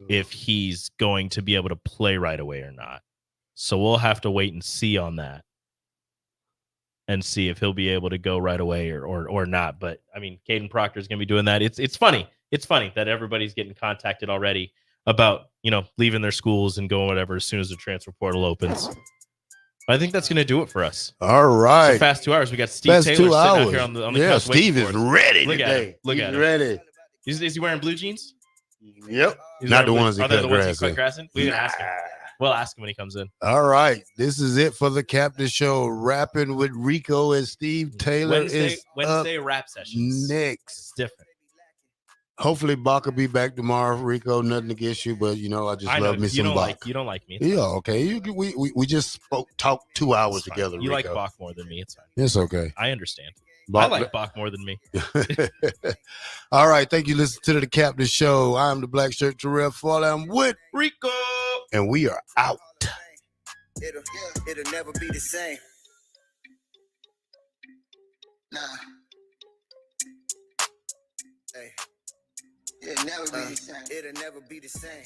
if he's going to be able to play right away or not. So we'll have to wait and see on that and see if he'll be able to go right away or not. But I mean, Caden Proctor is going to be doing that. It's funny. It's funny that everybody's getting contacted already about, leaving their schools and going whatever as soon as the transfer portal opens. But I think that's going to do it for us. All right. So fast 2 hours. We got Steve Fast Taylor 2 sitting out hours. here on the Yeah, couch Steve waiting is for us. ready Look today. at him. Look He's at him. ready. Is he wearing blue jeans? Yep. He's Not the wearing ones blue- he Are they cut the ones he grass cut in. grass in? We can ask him. We'll ask him when he comes in. All right. This is it for the Captain Show. Rapping with Rico and Steve Taylor Wednesday up rap sessions. next. It's different. Hopefully Bach will be back tomorrow, Rico. Nothing against you, but I just love me some Bach. You don't like me. It's Yeah, fine. okay. We just talked 2 hours It's fine. together. You like Rico. Bach more than me. It's fine. It's okay. I understand. Bach- I like Bach more than me. All right. Thank you. Listen to the Captain Show. I'm the Black Shirt Terrell Fall. I'm with Rico. And we are out. It'll never be the same. Nah. Hey. It'll never be the same. It'll never be the same.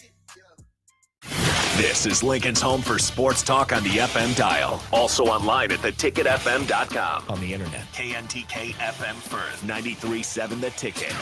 This is Lincoln's home for sports talk on the FM dial. Also online at theticketfm.com. On the internet. KNTK FM Firth, 93.7 The Ticket.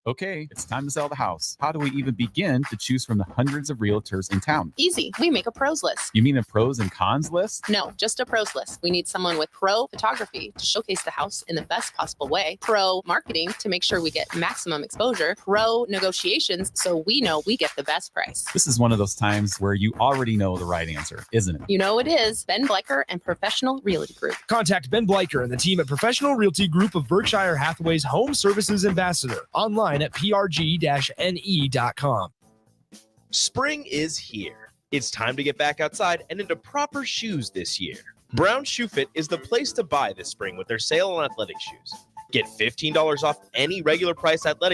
Okay, it's time to sell the house. How do we even begin to choose from the hundreds of realtors in town? Easy. We make a pros list. You mean a pros and cons list? No, just a pros list. We need someone with pro photography to showcase the house in the best possible way, pro marketing to make sure we get maximum exposure, pro negotiations so we know we get the best price. This is one of those times where you already know the right answer, isn't it? You know it is. Ben Bleicher and Professional Realty Group. Contact Ben Bleicher and the team at Professional Realty Group of Berkshire Hathaway's Home Services Ambassador. Online at prg-ne.com. Spring is here. It's time to get back outside and into proper shoes this year. Brown Shoe Fit is the place to buy this spring with their sale on athletic shoes. Get $15 off any regular price athletic